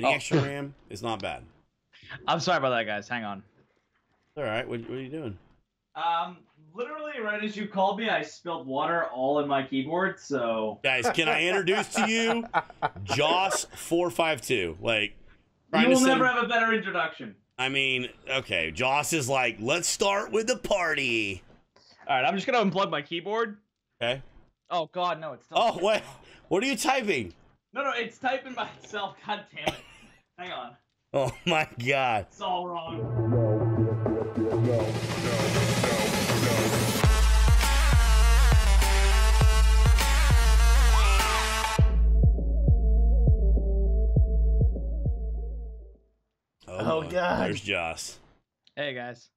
Getting extra RAM is not bad. I'm sorry about that, guys. Hang on. All right, what are you doing? Literally right as you called me, I spilled water all in my keyboard, so... Guys, can I introduce to you Jos452? Like, you will never have a better introduction. I mean, okay, Joss is like, let's start with the party. All right, I'm just gonna unplug my keyboard. Okay. Oh God, no, it's still... Oh, wait, what are you typing? No, it's typing by itself. God damn it. Hang on. Oh my God. It's all wrong. No. Oh God. There's Joss. Hey guys.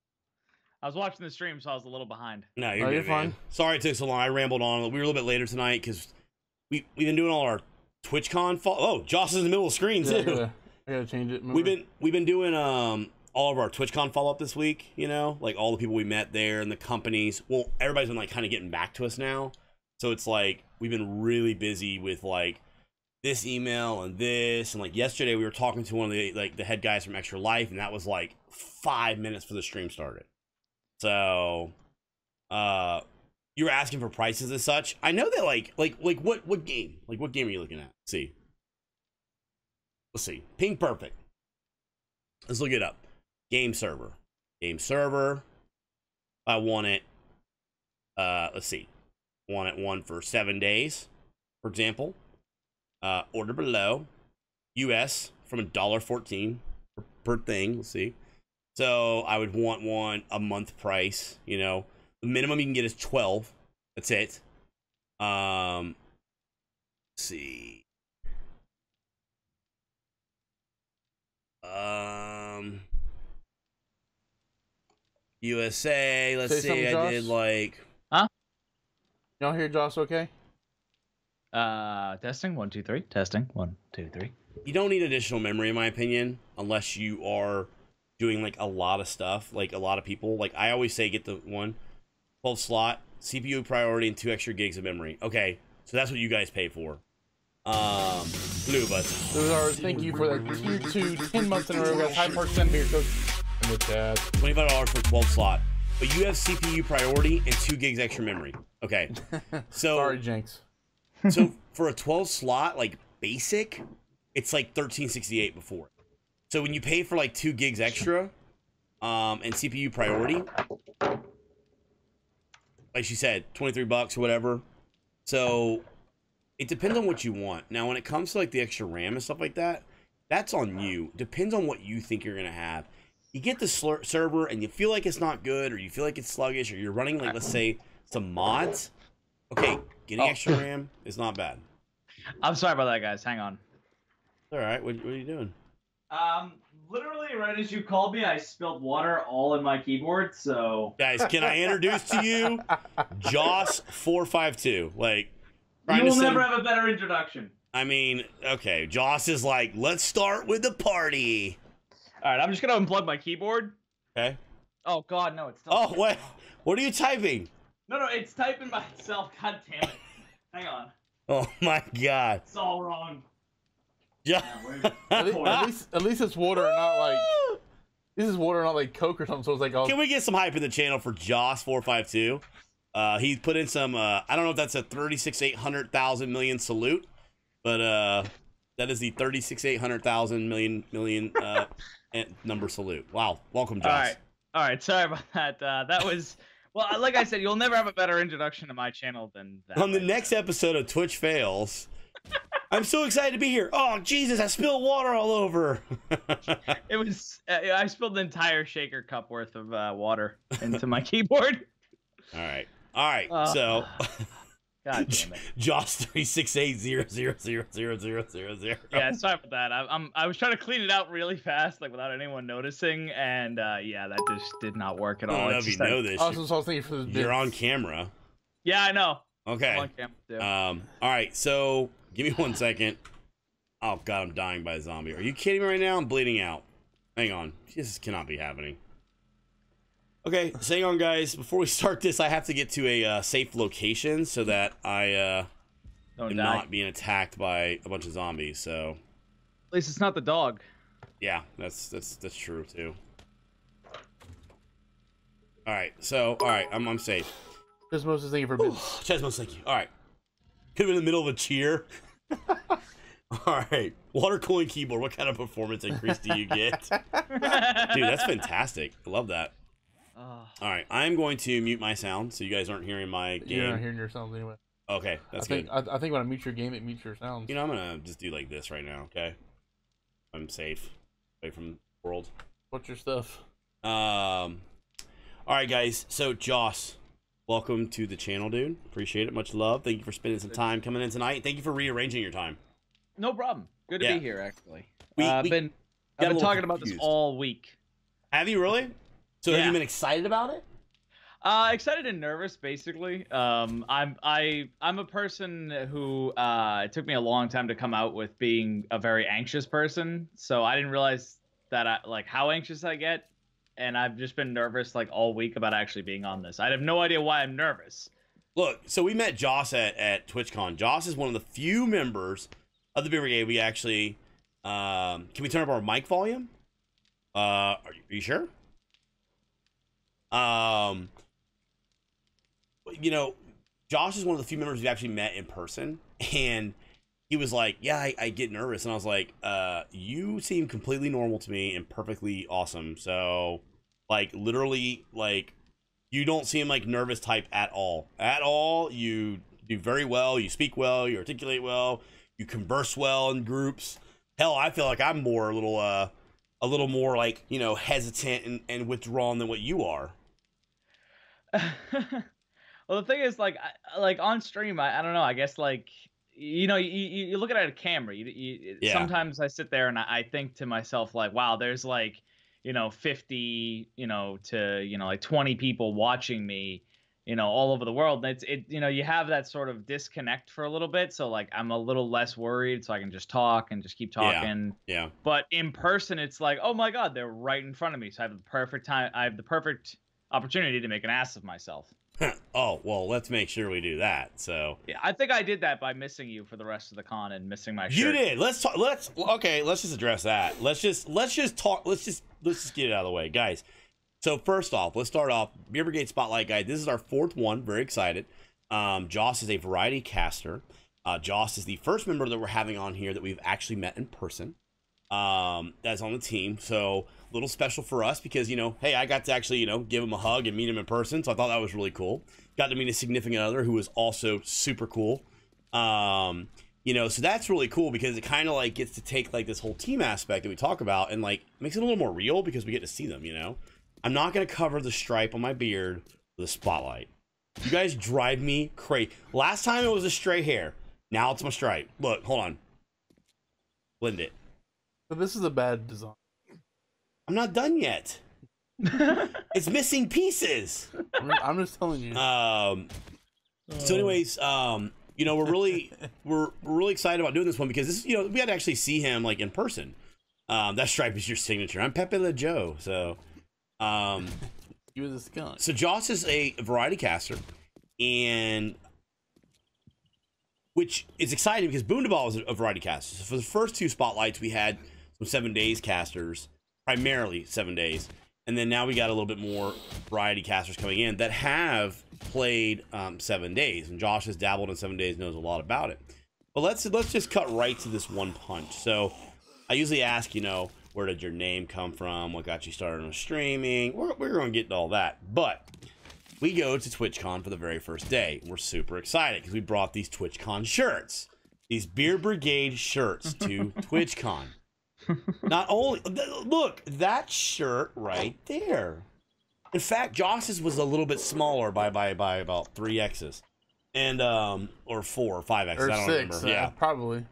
I was watching the stream, so I was a little behind. No, you're fine. Sorry it took so long. I rambled on. We were a little bit later tonight because we've been doing all our TwitchCon. Oh, Joss is in the middle of the screen too. I gotta change it. We've been doing all of our TwitchCon follow up this week. You know, like all the people we met there and the companies. Well, everybody's been like kind of getting back to us now, so it's like we've been really busy with like this email and this, and like yesterday we were talking to one of the head guys from Extra Life, and that was like 5 minutes before the stream started. So, you were asking for prices and such. I know that like what game? Like what game are you looking at? Let's see. Ping Perfect. Let's look it up. Game server. I want it. Let's see. Want it one for 7 days, for example. Order below. US from $1.14 per thing. Let's see. So I would want one a month price. You know, the minimum you can get is 12. That's it. Let's see. USA. Let's see. I did like. Huh? Y'all hear Joss? Okay. Testing 1 2 3. Testing 1 2 3. You don't need additional memory, in my opinion, unless you are doing like a lot of stuff, like a lot of people. Like I always say, get the 12 slot CPU priority and 2 extra gigs of memory. Okay, so that's what you guys pay for. Blue button. Thank you for that tier 2 10 months in a row. Guys, high percent beer coach in the chat. $25 for 12 slot, but you have CPU priority and 2 gigs extra memory. Okay, so sorry, Jinx. So for a 12 slot, like basic, it's like $13.68 before. So when you pay for like 2 gigs extra, and CPU priority, like she said, $23 or whatever. So it depends on what you want. Now, when it comes to like the extra RAM and stuff like that, that's on you. Depends on what you think you're gonna have. You get the server and you feel like it's not good, or you feel like it's sluggish, or you're running like, let's say, some mods. Okay, getting extra RAM is not bad. I'm sorry about that, guys. Hang on. All right, what are you doing? Literally right as you called me, I spilled water all in my keyboard, so... Guys, can I introduce to you Jos452? Like, you will never have a better introduction. I mean, okay, Joss is like, let's start with the party. All right, I'm just gonna unplug my keyboard. Okay. Oh God, no, it's still... Oh, wait, what are you typing? No, it's typing by itself. God damn it. Hang on. Oh my God. It's all wrong. Yeah. At least it's water and not like this is water, not like Coke or something. So it's like, can we get some hype in the channel for Jos452? He put in some. I don't know if that's a 36,800,000 million salute, but that is the 36,800,000 million number salute. Wow, welcome, Joss. All right. Sorry about that. That was. Well, like I said, you'll never have a better introduction to my channel than that. On the next episode of Twitch Fails, I'm so excited to be here. Oh, Jesus, I spilled water all over. It was, I spilled an entire shaker cup worth of water into my keyboard. All right. So, God damn it. Jos368000000. Yeah, sorry about that. I was trying to clean it out really fast, like without anyone noticing, and yeah, that just did not work at all. I don't know if you know this. I was thinking for the You're on camera. Yeah, I know. Okay. I'm on camera too. All right. So, give me 1 second. Oh God, I'm dying by a zombie. Are you kidding me right now? I'm bleeding out. Hang on. This cannot be happening. Okay, so hang on, guys. Before we start this, I have to get to a safe location so that I am not being attacked by a bunch of zombies. So, At least it's not the dog. Yeah, that's true too. All right, so I'm safe. Chismos, thank you for bits. Chesmos, thank you. All right, could have been in the middle of a cheer. All right, water cooling keyboard. What kind of performance increase do you get? Dude, that's fantastic. I love that. All right, I'm going to mute my sound so you guys aren't hearing my game. You're not hearing your sounds anyway. Okay, that's good. good. I think when I mute your game, it mutes your sounds. You know, I'm gonna just do like this right now. Okay, I'm safe, away from the world. What's your stuff? All right, guys. So Joss, welcome to the channel, dude. Appreciate it. Much love. Thank you for spending some time coming in tonight. Thank you for rearranging your time. No problem. Good to be here, actually. I've been talking about this all week. Have you really? So have you been excited about it? Excited and nervous, basically. I'm a person who it took me a long time to come out with being a very anxious person. So I didn't realize that how anxious I get, and I've just been nervous like all week about actually being on this. I have no idea why I'm nervous. Look, so we met Joss at TwitchCon. Joss is one of the few members of the Brigade we actually can we turn up our mic volume? Are you sure? You know, Josh is one of the few members we've actually met in person, and he was like, yeah, I get nervous. And I was like, you seem completely normal to me and perfectly awesome. So, like, literally, like, you don't seem like nervous type at all. At all. You do very well. You speak well. You articulate well. You converse well in groups. Hell, I feel like I'm more a little more like, you know, hesitant and withdrawn than what you are. Well, the thing is, like on stream, I don't know. I guess, like, you know, you look at it at a camera. Sometimes I sit there and I think to myself, like, wow, there's like, you know, 50, you know, to, you know, like 20 people watching me, you know, all over the world. And you know, you have that sort of disconnect for a little bit. So like, I'm a little less worried, so I can just talk and just keep talking. Yeah. But in person, it's like, oh my God, they're right in front of me. So I have the perfect time. I have the perfect opportunity to make an ass of myself. Oh, well, let's make sure we do that. So yeah, I think I did that by missing you for the rest of the con and missing my shirt. You did. Let's talk. Let's just address that. Let's just talk. Let's just get it out of the way, guys. So first off, let's start off Beer Brigade Spotlight Guide. This is our fourth one. Very excited. Joss is a variety caster. Joss is the first member that we're having on here that we've actually met in person. That's on the team. So a little special for us because, you know, hey, I got to actually, you know, give him a hug and meet him in person. So I thought that was really cool. Got to meet a significant other who was also super cool. You know, so that's really cool because it kind of like gets to take like this whole team aspect that we talk about and like makes it a little more real because we get to see them, you know. I'm not going to cover the stripe on my beard with a spotlight. You guys drive me crazy. Last time it was a stray hair. Now it's my stripe. Look, hold on. Blend it. But this is a bad design. I'm not done yet. It's missing pieces. I'm just telling you. So anyways, you know, we're really excited about doing this one because this, you know, we had to actually see him like in person. That stripe is your signature. I'm Pepe Le Joe. So, he was a skunk. So Joss is a variety caster, and which is exciting because Boondaball was a variety caster. So for the first two spotlights, we had some 7 days casters, primarily 7 days, and then now we got a little bit more variety casters coming in that have played 7 days, and Josh has dabbled in 7 days, knows a lot about it. But let's just cut right to this one punch. So I usually ask, you know, where did your name come from? What got you started on streaming? We're going to get into all that. But we go to TwitchCon for the very first day. We're super excited because we brought these TwitchCon shirts. These Beer Brigade shirts to TwitchCon. Not only... Look, that shirt right there. In fact, Joss's was a little bit smaller by about 3X's. And, or 4 or 5X's. Or I don't 6, remember. Yeah. probably.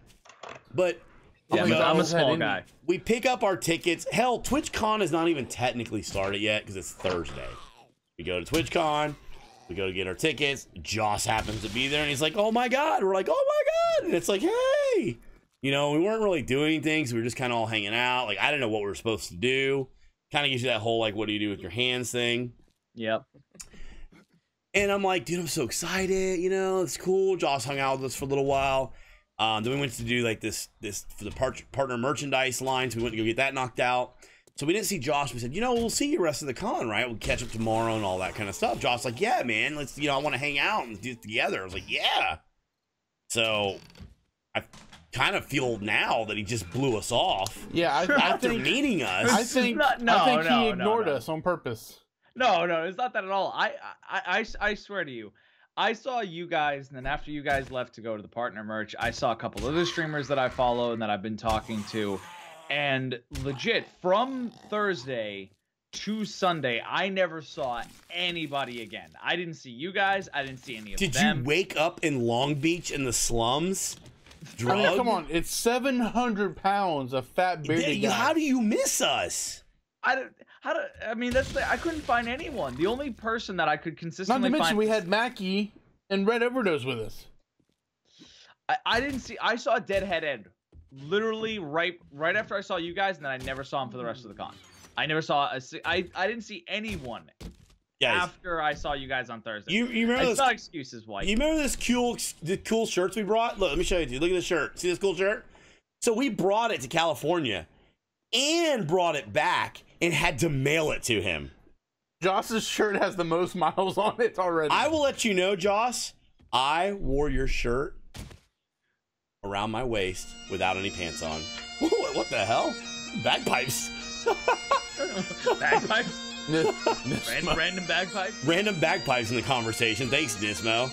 But... Yeah, we I'm a small guy. We pick up our tickets. Hell, TwitchCon is not even technically started yet because it's Thursday. We go to TwitchCon. We go to get our tickets. Joss happens to be there, and he's like, "Oh my god!" We're like, "Oh my god!" And it's like, "Hey!" You know, we weren't really doing anything, so we were just kind of all hanging out. Like, I didn't know what we were supposed to do. Kind of gives you that whole like, "What do you do with your hands?" thing. Yep. And I'm like, dude, I'm so excited. You know, it's cool. Joss hung out with us for a little while. Then we went to do like this for the partner merchandise line, so we went to go get that knocked out. So we didn't see Josh. We said, we'll see you rest of the con, right? We'll catch up tomorrow and all that kind of stuff. Josh's like, yeah, man, let's, I want to hang out and do it together. I was like, yeah. So I kind of feel now that he just blew us off. Yeah, after meeting us. I think he ignored us on purpose. No, it's not that at all. I swear to you, I saw you guys, and then after you guys left to go to the partner merch, I saw a couple other streamers that I follow and that I've been talking to. And legit, from Thursday to Sunday, I never saw anybody again. I didn't see you guys. I didn't see any of them. Did you wake up in Long Beach in the slums? I mean, come on. It's 700 pounds of fat bearded guy. How do you miss us? I couldn't find anyone. The only person that I could consistently Not to mention, find... we had Mackie and Red Overdose with us. I didn't see... I saw Deadhead Ed literally right after I saw you guys, and then I never saw him for the rest of the con. I never saw I didn't see anyone after I saw you guys on Thursday. You remember I saw excuses, White. You remember the cool shirts we brought? Look, let me show you. Dude. Look at this shirt. See this cool shirt? So we brought it to California and brought it back and had to mail it to him. Joss's shirt has the most miles on it already. I will let you know, Joss, I wore your shirt around my waist without any pants on. What the hell? Bagpipes. Bagpipes? Random bagpipes? Random bagpipes in the conversation. Thanks, Nismo.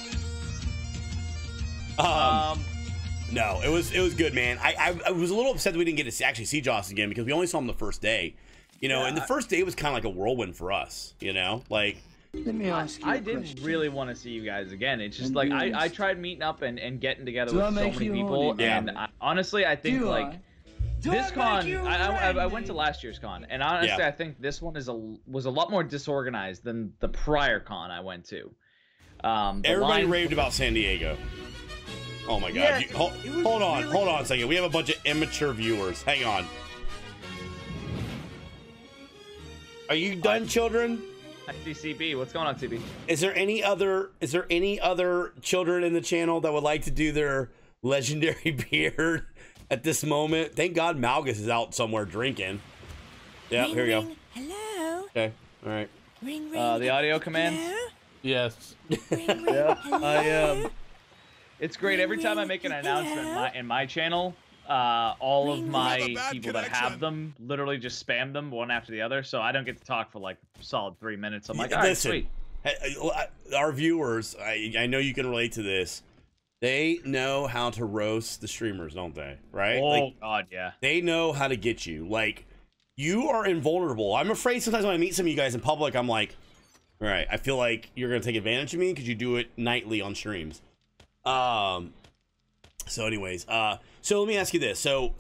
No, it was good, man. I was a little upset that we didn't get to actually see Joss again because we only saw him the first day. And the first day was kind of like a whirlwind for us, Like, let me ask you I didn't really want to see you guys again. It's just like I tried meeting up and getting together with so many people, and honestly, I think this con. I went to last year's con, and honestly, I think this one was a lot more disorganized than the prior con I went to. Everybody raved about San Diego. Oh my god! Hold on a second. We have a bunch of immature viewers. Hang on. Are you done, children? I see CB. What's going on, CB? Is there any other children in the channel that would like to do their legendary beard at this moment? Thank God Malgus is out somewhere drinking. Yeah, here we go. Hello. Okay, all right. Ring, ring. The audio commands. Yes. Ring, Yeah, it's great every time I make an announcement in my channel. All of my people that have them literally just spam them one after the other, so I don't get to talk for like a solid 3 minutes. I'm like, all right, sweet. Our viewers, I know you can relate to this. They know how to roast the streamers, don't they? Right? Oh, God, yeah. They know how to get you. Like, you are invulnerable. I'm afraid sometimes when I meet some of you guys in public, I'm like, all right, I feel like you're going to take advantage of me because you do it nightly on streams. So anyways, so let me ask you this. So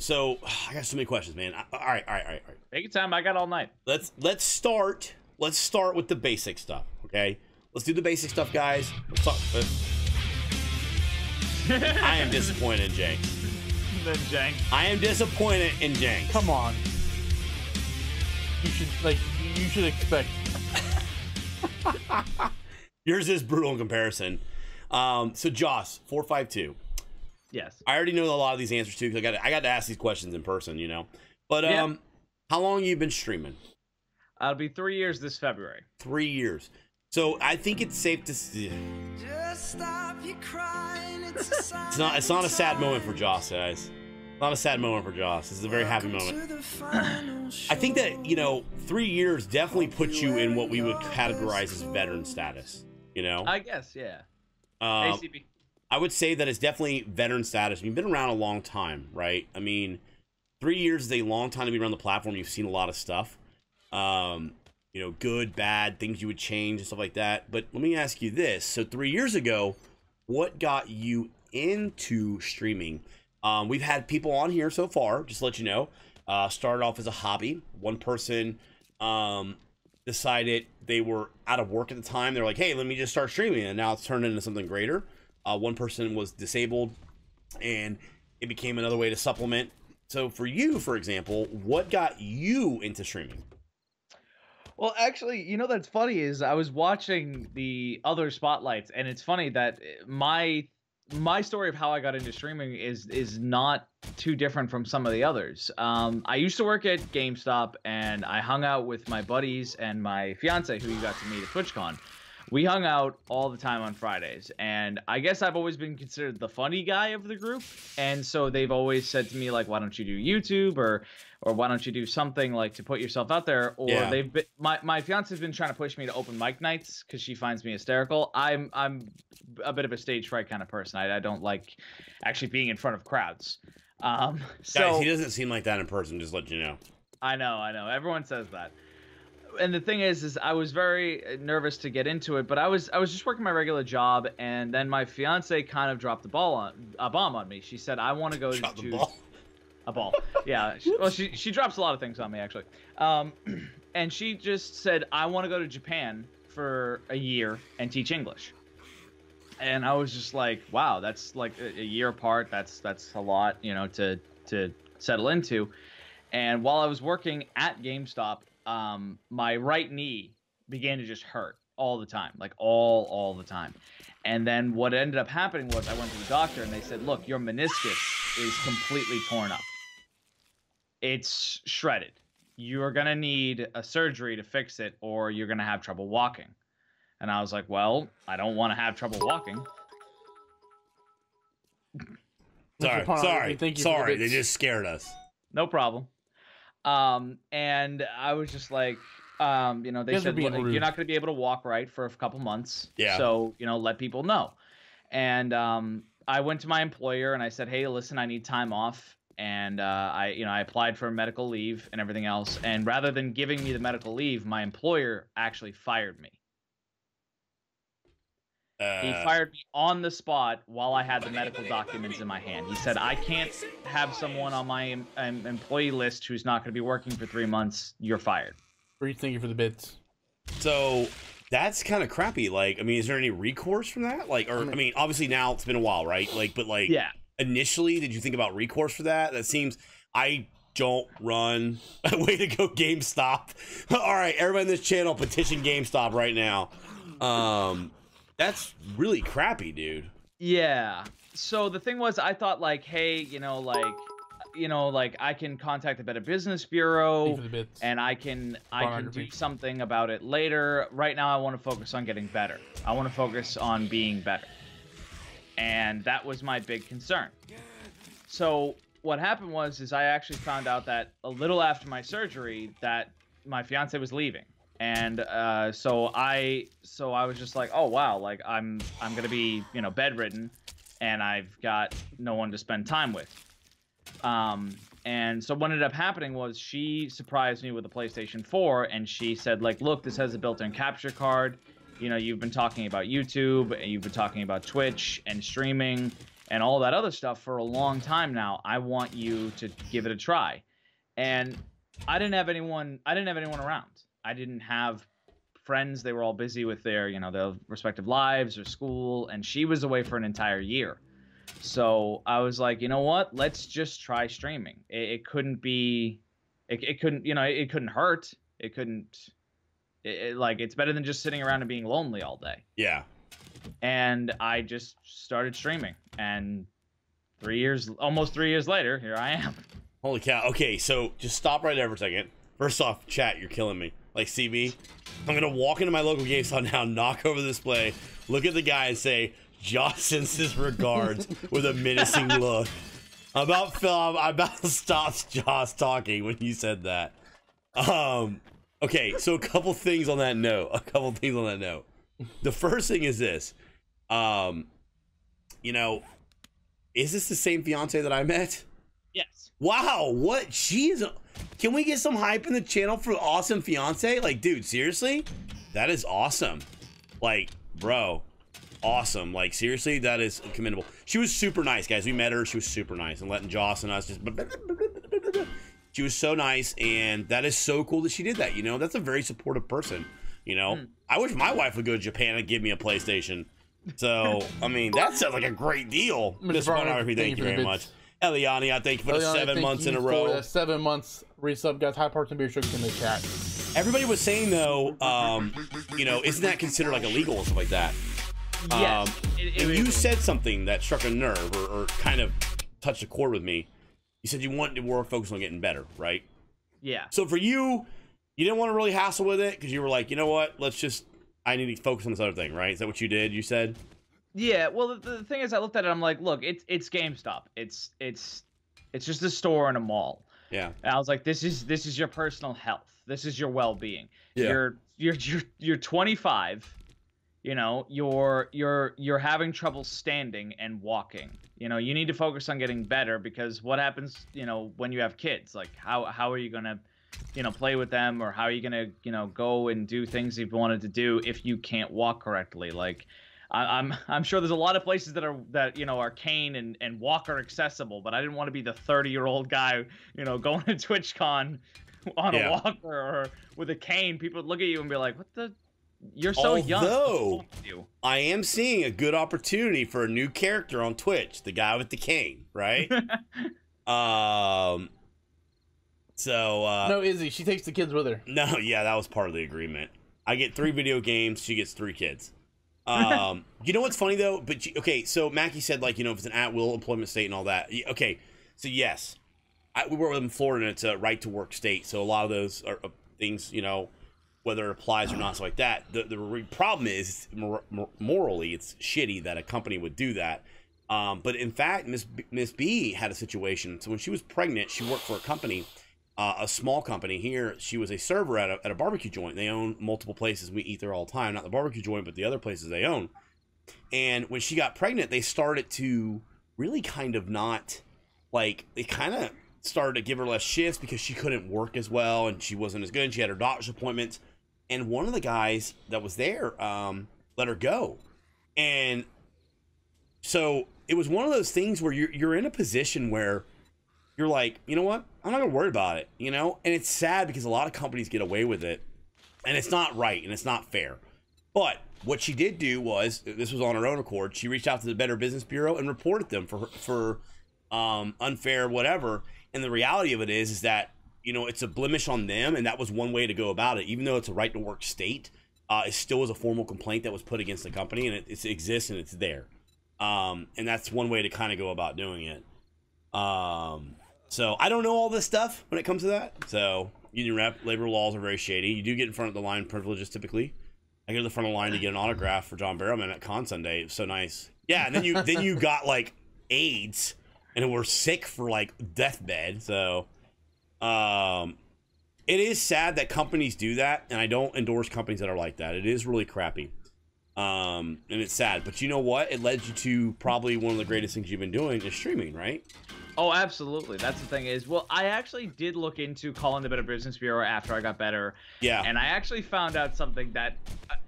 I got so many questions, man. All right. Take your time. I got all night. Let's start with the basic stuff. Okay, let's do the basic stuff, guys. Let's talk. I am disappointed in Jank. I am disappointed in Jank. Come on. You should expect. Yours is brutal in comparison. So Jos452. Yes. I already know a lot of these answers too because I got to ask these questions in person, But how long have you been streaming? It'll be 3 years this February. 3 years. So I think it's safe to. Just stop your crying. It's not a sad moment for Joss, guys. Not a sad moment for Joss. This is a very happy moment. I think that 3 years definitely puts you in what we would categorize as veteran status. I guess, yeah. ACB. I would say that it's definitely veteran status. You've been around a long time, right? I mean, 3 years is a long time to be around the platform. You've seen a lot of stuff. Good, bad, things you would change and stuff like that. But let me ask you this. So 3 years ago, what got you into streaming? We've had people on here so far, just to let you know, started off as a hobby. One person decided they were out of work at the time. They're like, hey, let me just start streaming. And now it's turned into something greater. One person was disabled and it became another way to supplement. So for you, for example, what got you into streaming? Well, actually, that's funny is I was watching the other spotlights, and it's funny that my my story of how I got into streaming is not too different from some of the others. I used to work at GameStop, and I hung out with my buddies and my fiance, who you got to meet at TwitchCon. We hung out all the time on Fridays, and I guess I've always been considered the funny guy of the group, and so they've always said to me, like, why don't you do YouTube, or why don't you do something like to put yourself out there? Or they've been, my fiance's been trying to push me to open mic nights because she finds me hysterical. I'm a bit of a stage fright kind of person. I don't like actually being in front of crowds. So guys, he doesn't seem like that in person, just let you know. I know. Everyone says that. And the thing is I was very nervous to get into it, but I was just working my regular job, and then my fiance kind of dropped a bomb on me. She said, "I want to go to a ball." Yeah. She drops a lot of things on me, actually. And she just said, "I want to go to Japan for a year and teach English." And I was just like, "Wow, that's like a year apart. That's a lot, you know, to settle into." And while I was working at GameStop, my right knee began to just hurt all the time, like all the time. And then what ended up happening was I went to the doctor, and they said, "Look, your meniscus is completely torn up. It's shredded. You're going to need a surgery to fix it, or you're going to have trouble walking." And I was like, well, I don't want to have trouble walking. Sorry. They just scared us. No problem. And I was just like, you know, they said, you're not going to be able to walk right for a couple months. Yeah. So, you know, let people know. And I went to my employer and I said, "Hey, listen, I need time off." And I applied for medical leave and everything else. And rather than giving me the medical leave, my employer actually fired me. He fired me on the spot while I had the medical documents in my hand. He said, "I can't have someone on my employee list who's not going to be working for 3 months. You're fired." Thank you for the bits. So that's kind of crappy. Like, I mean, is there any recourse from that? Like, or I mean, obviously now it's been a while, right? Like, but like, yeah. Initially, did you think about recourse for that? That seems, I don't run. Way to go, GameStop. All right, everybody in this channel petition GameStop right now. That's really crappy, dude. Yeah. So the thing was, I thought like, hey, like I can contact the Better Business Bureau, and I can do something about it later. Right now, I want to focus on getting better. I want to focus on being better. And that was my big concern. So what happened was I actually found out that a little after my surgery that my fiance was leaving. And so I was just like, oh wow, like I'm gonna be, you know, bedridden, and I've got no one to spend time with. And so what ended up happening was she surprised me with a PlayStation 4, and she said, like, look, this has a built-in capture card. You know, you've been talking about YouTube, and you've been talking about Twitch and streaming and all that other stuff for a long time now. I want you to give it a try. And I didn't have anyone around. I didn't have friends. They were all busy with their, you know, their respective lives or school, and she was away for an entire year. So I was like, you know what? Let's just try streaming. It couldn't be, it couldn't, you know, it couldn't hurt. It couldn't, like, it's better than just sitting around and being lonely all day. Yeah. And I just started streaming, and almost 3 years later, here I am. Holy cow. Okay, so just stop right there for a second. First off, chat, you're killing me. Like, CB, I'm going to walk into my local GameStop now, knock over the display, look at the guy and say, "Josh sends his regards," with a menacing look. I'm about to stop Josh talking when you said that. Okay, so a couple things on that note. The first thing is this. You know, is this the same fiance that I met? Yes. Wow, what? Can we get some hype in the channel for awesome fiance? Like, dude, seriously? That is awesome. Like, bro, awesome. Like, seriously, that is commendable. She was super nice, guys. We met her. She was super nice. And letting Joss and us just... She was so nice, and that is so cool that she did that, you know? That's a very supportive person, you know? I wish my wife would go to Japan and give me a PlayStation. So, I mean, that sounds like a great deal. Miss Pornography, thank you very much. Eliani, I thank you for the 7 months in a row. For the 7 months resub, guys. High Parts and Beer Shooks in the chat. Everybody was saying, though, you know, isn't that considered, like, illegal and stuff like that? Yes. And you said something that struck a nerve or kind of touched a chord with me. You said you wanted to more focus on getting better, right? Yeah. So for you, you didn't want to really hassle with it because you were like, you know what? I need to focus on this other thing, right? Is that what you did? You said? Yeah. Well, the thing is, I looked at it. I'm like, look, it's GameStop. It's just a store in a mall. Yeah. And I was like, this is your personal health. This is your well-being. Yeah. You're 25. You know, you're having trouble standing and walking. You know, you need to focus on getting better because what happens, you know, when you have kids? Like, how are you gonna, you know, play with them, or how are you gonna, you know, go and do things you've wanted to do if you can't walk correctly? Like, I'm sure there's a lot of places that you know are cane and walker accessible, but I didn't want to be the 30-year-old guy, you know, going to TwitchCon on a walker or with a cane. People would look at you and be like, "What the? You're so young." Although I am seeing a good opportunity for a new character on Twitch, the guy with the cane, right? No, Izzy, she takes the kids with her. No, yeah, that was part of the agreement. I get 3 video games, she gets 3 kids. You know what's funny though? But okay, so Mackie said, like, you know, if it's an at-will employment state and all that. Okay, so yes, we work with them in Florida, and it's a right-to-work state. So a lot of those are things, you know, whether it applies or not, so like that. The problem is, morally, it's shitty that a company would do that. But in fact, Miss B had a situation. So when she was pregnant, she worked for a company, a small company here. She was a server at a barbecue joint. They own multiple places. We eat there all the time. Not the barbecue joint, but the other places they own. And when she got pregnant, they started to really kind of not, like, they kind of started to give her less shifts because she couldn't work as well and she wasn't as good. And she had her doctor's appointments. And one of the guys that was there let her go. And so it was one of those things where you're in a position where you're like, you know what? I'm not going to worry about it, you know? And it's sad because a lot of companies get away with it. And it's not right and it's not fair. But what she did do was, this was on her own accord, she reached out to the Better Business Bureau and reported them for unfair whatever. And the reality of it is that, you know, it's a blemish on them, and that was one way to go about it. Even though it's a right-to-work state, it still was a formal complaint that was put against the company, and it exists, and it's there. And that's one way to kind of go about doing it. So I don't know all this stuff when it comes to that. So union rep, labor laws are very shady. You do get in front of the line privileges typically. I go to the front of the line to get an autograph for John Barrowman at Con Sunday. It was so nice. Yeah, and then you got like AIDS and were sick for like deathbed. So it is sad that companies do that, and I don't endorse companies that are like that. It is really crappy. And it's sad, but you know what? It led you to probably one of the greatest things you've been doing is streaming, right? Oh, absolutely. That's the thing is, well, I actually did look into calling the Better Business Bureau after I got better. Yeah. And I actually found out something that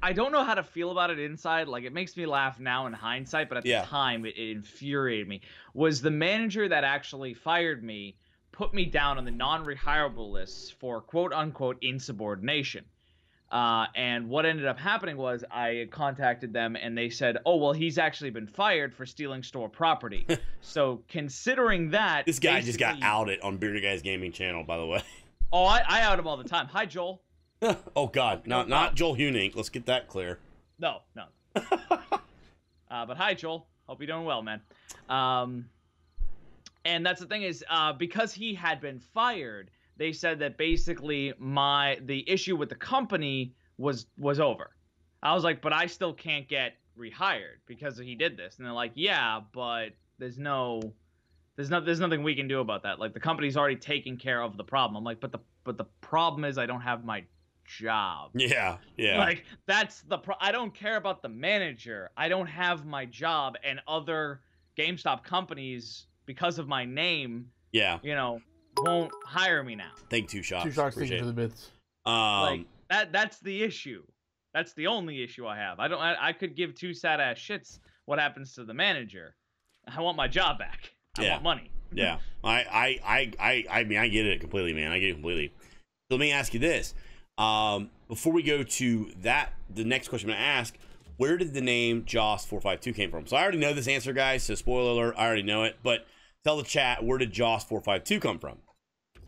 I don't know how to feel about it inside. Like, it makes me laugh now in hindsight, but at the time, it infuriated me. Was the manager that actually fired me put me down on the non-rehirable lists for quote-unquote insubordination. And what ended up happening was I contacted them and they said, oh, well, he's actually been fired for stealing store property. So considering that... This guy just got outed on Bearded Guys Gaming channel, by the way. Oh, I out him all the time. Hi, Joel. Oh, God. Not Joel Hunink. Let's get that clear. No. But hi, Joel. Hope you're doing well, man. And that's the thing is, because he had been fired... They said that basically the issue with the company was over. I was like, but I still can't get rehired because he did this. And they're like, yeah, but there's nothing we can do about that. Like, the company's already taken care of the problem. I'm like, but the problem is I don't have my job. Yeah. Like, that's I don't care about the manager. I don't have my job, and other GameStop companies, because of my name, you know, won't hire me now. Thank you, Shock. Two Shocks, thank you for the bits. Like, that's the issue. That's the only issue I have. I could give two sad ass shits what happens to the manager. I want my job back. I want money. Yeah. I mean, I get it completely, man. I get it completely. So let me ask you this. Before we go to that, the next question I'm going to ask, where did the name Jos452 came from? So I already know this answer, guys, so spoiler alert, I already know it, but tell the chat, where did Jos452 come from?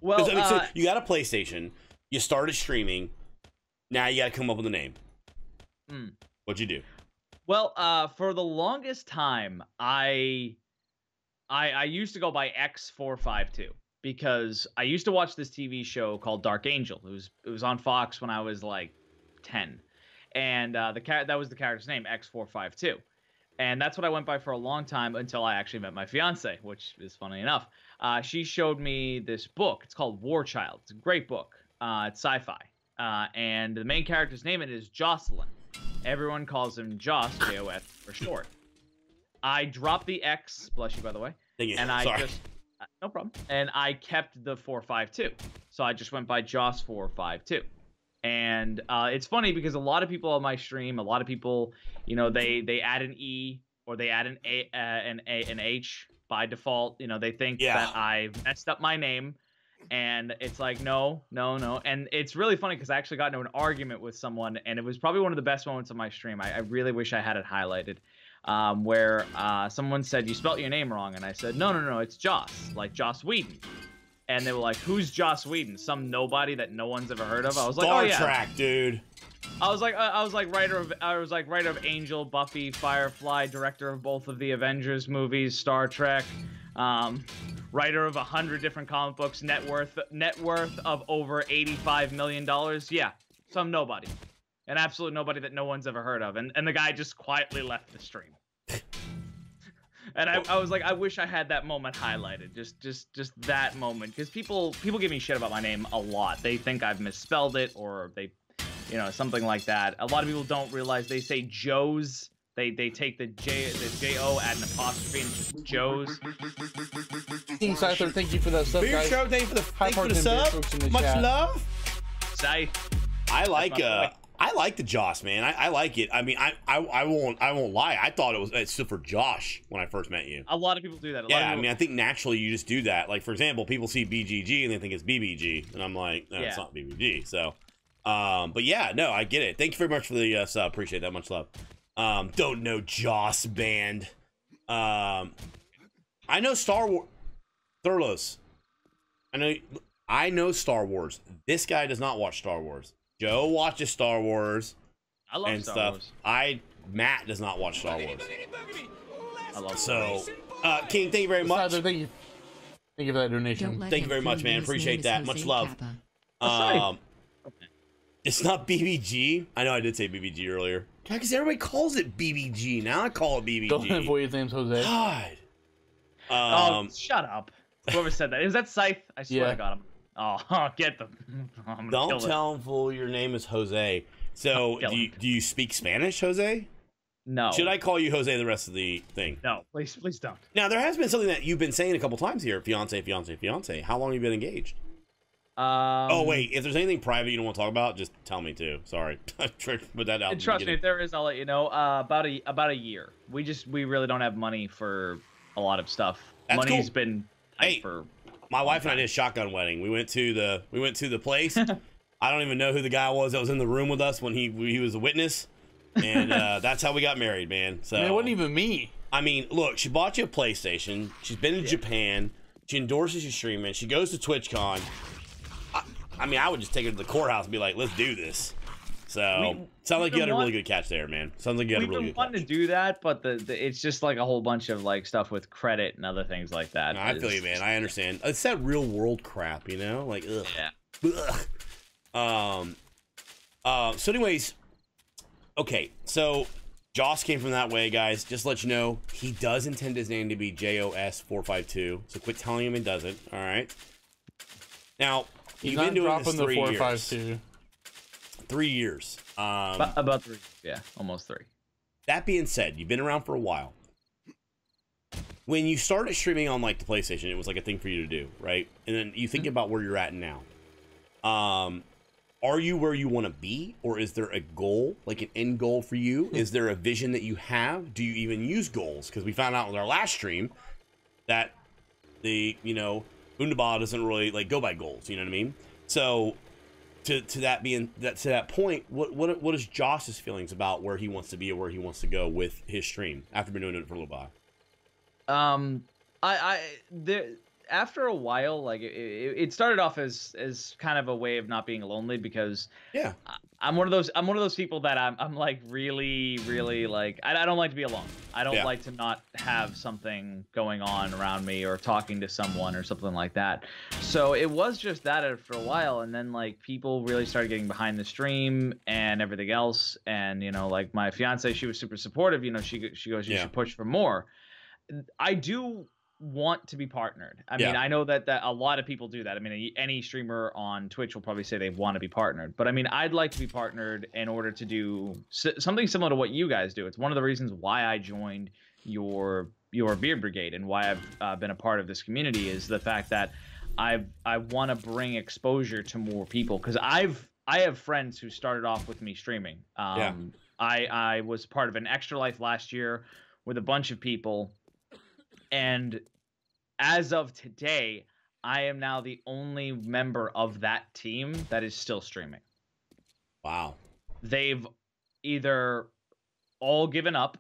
Well, I mean, so you got a PlayStation, you started streaming, now you got to come up with a name. What'd you do? Well, for the longest time, I used to go by X452 because I used to watch this TV show called Dark Angel. It was on Fox when I was like 10, and that was the character's name, X452, and that's what I went by for a long time until I actually met my fiance, which is funny enough. She showed me this book. It's called War Child. It's a great book. It's sci-fi, and the main character's name it is Jocelyn. Everyone calls him Jos, J-O-S for short. I dropped the X, bless you by the way, and I just no problem. And I kept the 452, so I just went by Jos452. And it's funny because a lot of people on my stream, a lot of people, you know, they add an E or they add an H by default. You know, they think that I messed up my name. And it's like, no. And it's really funny because I actually got into an argument with someone, and it was probably one of the best moments of my stream. I really wish I had it highlighted, where someone said, you spelt your name wrong. And I said, no, it's Joss, like Joss Whedon. And they were like, who's Joss Whedon? Some nobody that no one's ever heard of. I was like, oh yeah. Star Trek, dude. I was like writer of Angel, Buffy, Firefly, director of both of the Avengers movies, Star Trek. Writer of 100 different comic books, net worth of over $85 million. Yeah, some nobody, an absolute nobody that no one's ever heard of, and the guy just quietly left the stream. And I was like, I wish I had that moment highlighted, just that moment, because people give me shit about my name a lot. They think I've misspelled it or they, you know, something like that. A lot of people don't realize they say Joe's. They take the J-O, add an apostrophe, and just Joe's. King Scyther, thank you for that sub, guys. Show, thank you for the sub. Much love. Scythe. I like the Joss, man. I like it. I mean, I won't lie. I thought it stood for Josh when I first met you. A lot of people do that. I mean, I think naturally you just do that. Like, for example, people see BGG and they think it's BBG, and I'm like, no, it's not BBG. So, but yeah, no, I get it. Thank you very much for the sub. Appreciate that. Much love. Don't know Joss band. I know Star Wars. Thurlos. I know Star Wars. This guy does not watch Star Wars. Joe watches Star Wars. I love Star Wars. Matt does not watch Star Wars. I love so. King, thank you very much. Thank you for that donation. Thank you very much, man. Appreciate that. Much love. It's not BBG. I know I did say BBG earlier. Because everybody calls it BBG. Now I call it BBG. Don't avoid his name's Jose. God. Oh, shut up. Whoever said that. Is that Scythe? I swear I got him. Oh, get them. Don't tell him, fool, your name is Jose. So, do you speak Spanish, Jose? No. Should I call you Jose the rest of the thing? No, please don't. Now, there has been something that you've been saying a couple times here. Fiance. How long have you been engaged? Oh wait, if there's anything private you don't want to talk about, just tell me too. Sorry, put that out. Trust me, if there is, I'll let you know. About a year. We really don't have money for a lot of stuff. Money's been tight for. My wife and I did a shotgun wedding. We went to the place. I don't even know who the guy was that was in the room with us when he was a witness, and that's how we got married, man. So it wasn't even me. I mean, look, she bought you a PlayStation. She's been in Japan. She endorses you streaming. She goes to TwitchCon. I mean, I would just take her to the courthouse and be like, let's do this. So, sounds like you had a really good catch there, man. Sounds like you had a really good catch. We've been wanting to do that, but it's just like a whole bunch of like stuff with credit and other things like that. No, I feel you, man. I understand. It's that real world crap, you know? Like, ugh. Yeah. Ugh. So anyways, okay. So, Joss came from that way, guys. Just to let you know, he does intend his name to be JOS452. So, quit telling him it doesn't, all right? Now... He's You've been doing this 3 years. 452. 3 years. About 3. Yeah, almost 3. That being said, you've been around for a while. When you started streaming on like the PlayStation, it was like a thing for you to do, right? And then you think about where you're at now. Are you where you want to be, or is there a goal, like an end goal for you? Is there a vision that you have? Do you even use goals? Because we found out with our last stream that Undaba doesn't really like go by goals, you know what I mean? So to that point, what is Joss's feelings about where he wants to be or where he wants to go with his stream after been doing it for a little while? after a while, like it started off as kind of a way of not being lonely, because Yeah. I'm one of those people that I'm like really like I don't like to be alone. I don't like to not have something going on around me or talking to someone or something like that. So it was just that after a while, and then like people really started getting behind the stream and everything else. And you know, like my fiance, she was super supportive. You know, she goes, you should push for more. I do want to be partnered. I mean, I know that a lot of people do that. I mean, any streamer on Twitch will probably say they want to be partnered, but I mean, I'd like to be partnered in order to do something similar to what you guys do. It's one of the reasons why I joined your Beard Brigade and why I've been a part of this community, is the fact that I want to bring exposure to more people, because I have friends who started off with me streaming. I was part of an Extra Life last year with a bunch of people. And as of today, I am now the only member of that team that is still streaming. Wow. They've either all given up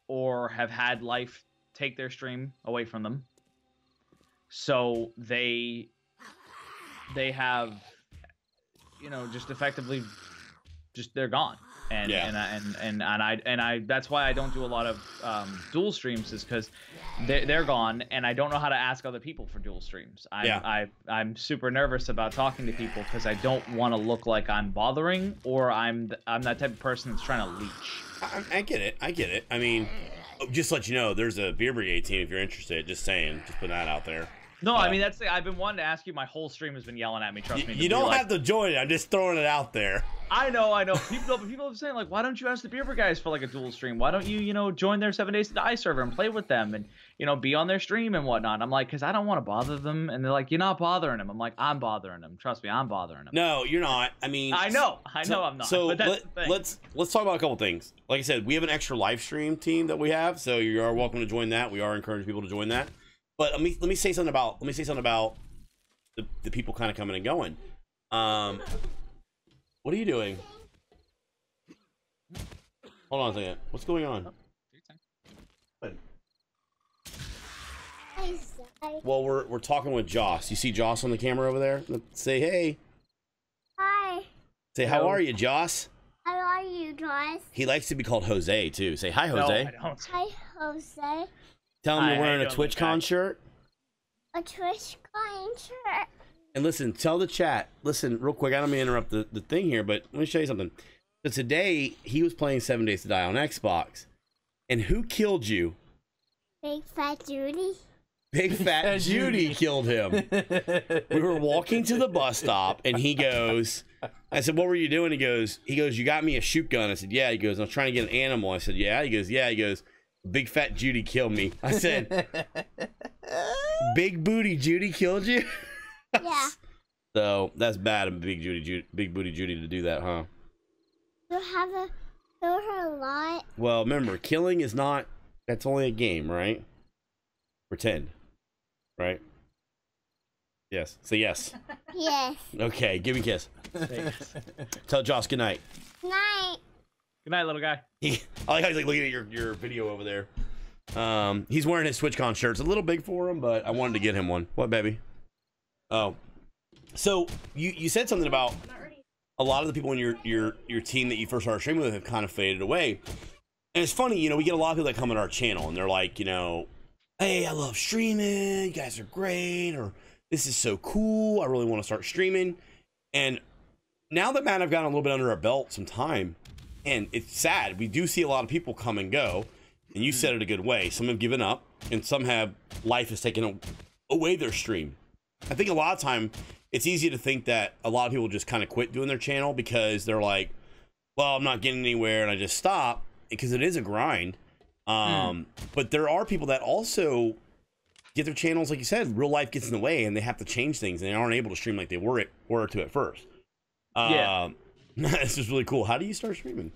or have had life take their stream away from them. So they have, you know, just effectively they're gone. And I that's why I don't do a lot of dual streams, is because they're gone, and I don't know how to ask other people for dual streams. I'm super nervous about talking to people because I don't want to look like I'm bothering, or I'm that type of person that's trying to leech. I get it. I mean, just to let you know, there's a Beer Brigade team if you're interested. Just saying, just putting that out there. No, I mean, I've been wanting to ask you. My whole stream has been yelling at me. Trust me. You don't have to join it. I'm just throwing it out there. I know. People have been saying, like, why don't you ask the Beer guys for like a dual stream? Why don't you, join their 7 Days to Die server and play with them and, be on their stream and whatnot? I'm like, because I don't want to bother them. And they're like, you're not bothering them. I'm like, I'm bothering them. Trust me, I'm bothering them. No, you're not. I mean, I know I'm not. So but let's talk about a couple things. Like I said, we have an extra live stream team that we have, so you are welcome to join that. We are encouraging people to join that. But let me say something about the people kind of coming and going. What are you doing? Hold on a second. What's going on? Well, we're talking with Joss. You see Joss on the camera over there? Say hey. Hi. Say how are you, Joss? How are you, Joss? He likes to be called Jose too. Say hi, Jose. No, I don't. Hi, Jose. Tell him you're wearing a TwitchCon shirt. A TwitchCon shirt. And listen, tell the chat. Listen, real quick. I don't mean to interrupt the thing here, but let me show you something. So today he was playing 7 Days to Die on Xbox, and who killed you? Big Fat Judy. Big Fat Judy killed him. We were walking to the bus stop, and he goes, I said, what were you doing? He goes, you got me a shoot gun. I said, yeah. He goes, I was trying to get an animal. I said, yeah. He goes, yeah. He goes, Big Fat Judy killed me. I said, Big Booty Judy killed you? Yeah. So that's bad of Big Booty Judy to do that, huh? You have to kill her a lot. Well, remember, killing is not, that's only a game, right? Pretend. Right? Yes. Say yes. Yes. Okay, give me a kiss. Tell Joss good night. Good night. Good night, little guy. I like how he's like looking at your video over there. He's wearing his TwitchCon shirt. It's a little big for him, but I wanted to get him one. What, baby? Oh. So you said something about a lot of the people in your team that you first started streaming with have kind of faded away. And it's funny, we get a lot of people that come on our channel and they're like, hey, I love streaming. You guys are great. Or this is so cool. I really want to start streaming. And now that Matt and I've gotten a little bit under our belt some time, and it's sad. We do see a lot of people come and go. And you said it a good way. Some have given up, and some have, life has taken away their stream. I think a lot of time, it's easy to think that a lot of people just kind of quit doing their channel because they're like, well, I'm not getting anywhere, and I just stop, because it is a grind. But there are people that also get their channels, like you said, real life gets in the way, and they have to change things, and they aren't able to stream like they were to at first. This is really cool. How do you start streaming?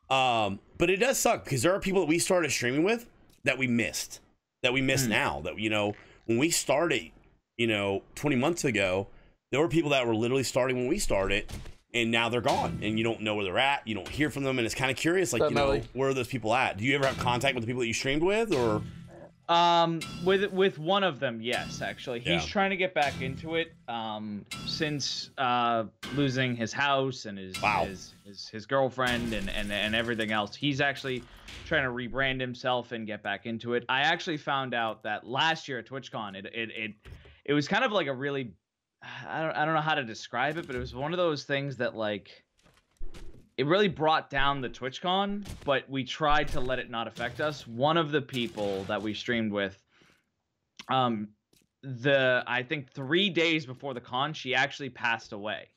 But it does suck because there are people that we started streaming with that we missed now, that, when we started, 20 months ago, there were people that were literally starting when we started, and now they're gone, and you don't know where they're at. You don't hear from them, and it's kind of curious, like, where are those people at? Do you ever have contact with the people that you streamed with, or? With one of them, yes, actually. He's trying to get back into it. Since losing his house and his girlfriend and everything else, he's actually trying to rebrand himself and get back into it. I actually found out that last year at TwitchCon, it was kind of like a really, I don't know how to describe it, but it was one of those things that like, it really brought down the TwitchCon, but we tried to let it not affect us. One of the people that we streamed with, I think 3 days before the con, she actually passed away.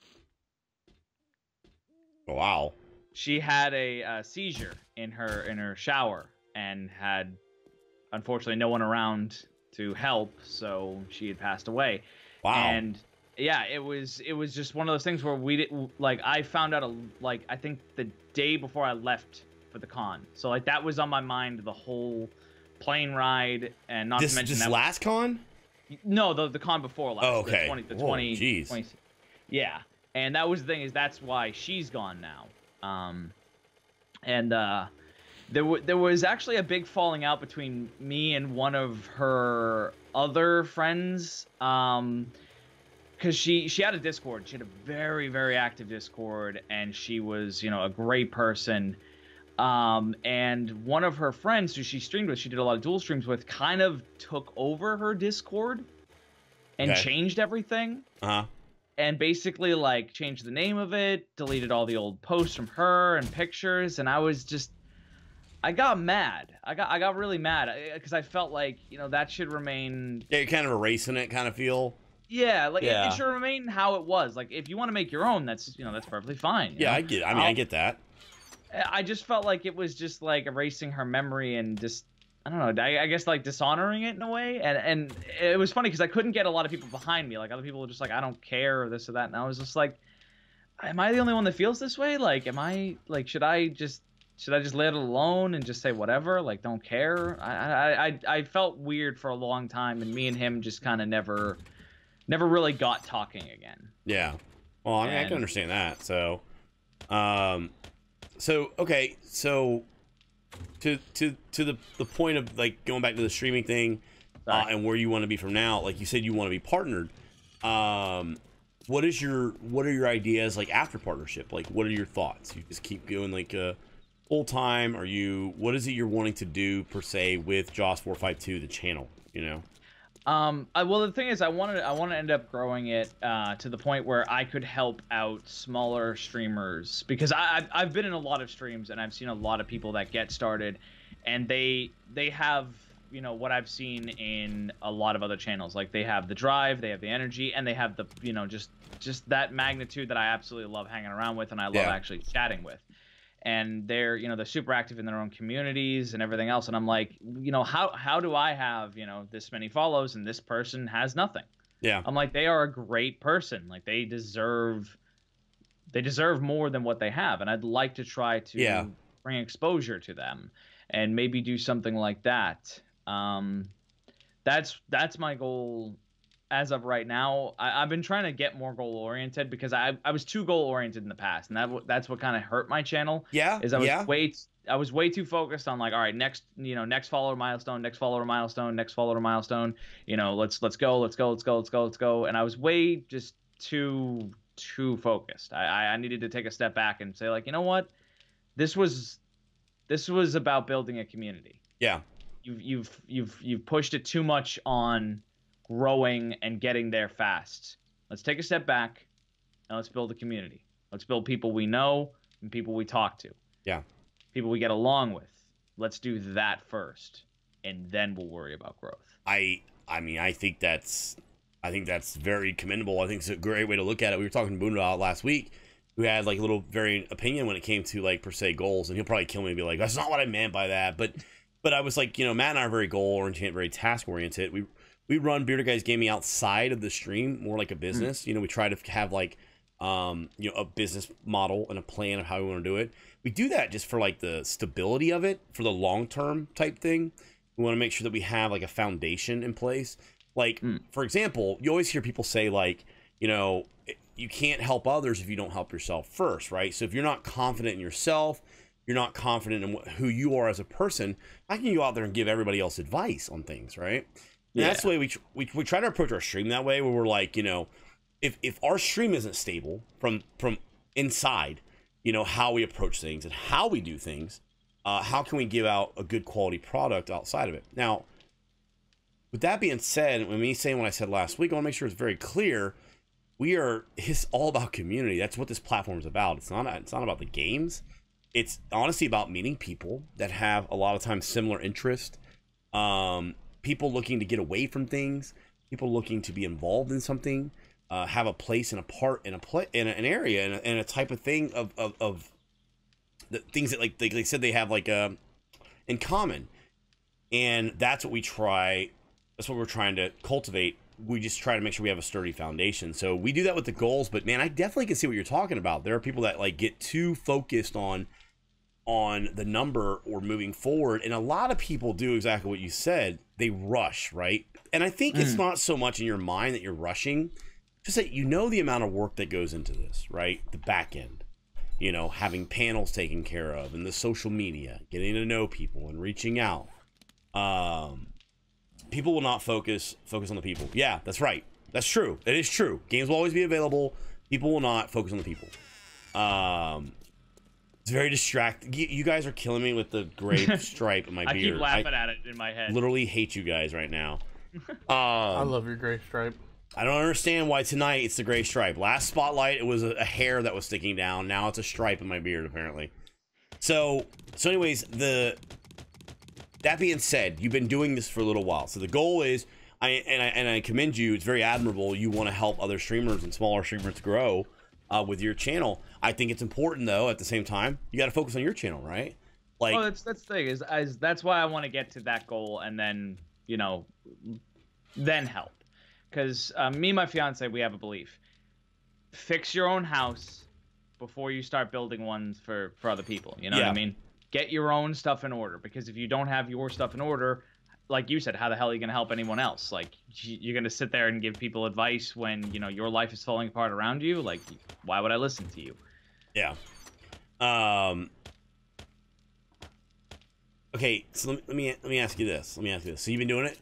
Wow. She had a seizure in her shower and had, unfortunately, no one around to help, so she had passed away. Wow. And yeah, it was just one of those things where we didn't, like, I found out I think the day before I left for the con. So like that was on my mind the whole plane ride, and not to mention that last con? No, the con before last. Oh, okay. The 20, jeez. 20, yeah. And that was the thing, is that's why she's gone now. There was actually a big falling out between me and one of her other friends. Because she had a Discord. She had a very, very active Discord, and she was, you know, a great person. And one of her friends who she streamed with, she did a lot of dual streams with, kind of took over her Discord and changed everything. And basically, like, changed the name of it, deleted all the old posts from her and pictures, and I was just... I got mad. I got really mad, because I felt like, you know, that should remain... Yeah, you're kind of erasing it kind of feel. Yeah, like it should remain how it was. Like if you want to make your own, that's, you know, that's perfectly fine. Yeah, I get it. I mean, I get that. I just felt like it was just like erasing her memory and just, I don't know, I guess like dishonoring it in a way. And it was funny because I couldn't get a lot of people behind me. Like other people were just like, I don't care, or this or that. And I was just like, am I the only one that feels this way? Like, am I like, should I just let it alone and just say whatever? Like, don't care. I felt weird for a long time, and me and him just kind of never really got talking again. Yeah. Well, I mean, I can understand that. So, okay. So to the point of like going back to the streaming thing, and where you want to be from now, like you said, you want to be partnered. What are your ideas like after partnership? Like, what are your thoughts? You just keep going like full time? What is it you're wanting to do per se with Jos452, the channel, you know? Well, the thing is, I want to end up growing it to the point where I could help out smaller streamers, because I've been in a lot of streams and I've seen a lot of people that get started, and they have, you know, what I've seen in a lot of other channels. Like they have the drive, they have the energy, and they have the, you know, just that magnitude that I absolutely love hanging around with, and I love actually chatting with. And they're, you know, they're super active in their own communities and everything else. And I'm like, you know, how do I have, you know, this many follows and this person has nothing? Yeah. I'm like, they are a great person. Like they deserve more than what they have. And I'd like to try to bring exposure to them and maybe do something like that. That's my goal as of right now. I've been trying to get more goal oriented, because I was too goal oriented in the past, and that's what kind of hurt my channel. Yeah. Is I was way too focused on like, all right, next follower milestone, next follower milestone, next follower milestone. You know, let's go. And I was way just too focused. I needed to take a step back and say, like, you know what, this was about building a community. Yeah. You've pushed it too much on growing and getting there fast. Let's take a step back and let's build a community. Let's build people we know and people we talk to. Yeah. People we get along with. Let's do that first, and then we'll worry about growth. I mean, I think that's very commendable. I think it's a great way to look at it. We were talking to Boondoggle last week, who had like a little variant opinion when it came to like per se goals, and he'll probably kill me and be like, that's not what I meant by that. But I was like, you know, Matt and I are very goal oriented, very task oriented. We run Bearded Guys Gaming outside of the stream, more like a business. You know, we try to have like, you know, a business model and a plan of how we want to do it. We do that just for like the stability of it, for the long-term type thing. We want to make sure that we have like a foundation in place. Like, for example, you always hear people say like, you know, you can't help others if you don't help yourself first, right? So if you're not confident in yourself, you're not confident in who you are as a person, how can you go out there and give everybody else advice on things, right? And that's the way we try to approach our stream that way, where we're like, you know, if our stream isn't stable from inside, you know, how we approach things and how we do things, how can we give out a good quality product outside of it? Now, with that being said, when I said last week, I want to make sure it's very clear. It's all about community. That's what this platform is about. It's not about the games. It's honestly about meeting people that have a lot of times similar interest. People looking to get away from things. People looking to be involved in something. Have a place and a part in an area and a type of thing of the things that like they said they have like in common. And that's what we try. That's what we're trying to cultivate. We just try to make sure we have a sturdy foundation. So we do that with the goals, but man, I definitely can see what you're talking about. There are people that like get too focused on the number or moving forward. And a lot of people do exactly what you said. They rush, right? And I think it's not so much in your mind that you're rushing, just that you know the amount of work that goes into this, right? The back end, you know, having panels taken care of and the social media, getting to know people and reaching out. People will not focus on the people. Yeah, that's right. That's true. It is true. Games will always be available. People will not focus on the people. It's very distracting. You guys are killing me with the gray stripe in my beard. I keep laughing at it in my head. Literally hate you guys right now. I love your gray stripe. I don't understand why tonight it's the gray stripe. Last spotlight, it was a hair that was sticking down. Now it's a stripe in my beard, apparently. So anyways, that being said, you've been doing this for a little while. So the goal is, I commend you. It's very admirable. You want to help other streamers and smaller streamers grow with your channel. I think it's important, though, at the same time, you got to focus on your channel, right? Like, that's the thing is that's why I want to get to that goal and then, you know, then help. Because me and my fiance, we have a belief: fix your own house before you start building ones for other people. You know what I mean? Get your own stuff in order, because if you don't have your stuff in order, like you said, how the hell are you going to help anyone else? Like, you're going to sit there and give people advice when, you know, your life is falling apart around you. Like, why would I listen to you? Yeah. Okay, so let me ask you this. So you've been doing it?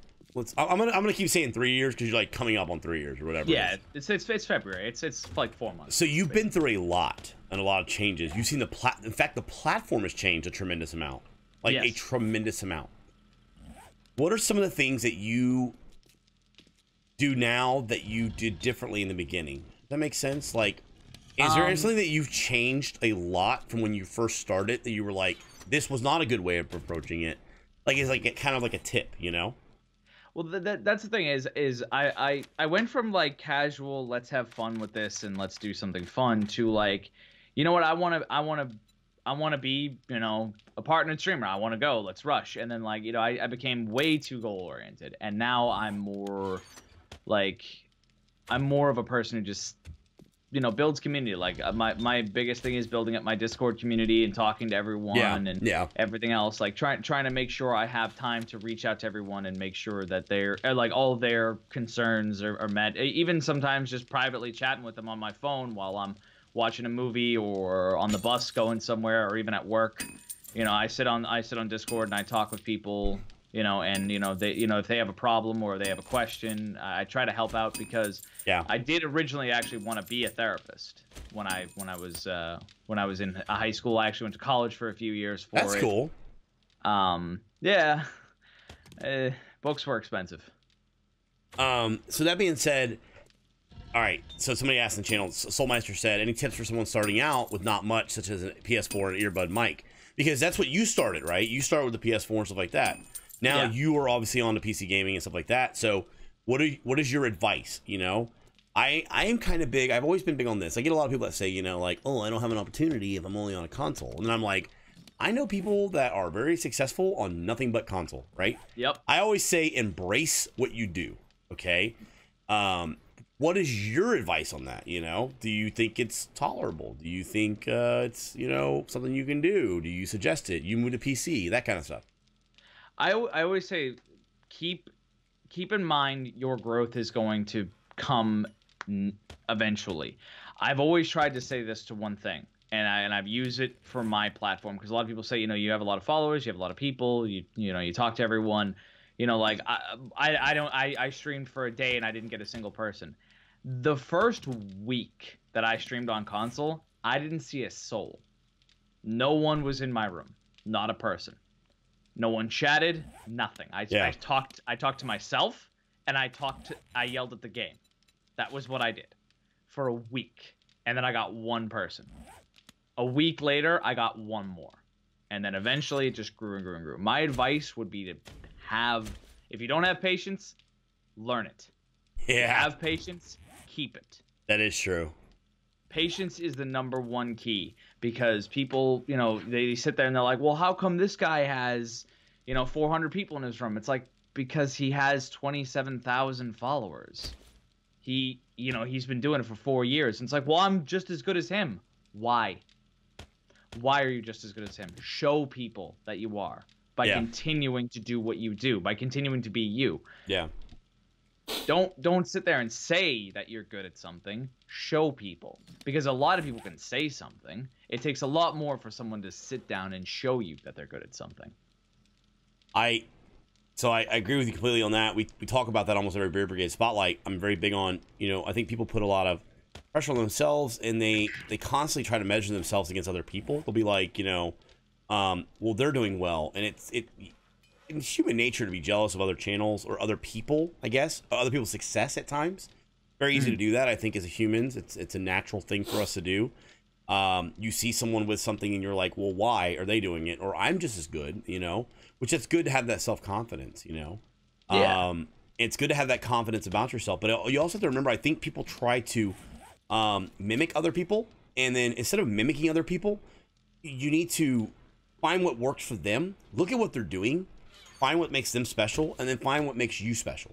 I'm gonna keep saying 3 years because you're like coming up on 3 years or whatever. Yeah, it's February. It's like 4 months. So you've been through a lot and a lot of changes. You've seen in fact, the platform has changed a tremendous amount, like a tremendous amount. What are some of the things that you do now that you did differently in the beginning? Does that make sense? Like, is there something that you've changed a lot from when you first started that you were like, this was not a good way of approaching it? Like, it's like kind of like a tip, you know? Well, that's the thing is I went from like casual, let's have fun with this and let's do something fun, to like, you know what, I want to be, you know, a partner streamer. I want to go, let's rush. And then like, you know, I became way too goal oriented, and now I'm more of a person who just, you know, builds community. Like my biggest thing is building up my Discord community and talking to everyone and everything else. Like trying to make sure I have time to reach out to everyone and make sure that they're like all of their concerns are met. Even sometimes just privately chatting with them on my phone while I'm watching a movie or on the bus going somewhere or even at work. You know, I sit on Discord and I talk with people. You know, and if they have a problem or they have a question, I try to help out, because I did originally actually want to be a therapist when I was in high school. I actually went to college for a few years for it. That's cool. Books were expensive. So that being said, all right. So somebody asked in the channel, Soulmeister said, any tips for someone starting out with not much, such as a PS4 and earbud mic? Because that's what you started, right? You started with the PS4 and stuff like that. Now you are obviously on to PC gaming and stuff like that. So what is your advice? You know, I am kind of big. I've always been big on this. I get a lot of people that say, you know, like, oh, I don't have an opportunity if I'm only on a console. And then I'm like, I know people that are very successful on nothing but console, right? Yep. I always say embrace what you do. Okay. What is your advice on that? You know, do you think it's tolerable? Do you think it's, you know, something you can do? Do you suggest it? You move to PC, that kind of stuff. I always say keep in mind your growth is going to come eventually. I've always tried to say this to one thing, and I've used it for my platform, because a lot of people say, you know, you have a lot of followers, you have a lot of people, you know, you talk to everyone, you know, like I streamed for a day and I didn't get a single person. The first week that I streamed on console, I didn't see a soul. No one was in my room, not a person. No one chatted, nothing. I talked to myself, and I yelled at the game. That was what I did for a week, and then I got one person. A week later, I got one more. And then eventually it just grew and grew and grew. My advice would be to if you don't have patience, learn it. Yeah. If you have patience, keep it. That is true. Patience is the #1 key, because people, you know, they sit there and they're like, well, how come this guy has, you know, 400 people in his room? It's like, because he has 27,000 followers. You know, he's been doing it for 4 years. And it's like, well, I'm just as good as him. Why? Why are you just as good as him? Show people that you are by continuing to do what you do, by continuing to be you. Yeah. Don't sit there and say that you're good at something. Show people, because a lot of people can say something. It takes a lot more for someone to sit down and show you that they're good at something. I agree with you completely on that. We talk about that almost every Beer Brigade Spotlight. I'm very big on, you know, I think people put a lot of pressure on themselves, and they constantly try to measure themselves against other people. They'll be like, you know, well, they're doing well, and it's human nature to be jealous of other channels or other people, I guess, other people's success at times. Very easy to do that, I think, as humans. It's a natural thing for us to do. You see someone with something and you're like, well, why are they doing it? Or I'm just as good, you know, which it's good to have that self-confidence, you know. Yeah. It's good to have that confidence about yourself. But you also have to remember, I think people try to mimic other people. And then instead of mimicking other people, you need to find what works for them. Look at what they're doing. Find what makes them special, and then find what makes you special.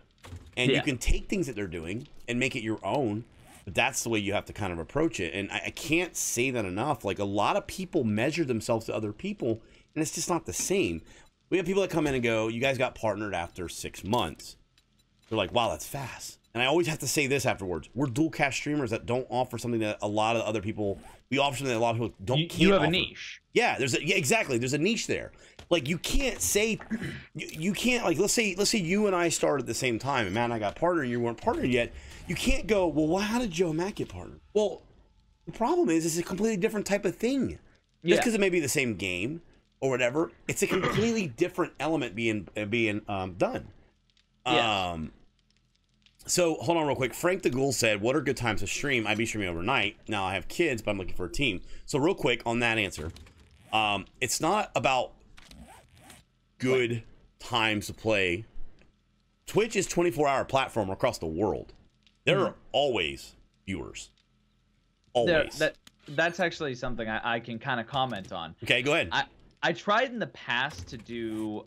And you can take things that they're doing and make it your own, but that's the way you have to kind of approach it. And I can't say that enough. Like, a lot of people measure themselves to other people, and it's just not the same. We have people that come in and go, you guys got partnered after 6 months. They're like, wow, that's fast. And I always have to say this afterwards. We're dual cast streamers that don't offer something that a lot of other people, we offer something that a lot of people can't You have offer. a niche. Yeah, exactly. There's a niche there. Like, you can't say, you can't, like, let's say you and I started at the same time, and Matt and I got partnered, and you weren't partnered yet. You can't go, well, how did Joe and Matt get partnered? Well, the problem is, it's a completely different type of thing. Just because it may be the same game or whatever, it's a completely different element being done. Yes. So, hold on real quick. Frank the Ghoul said, what are good times to stream? I'd be streaming overnight. Now, I have kids, but I'm looking for a team. So, real quick on that answer. It's not about good times to play. Twitch is 24-hour platform across the world. There are always viewers. Always. That's actually something I can kind of comment on. Okay, go ahead. I tried in the past to do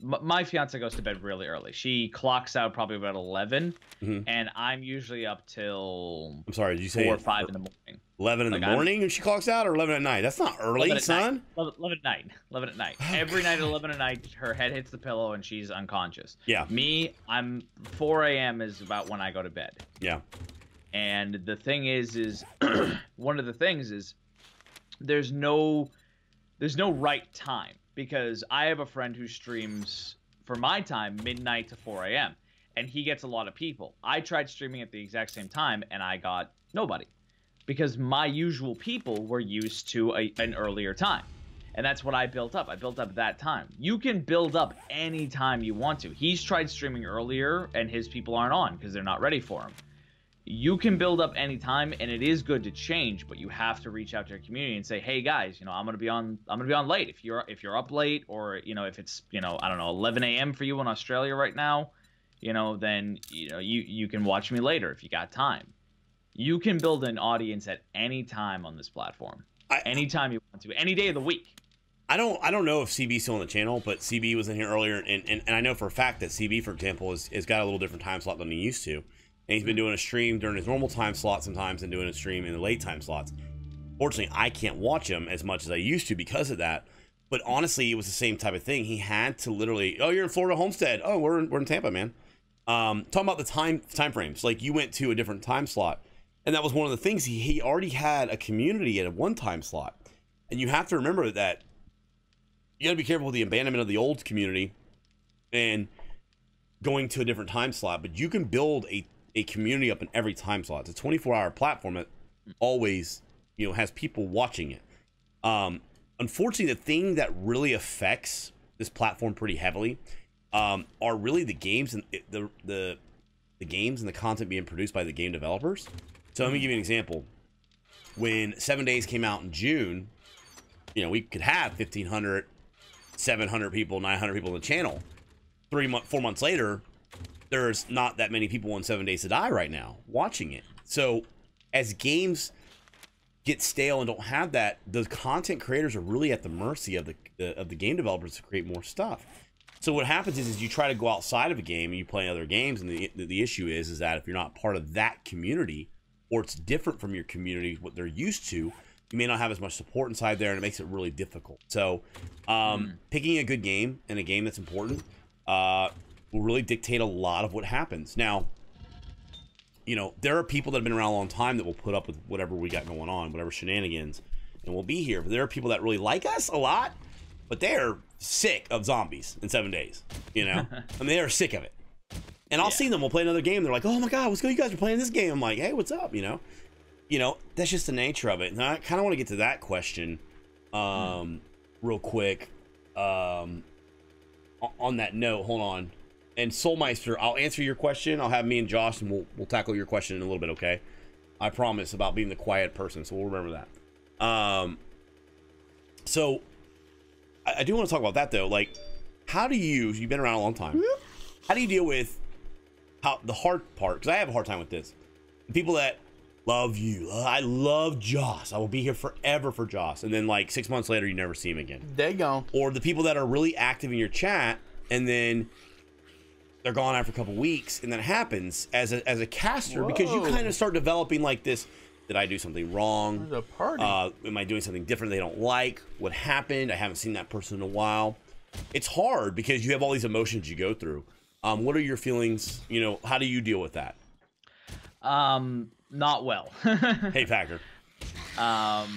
my fiance goes to bed really early. She clocks out probably about 11, and I'm usually up till, I'm sorry, did you say 4 or 5 in the morning. 11 in the morning when she clocks out, or 11 at night? That's not early, son. 11 at night. 11 at night. Every night at 11 at night, her head hits the pillow and she's unconscious. Yeah. Me, I'm 4 a.m. is about when I go to bed. Yeah. And the thing is one of the things is there's no right time, because I have a friend who streams for my time midnight to 4 a.m. and he gets a lot of people. I tried streaming at the exact same time and I got nobody, because my usual people were used to an earlier time. And that's what I built up. I built up that time. You can build up any time you want to. He's tried streaming earlier and his people aren't on because they're not ready for him. You can build up any time, and it is good to change, but you have to reach out to your community and say, hey guys, you know, I'm gonna be on late. If you're up late, or, you know, if it's, you know, I don't know, 11 a.m. for you in Australia right now, you know, then, you know, you can watch me later if you got time. You can build an audience at any time on this platform. Anytime you want to, any day of the week. I don't know if CB's still on the channel, but CB was in here earlier, and I know for a fact that CB, for example, has got a little different time slot than he used to. And he's been doing a stream during his normal time slot sometimes and doing a stream in the late time slots. Fortunately, I can't watch him as much as I used to because of that. But honestly, it was the same type of thing. He had to literally, oh, you're in Florida Homestead. Oh, we're in Tampa, man. Talking about the time frames. Like, you went to a different time slot. And that was one of the things. He already had a community at a one-time slot. And you have to remember that you got to be careful with the abandonment of the old community and going to a different time slot. But you can build a community up in every time slot. It's a 24-hour platform that always, you know, has people watching it. Unfortunately, the thing that really affects this platform pretty heavily are really the games and the games and the content being produced by the game developers. So let me give you an example. When 7 Days came out in June, you know, we could have 1,500, 700 people, 900 people on the channel. 4 months later, there's not that many people in 7 Days to Die right now watching it. So as games get stale and don't have that, the content creators are really at the mercy of the game developers to create more stuff. So what happens is you try to go outside of a game and you play other games, and the issue is that if you're not part of that community, or it's different from your community, what they're used to, you may not have as much support inside there, and it makes it really difficult. So picking a good game and a game that's important will really dictate a lot of what happens. Now, you know, there are people that have been around a long time that will put up with whatever we got going on, whatever shenanigans, and we'll be here. But there are people that really like us a lot, but they're sick of zombies in 7 days, you know? I mean, they are sick of it. And I'll see them, we'll play another game, they're like, oh my god, what's good, you guys are playing this game. I'm like, hey, what's up, you know? You know, that's just the nature of it. And I kind of want to get to that question real quick. On that note, hold on. And Soulmeister, I'll answer your question. I'll have me and Josh, and we'll tackle your question in a little bit, okay? I promise, about being the quiet person, so we'll remember that. So I do want to talk about that, though. Like, how do you've been around a long time, how do you deal with the hard part? Because I have a hard time with this. The people that love you, I love Joss, I will be here forever for Joss, and then like 6 months later you never see him again. They gone. Or the people that are really active in your chat and then they're gone after a couple weeks, and that happens as a caster. Whoa. Because you kind of start developing like this. Did I do something wrong? There's a party. Am I doing something different they don't like? What happened? I haven't seen that person in a while. It's hard because you have all these emotions you go through. What are your feelings? You know, how do you deal with that? Not well. Hey, Packer. Yeah,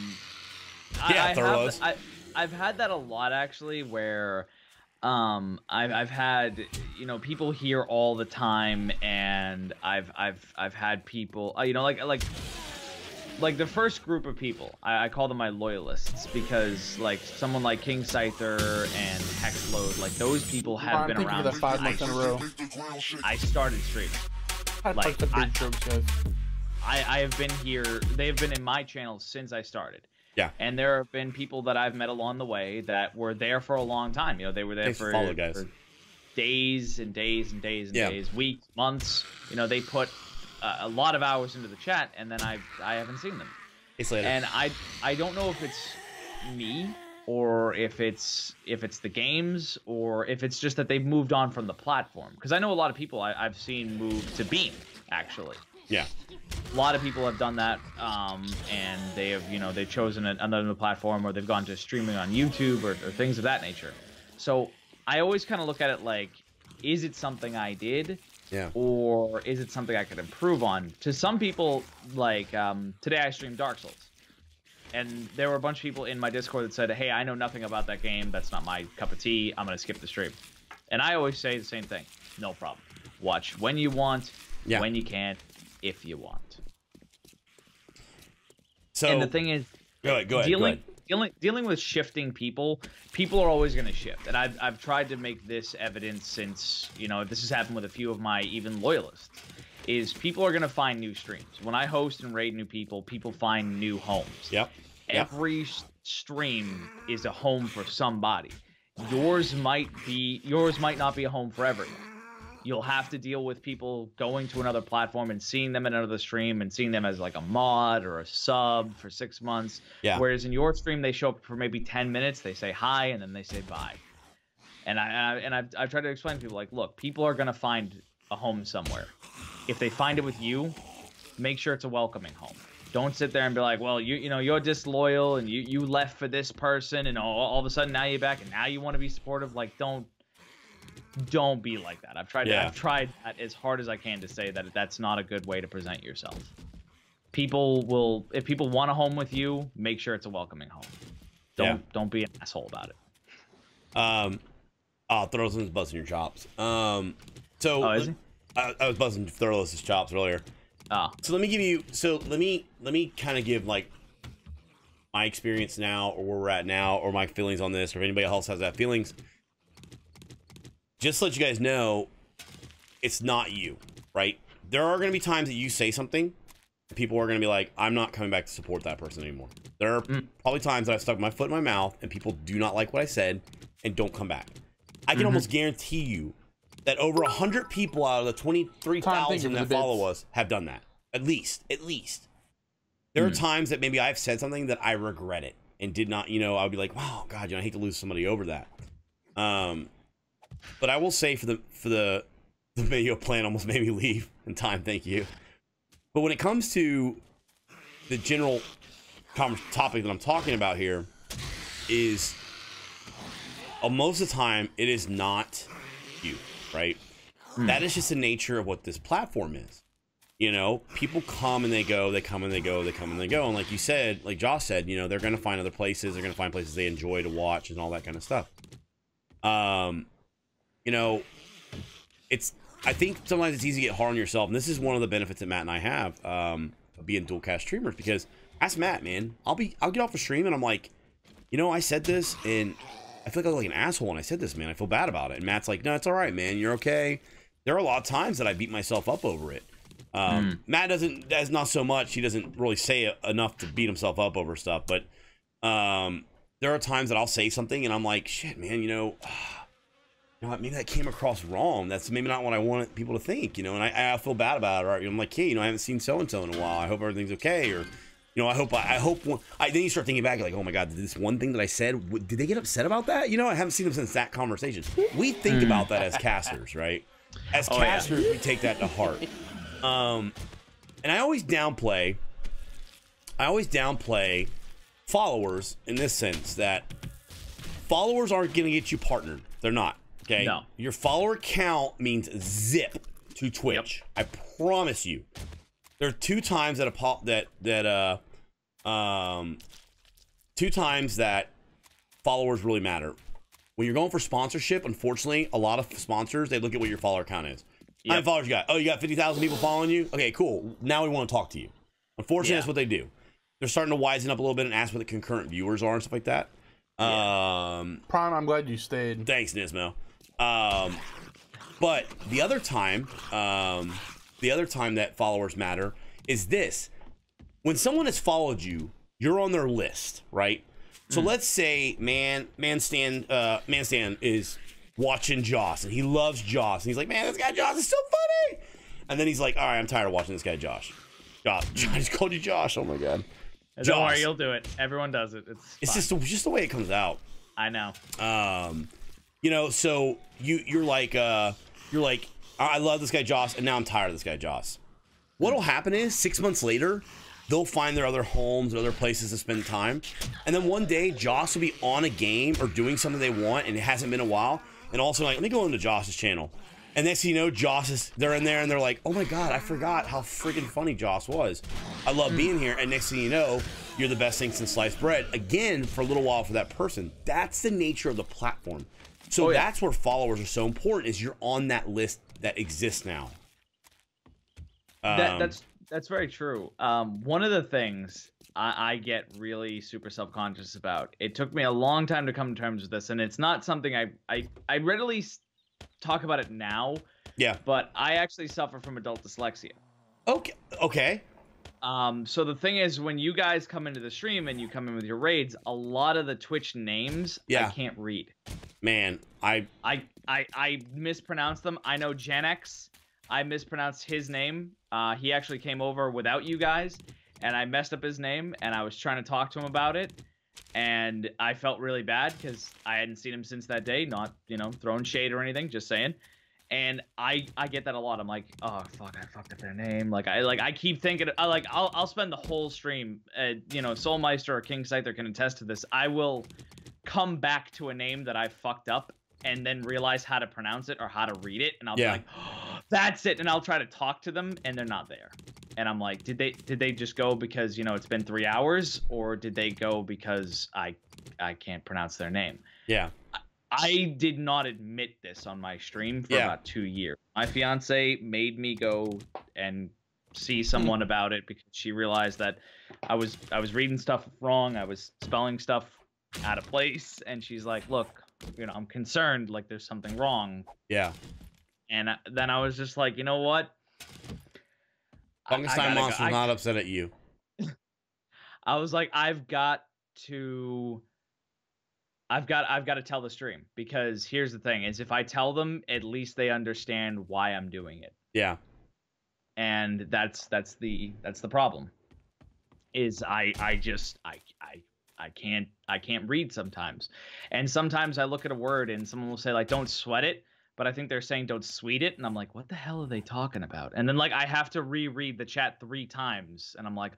I've had that a lot, actually, where I've had, you know, people here all the time, and I've had people, you know, like the first group of people, I call them my loyalists, because like someone like King Scyther and Hexload, like those people have been around. For the 5 months in a row. I started streaming. Like the big jokes, guys. I have been here. They have been in my channel since I started. Yeah. And there have been people that I've met along the way that were there for a long time. You know, they were there for days and days and days and days, weeks, months. You know, they put a lot of hours into the chat, and then I haven't seen them. It's later. And I don't know if it's me, or if it's the games, or if it's just that they've moved on from the platform. Because I know a lot of people I've seen move to Beam, actually. Yeah. A lot of people have done that, and they have, you know, they've chosen another platform, or they've gone to streaming on YouTube or things of that nature. So I always kind of look at it like, is it something I did? Yeah. Or is it something I could improve on? To some people, like, today I streamed Dark Souls. And there were a bunch of people in my Discord that said, hey, I know nothing about that game. That's not my cup of tea. I'm going to skip the stream. And I always say the same thing. No problem. Watch when you want, when you can, if you want. So, and the thing is, go ahead. Dealing with shifting people are always going to shift. And I've tried to make this evident since, you know, this has happened with a few of my even loyalists, is people are going to find new streams. When I host and raid new people, people find new homes. Yep. Every stream is a home for somebody. Yours might not be a home for everyone. You'll have to deal with people going to another platform and seeing them in another stream and seeing them as like a mod or a sub for 6 months. Yeah. Whereas in your stream, they show up for maybe 10 minutes, they say hi, and then they say bye. And I've tried to explain to people, like, look, people are going to find a home somewhere. If they find it with you, make sure it's a welcoming home. Don't sit there and be like, well, you know, you're disloyal and you left for this person, and all of a sudden now you're back and now you want to be supportive. Like, don't be like that. I've tried that as hard as I can to say that that's not a good way to present yourself. people will, if people want a home with you, make sure it's a welcoming home. Don't be an asshole about it. Throwless's busting your chops. So is he? I was buzzing Throwless's chops earlier. So let me kind of give like my experience now, or where we're at now, or my feelings on this, or if anybody else has that feelings. Just to let you guys know, it's not you, right? There are going to be times that you say something, people are going to be like, I'm not coming back to support that person anymore. There are probably times that I've stuck my foot in my mouth and people do not like what I said and don't come back. I can almost guarantee you that over 100 people out of the 23,000 that follow us have done that. At least. There are times that maybe I've said something that I regret it and did not, you know, I'll be like, wow, God, you know, I hate to lose somebody over that. But I will say for the video plan almost made me leave in time. Thank you. But when it comes to the general topic that I'm talking about here is most of the time it is not you, right? That is just the nature of what this platform is. You know, people come and they go, they come and they go, they come and they go. And like you said, like Josh said, you know, they're going to find other places. They're going to find places they enjoy to watch and all that kind of stuff. You know, I think sometimes it's easy to get hard on yourself. And this is one of the benefits that Matt and I have, of being dual cast streamers, because ask Matt, man, I'll get off a stream and I'm like, you know, I said this and I feel like I look like an asshole when I said this, man. I feel bad about it. And Matt's like, no, it's all right, man. You're okay. There are a lot of times that I beat myself up over it. Matt does not so much. He doesn't really say enough to beat himself up over stuff. But there are times that I'll say something and I'm like, shit, man, you know what, maybe that came across wrong. That's maybe not what I want people to think, you know, and I feel bad about it. Right? I'm like, hey, you know, I haven't seen so-and-so in a while. I hope everything's okay. Or, you know, I hope then you start thinking back, like, oh my God, did this one thing that I said, did they get upset about that? You know, I haven't seen them since that conversation. We think about that as casters, right? As casters, we take that to heart. And I always downplay followers in this sense that followers aren't going to get you partnered. They're not. Okay. No. Your follower count means zip to Twitch. Yep. I promise you. There are two times that followers really matter. When you're going for sponsorship, unfortunately, a lot of sponsors, they look at what your follower count is. How many followers you got? Oh, you got 50,000 people following you? Okay, cool. Now we want to talk to you. Unfortunately, that's what they do. They're starting to wisen up a little bit and ask what the concurrent viewers are and stuff like that. Prime, I'm glad you stayed. Thanks, Nismo. But the other time that followers matter is this. When someone has followed you, you're on their list, right? So let's say Man Stan is watching Joss and he loves Joss and he's like, man, this guy Joss is so funny. And then he's like, all right, I'm tired of watching this guy Josh. I just called you Josh. Oh my God. Don't worry, you'll do it. Everyone does it. It's just the way it comes out. I know. You know, so you're like, I love this guy Joss, and now I'm tired of this guy Joss. What'll happen is 6 months later, they'll find their other homes or other places to spend time, and then one day Joss will be on a game or doing something they want, and it hasn't been a while, and also like, let me go into Joss's channel. And next thing you know, they're in there and they're like, oh my God, I forgot how freaking funny Joss was. I love being here. And next thing you know, you're the best thing since sliced bread. Again, for a little while for that person. That's the nature of the platform. So that's where followers are so important, is you're on that list that exists now. That's very true. One of the things I get really super self-conscious about, it took me a long time to come to terms with this, and it's not something I readily talk about it now. Yeah. But I actually suffer from adult dyslexia. Okay. So the thing is, when you guys come into the stream and you come in with your raids, a lot of the Twitch names I can't read. Man, I mispronounce them. I know Gen X, I mispronounced his name. He actually came over without you guys, and I messed up his name, and I was trying to talk to him about it. And I felt really bad because I hadn't seen him since that day. Not, you know, throwing shade or anything, just saying. And I get that a lot. I'm like, oh fuck, I fucked up their name. I keep thinking, I'll spend the whole stream. You know, Soulmeister or King Scyther can attest to this. I will come back to a name that I fucked up and then realize how to pronounce it or how to read it, and I'll be like, oh, that's it. And I'll try to talk to them, and they're not there. And I'm like, did they just go because, you know, it's been 3 hours, or did they go because I can't pronounce their name? Yeah. I did not admit this on my stream for about 2 years. My fiance made me go and see someone about it because she realized that I was reading stuff wrong, I was spelling stuff out of place, and she's like, look, you know, I'm concerned, like there's something wrong. Yeah. And then I was just like, you know what? Funkenstein Monster's not upset at you. I was like, I've got to tell the stream, because here's the thing: is if I tell them, at least they understand why I'm doing it. Yeah. And that's the problem. Is I can't read sometimes, and sometimes I look at a word and someone will say like, don't sweat it, but I think they're saying don't sweet it, and I'm like, what the hell are they talking about? And then like I have to reread the chat 3 times, and I'm like,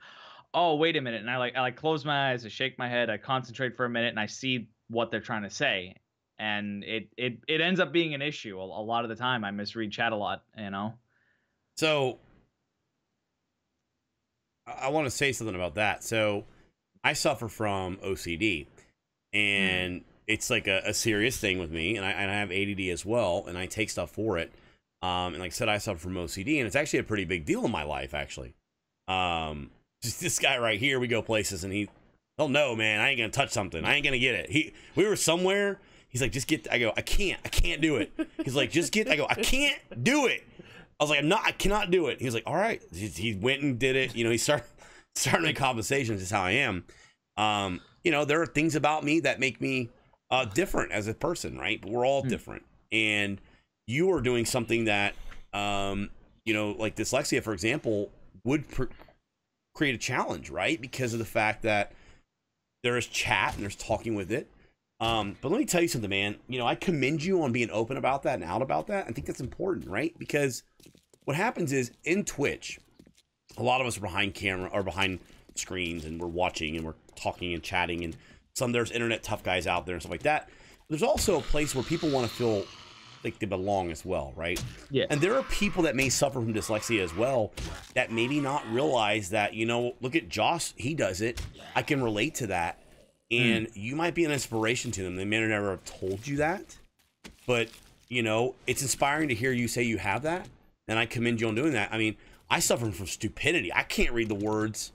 oh wait a minute, and I close my eyes, I shake my head, I concentrate for a minute, and I see what they're trying to say, and it ends up being an issue a lot of the time. I misread chat a lot, you know. So I want to say something about that. So I suffer from OCD, and it's like a serious thing with me, and I have ADD as well, and I take stuff for it. And like I said, I suffer from OCD, and it's actually a pretty big deal in my life, actually. Just this guy right here, we go places, and oh no, man, I ain't gonna touch something. I ain't gonna get it. We were somewhere. He's like, just get. I go, I can't do it. He's like, just get. I go, I can't do it. I was like, I cannot do it. He was like, all right. He went and did it. You know, he started making conversations. Is how I am. You know, there are things about me that make me different as a person, right? But we're all different. And you are doing something that, you know, like dyslexia, for example, would create a challenge, right? Because of the fact that there is chat and there's talking with it. But let me tell you something, man. You know, I commend you on being open about that and out about that. I think that's important, right? Because what happens is in Twitch, a lot of us are behind camera or behind screens, and we're watching and we're talking and chatting, and there's internet tough guys out there and stuff like that. There's also a place where people want to feel like they belong as well, right? Yeah. And there are people that may suffer from dyslexia as well that maybe not realize that, you know, look at Joss, he does it. I can relate to that. And you might be an inspiration to them. They may never have told you that, but you know, it's inspiring to hear you say you have that. And I commend you on doing that. I mean, I suffer from stupidity. I can't read the words,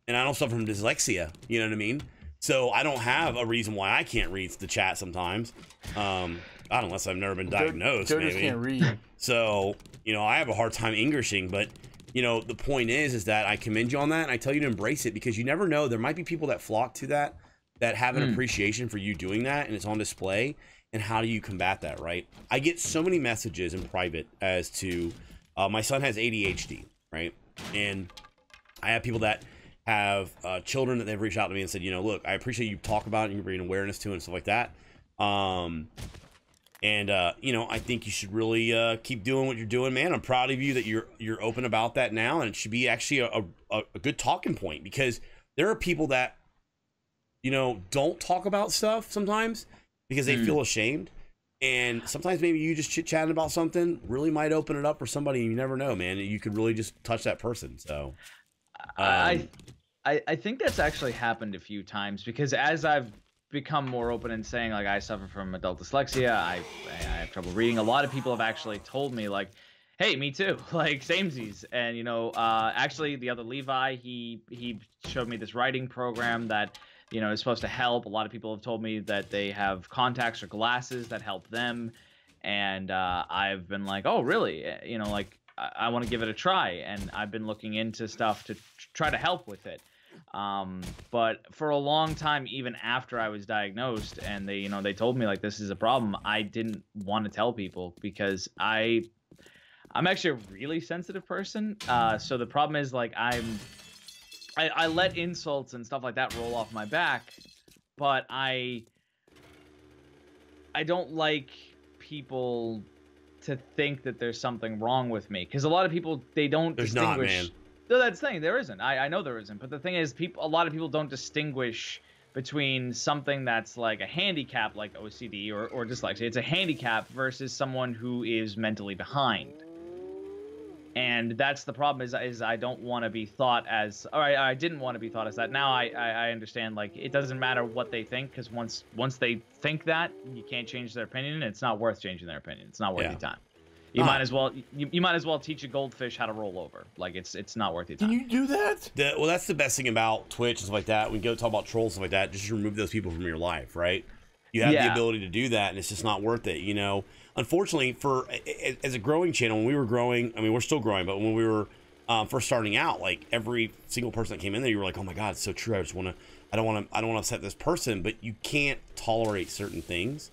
and I don't suffer from dyslexia. You know what I mean? So I don't have a reason why I can't read the chat sometimes. I don't, unless I've never been diagnosed. Joe maybe. just can't read. So, you know, I have a hard time Englishing, but you know, the point is that I commend you on that, and I tell you to embrace it, because you never know. There might be people that flock to that have an appreciation for you doing that, and it's on display. And how do you combat that, right? I get so many messages in private as to my son has ADHD, right? And I have people that have children that they've reached out to me and said, you know, look, I appreciate you talk about it and you bring awareness to it and stuff like that. You know, I think you should really keep doing what you're doing, man. I'm proud of you that you're open about that now, and it should be actually a good talking point, because there are people that, you know, don't talk about stuff sometimes because they feel ashamed. And sometimes maybe you just chit-chatting about something really might open it up for somebody. You never know, man. You could really just touch that person. So I think that's actually happened a few times, because as I've become more open and saying, like, I suffer from adult dyslexia, I have trouble reading, a lot of people have actually told me, like, hey, me too, like, samesies. And, you know, actually the other Levi, he showed me this writing program that, you know, is supposed to help. A lot of people have told me that they have contacts or glasses that help them. And I've been like, oh, really? You know, like, I want to give it a try. And I've been looking into stuff to try to help with it. But for a long time, even after I was diagnosed and they, you know, they told me, like, this is a problem, I didn't want to tell people, because I'm actually a really sensitive person. So the problem is, like, I let insults and stuff like that roll off my back, but I don't like people to think that there's something wrong with me, because a lot of people, they don't distinguish. Not, man. No, that's the thing. There isn't. I know there isn't. But the thing is, a lot of people don't distinguish between something that's like a handicap, like OCD or dyslexia. It's a handicap versus someone who is mentally behind. And that's the problem is I don't want to be thought as, or I didn't want to be thought as that. Now I understand, like, it doesn't matter what they think, because once they think that, you can't change their opinion, and it's not worth changing their opinion. It's not worth your time. You might as well you might as well teach a goldfish how to roll over. Like, it's not worth your time. Can you do that? Well, that's the best thing about Twitch and stuff like that. When you go talk about trolls and stuff like that, just remove those people from your life, right? You have the ability to do that, and it's just not worth it, you know. Unfortunately, as a growing channel, when we were growing, I mean, we're still growing, but when we were first starting out, like, every single person that came in there, you were like, oh my god, it's so true. I don't want to upset this person, but you can't tolerate certain things.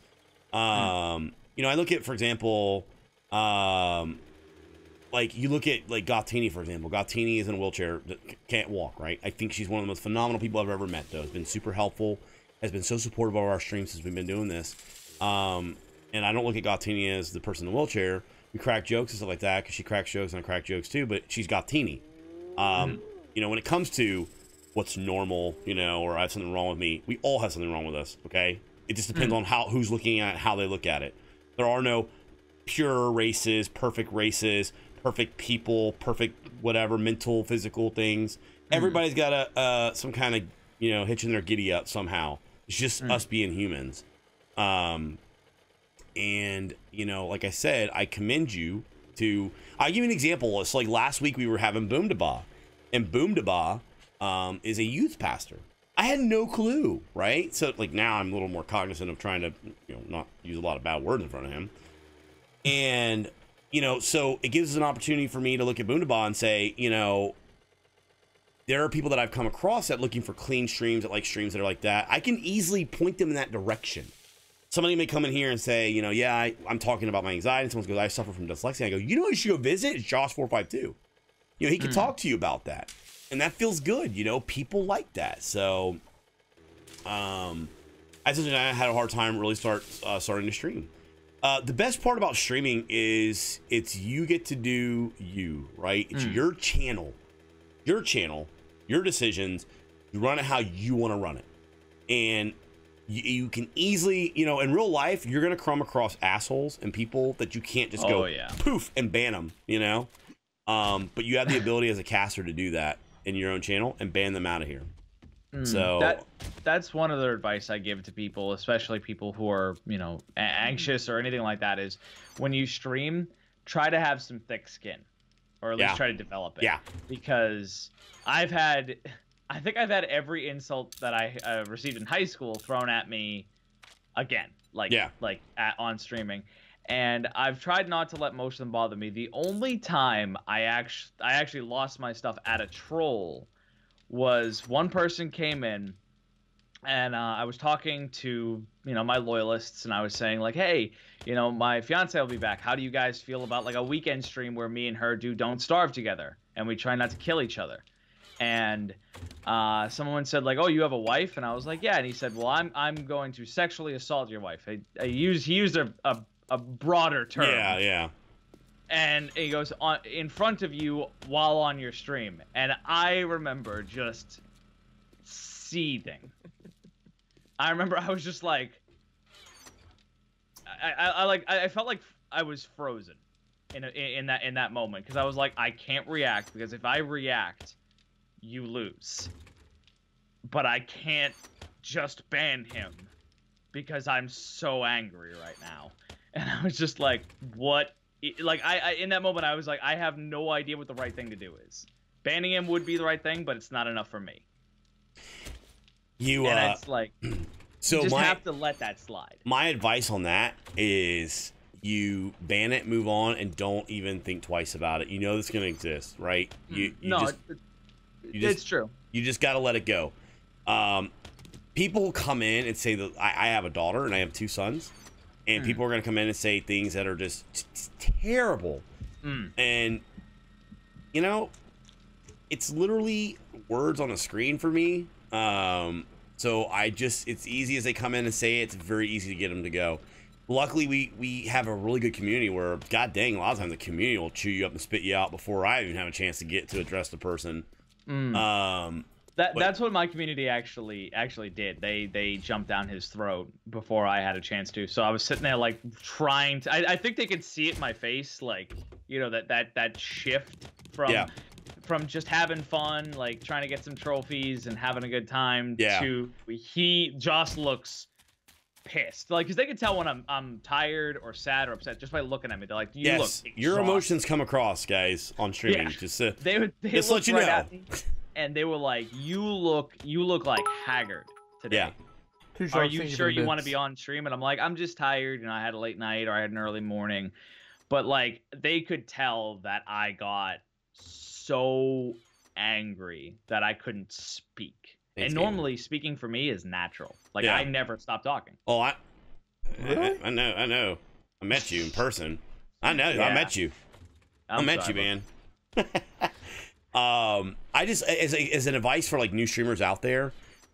You know, I look at, for example, like, you look at, like, Gothini, for example. Gothini is in a wheelchair, can't walk, right? I think she's one of the most phenomenal people I've ever met, though. Has been super helpful, has been so supportive of our streams since we've been doing this. And I don't look at Gothini as the person in the wheelchair. We crack jokes and stuff like that, because she cracks jokes and I crack jokes too, but she's Gothini. You know, when it comes to what's normal, you know, or I have something wrong with me, we all have something wrong with us, okay? It just depends on who's looking at it, how they look at it. There are no pure races, perfect people, perfect whatever, mental, physical things. Everybody's got some kind of, you know, hitching their giddy up somehow. It's just us being humans. And, you know, like I said, I commend you to... I'll give you an example. It's like last week we were having Boomdaba. And Boomdaba is a youth pastor. I had no clue, right? So, like, now I'm a little more cognizant of trying to, you know, not use a lot of bad words in front of him. And, you know, so it gives us an opportunity for me to look at Boomdaba and say, you know, there are people that I've come across that looking for clean streams, that like streams that are like that. I can easily point them in that direction. Somebody may come in here and say, you know, yeah, I'm talking about my anxiety. And someone goes, I suffer from dyslexia. I go, you know, you should go visit. It's Jos452. You know, he can talk to you about that. And that feels good. You know, people like that. So, I had a hard time really starting to stream. The best part about streaming is you get to do you, right? It's your channel, your decisions. You run it how you want to run it. And you can easily, you know, in real life, you're going to come across assholes and people that you can't just go poof and ban them, you know? But you have the ability as a caster to do that in your own channel and ban them out of here. So that's one other advice I give to people, especially people who are, you know, anxious or anything like that, is when you stream, try to have some thick skin, or at least try to develop it. Yeah. Because I think I've had every insult that I received in high school thrown at me again, on streaming. And I've tried not to let most of them bother me. The only time I actually lost my stuff at a troll was one person came in, and I was talking to, you know, my loyalists, and I was saying, like, hey, you know, my fiance will be back. How do you guys feel about, like, a weekend stream where me and her do Don't Starve together, and we try not to kill each other? And someone said, like, oh, you have a wife? And I was like, yeah. And he said, well, I'm going to sexually assault your wife. He used a broader term. Yeah. And he goes, in front of you while on your stream. And I remember just seething. I remember I was just like, I felt like I was frozen in that moment, because I was like, I can't react, because if I react, you lose. But I can't just ban him because I'm so angry right now. And I was just like, what? Like, I in that moment, I was like, I have no idea what the right thing to do is. Banning him would be the right thing, but it's not enough for me. And it's like, so you just have to let that slide. My advice on that is you ban it, move on, and don't even think twice about it. You know this is going to exist, right? It's true. You just got to let it go. People come in and say that I have a daughter and I have 2 sons. And people are going to come in and say things that are just terrible. And, you know, it's literally words on a screen for me. So it's easy as they come in and say it. It's very easy to get them to go. Luckily, we have a really good community where, god dang, a lot of times the community will chew you up and spit you out before I even have a chance to get to address the person. That's what my community actually did. They jumped down his throat before I had a chance to. So I was sitting there, like, trying to. I think they could see it in my face, like, You know, that shift from just having fun, like trying to get some trophies and having a good time, to Joss looks pissed, like, because they can tell when I'm tired or sad or upset just by looking at me. They're like, you look exhausted. Your emotions come across, guys, on streaming. Just they just let you know. At me, and they were like, you look like haggard today. Are you sure you want to be on stream? And I'm like, I'm just tired, I had a late night or I had an early morning. But like, they could tell that I got so angry that I couldn't speak. And normally speaking for me is natural. Like, I never stop talking. Oh, I know. I met you in person. I know. I met you. I met you, man. I just, as an advice for like new streamers out there,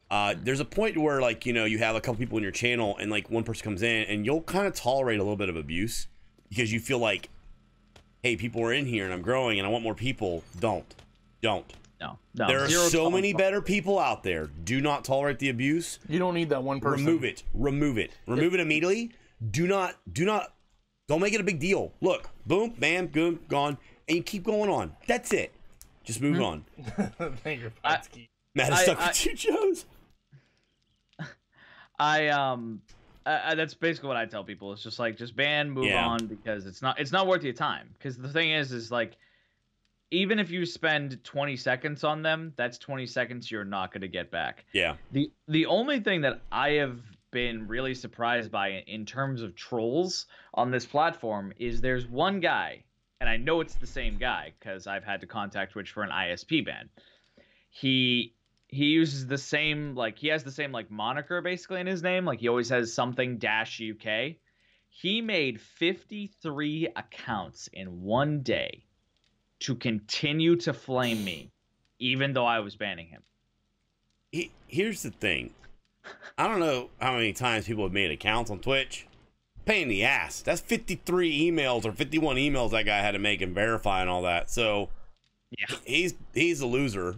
there's a point where, like, you have a couple people in your channel and like one person comes in and you'll kind of tolerate a little bit of abuse because you feel like, hey, people are in here and I'm growing and I want more people. Don't. No. There are so many better people out there. Do not tolerate the abuse. You don't need that one person. Remove it. Remove it immediately. Don't make it a big deal. Look, boom, bam, boom, gone, and you keep going on. That's it. Just move on. Thank you, Matt is stuck with 2 Joes. That's basically what I tell people. It's just like, just ban, move on, because it's not worth your time. Because the thing is like, even if you spend 20 seconds on them, that's 20 seconds you're not going to get back. Yeah. The only thing that I have been really surprised by in terms of trolls on this platform is there's one guy, and I know it's the same guy because I've had to contact Twitch for an ISP ban. He uses the same, like, he has the same like moniker basically in his name. Like, he always has something -UK. He made 53 accounts in one day to continue to flame me, even though I was banning him. Here's the thing. I don't know how many times people have made accounts on Twitch. Pain in the ass. That's 53 emails or 51 emails that guy had to make and verify and all that. So yeah, he's a loser.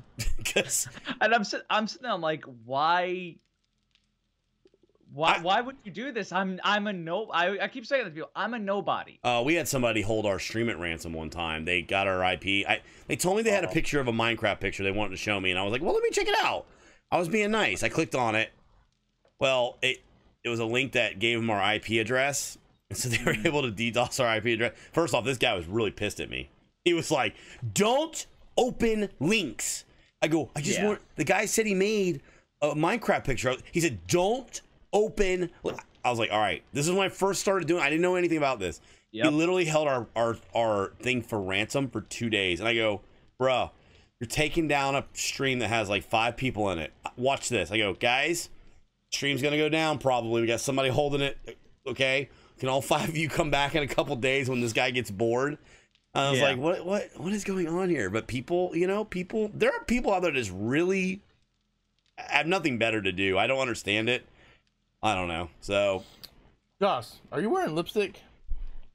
And I'm sitting there, I'm like, why would you do this? I keep saying that to people. I'm a nobody. We had somebody hold our stream at ransom one time. They got our IP. They told me they had a picture of a Minecraft picture they wanted to show me, and I was like, well, let me check it out. I was being nice. I clicked on it. Well, it was a link that gave them our IP address, and so they were able to DDoS our IP address. First off, this guy was really pissed at me. He was like, don't open links. I go, I just want, the guy said he made a Minecraft picture. He said, don't open. I was like, all right, this is when I first started doing, I didn't know anything about this. He literally held our thing for ransom for 2 days. And I go, bro, you're taking down a stream that has like 5 people in it. Watch this. I go, guys, stream's going to go down probably. We got somebody holding it. Okay. Can all 5 of you come back in a couple days when this guy gets bored? I was like, what is going on here? But people, there are people out there that just really have nothing better to do. I don't understand it. I don't know. So, Joss, are you wearing lipstick?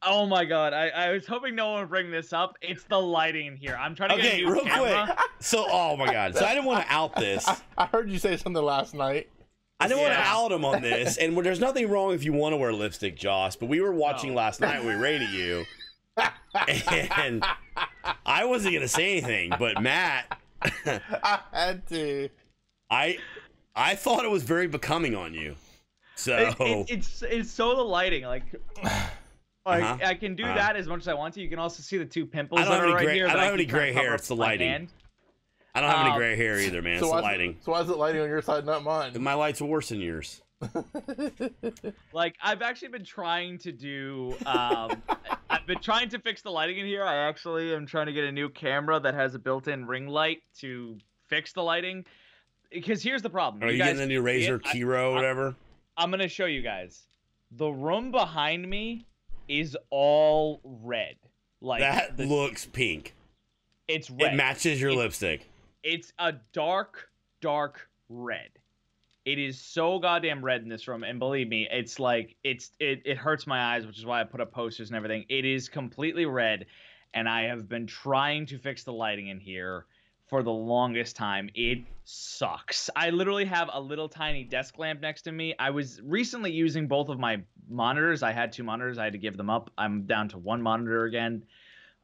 Oh my god, I was hoping no one would bring this up. It's the lighting here. I'm trying to get a new camera. Quick. So, oh my god. So I didn't want to out this. I heard you say something last night. I didn't want to out him on this. And there's nothing wrong if you want to wear lipstick, Joss. But we were watching last night when we rated you. And I wasn't going to say anything. But Matt. I had to. I thought it was very becoming on you. So it's so the lighting, like I can do that as much as I want to. You can also see the 2 pimples. I don't have any gray hair. It's the lighting. I don't have any gray hair either, man. It's the lighting. So why is it lighting on your side, not mine? My lights are worse than yours. Like, I've actually been trying to do. I've been trying to fix the lighting in here. I actually am trying to get a new camera that has a built-in ring light to fix the lighting. Because here's the problem. Are you getting a new Razer Kiro or whatever? I'm going to show you guys. The room behind me is all red. Like, that looks pink. It's red. It matches your lipstick. It's a dark, dark red. It is so goddamn red in this room, and believe me, it's like, it hurts my eyes, which is why I put up posters and everything. It is completely red, and I have been trying to fix the lighting in here for the longest time. It sucks. I literally have a little tiny desk lamp next to me. I was recently using both of my monitors. I had 2 monitors. I had to give them up. I'm down to 1 monitor again.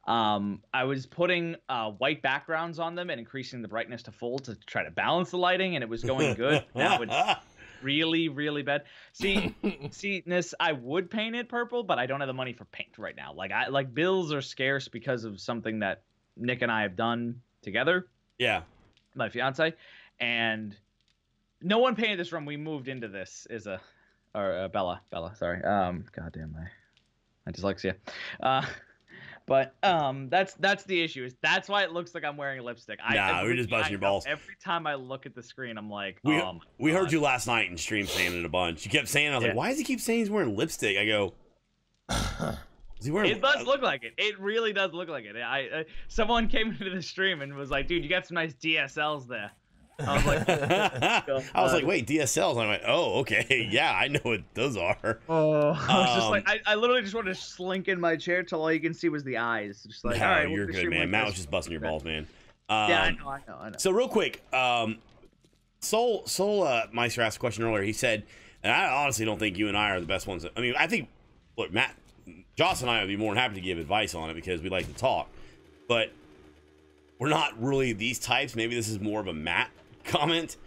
I was putting white backgrounds on them and increasing the brightness to full to try to balance the lighting, and it was going good. Now it's really, really bad. See, Nis, I would paint it purple, but I don't have the money for paint right now. Like bills are scarce because of something that Nick and I have done together. Yeah. My fiance, and no one painted this room. We moved into this Bella, sorry. Goddamn, my dyslexia. But that's the issue. That's why it looks like I'm wearing lipstick. We're just busting your balls. Every time I look at the screen, I'm like, we heard you last night in stream saying it a bunch. You kept saying, I was like, why does he keep saying he's wearing lipstick? I go, is he wearing? It does look like it. It really does look like it. Someone came into the stream and was like, dude, you got some nice DSLs there. I was like, wait, DSLs? I went, oh, okay, yeah, I know what those are. Oh, I was just like, I literally just wanted to slink in my chair till all you can see was the eyes. Just like, all right, you're good, man. Matt was just busting your balls, man. Yeah, I know. So real quick, Soul Meister asked a question earlier. He said, and I honestly don't think you and I are the best ones. I mean, I think, look, Matt, Joss and I would be more than happy to give advice on it because we like to talk, but we're not really these types. Maybe this is more of a Matt comment.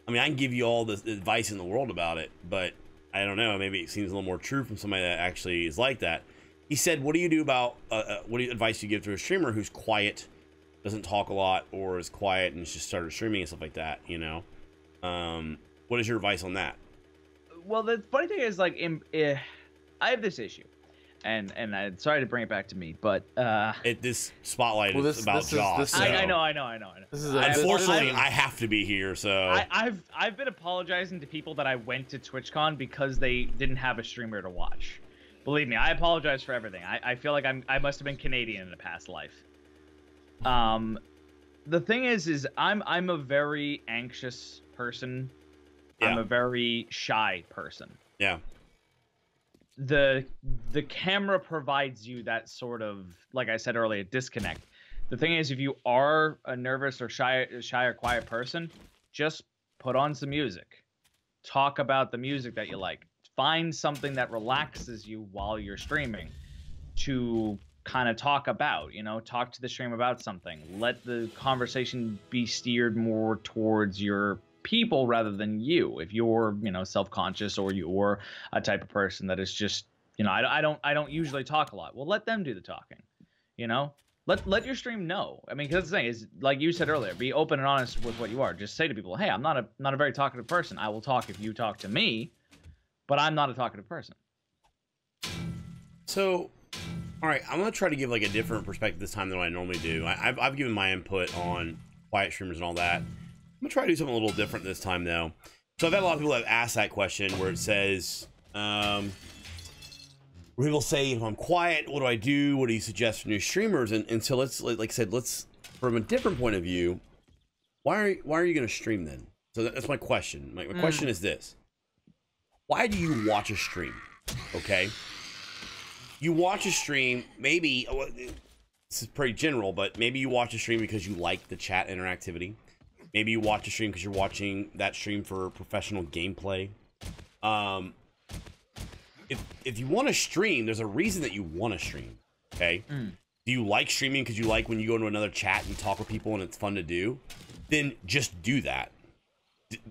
I mean, I can give you all the advice in the world about it, but I don't know. Maybe it seems a little more true from somebody that actually is like that. He said, "What do you do about advice do you give to a streamer who's quiet, doesn't talk a lot, or is quiet and just started streaming and stuff like that? You know, what is your advice on that?" Well, the funny thing is, like, I have this issue. And I'm sorry to bring it back to me, but this spotlight is about Joss. I know. Unfortunately, I have to be here, so I've been apologizing to people that I went to TwitchCon because they didn't have a streamer to watch. Believe me, I apologize for everything. I feel like I must have been Canadian in a past life. The thing is I'm a very anxious person. Yeah. I'm a very shy person. Yeah. The camera provides you that sort of, like I said earlier, disconnect. The thing is, if you are a nervous or shy or quiet person, just put on some music. Talk about the music that you like. Find something that relaxes you while you're streaming to kind of talk about, talk to the stream about something. Let the conversation be steered more towards your people rather than you. If you're self-conscious, or you're a type of person that is just I don't usually talk a lot, well, let them do the talking. Let your stream know. I mean, because the thing is, like you said earlier, be open and honest with what you are. Just say to people, hey, I'm not a very talkative person. I will talk if you talk to me, but I'm not a talkative person. So all right, I'm gonna try to give like a different perspective this time than what I normally do. I've given my input on quiet streamers and all that. I'm gonna try to do something a little different this time, though. So I've had a lot of people that have asked that question where it says, where people say, if I'm quiet, what do I do? What do you suggest for new streamers? And so let's, like I said, let's, from a different point of view, why are you gonna stream then? So that's my question. My question is this: why do you watch a stream? Okay, you watch a stream. Maybe this is pretty general, but maybe you watch a stream because you like the chat interactivity. Maybe you watch a stream because you're watching that stream for professional gameplay. If you want to stream, there's a reason that you want to stream, okay? Do you like streaming because you like when you go into another chat and you talk with people and it's fun to do? Then just do that.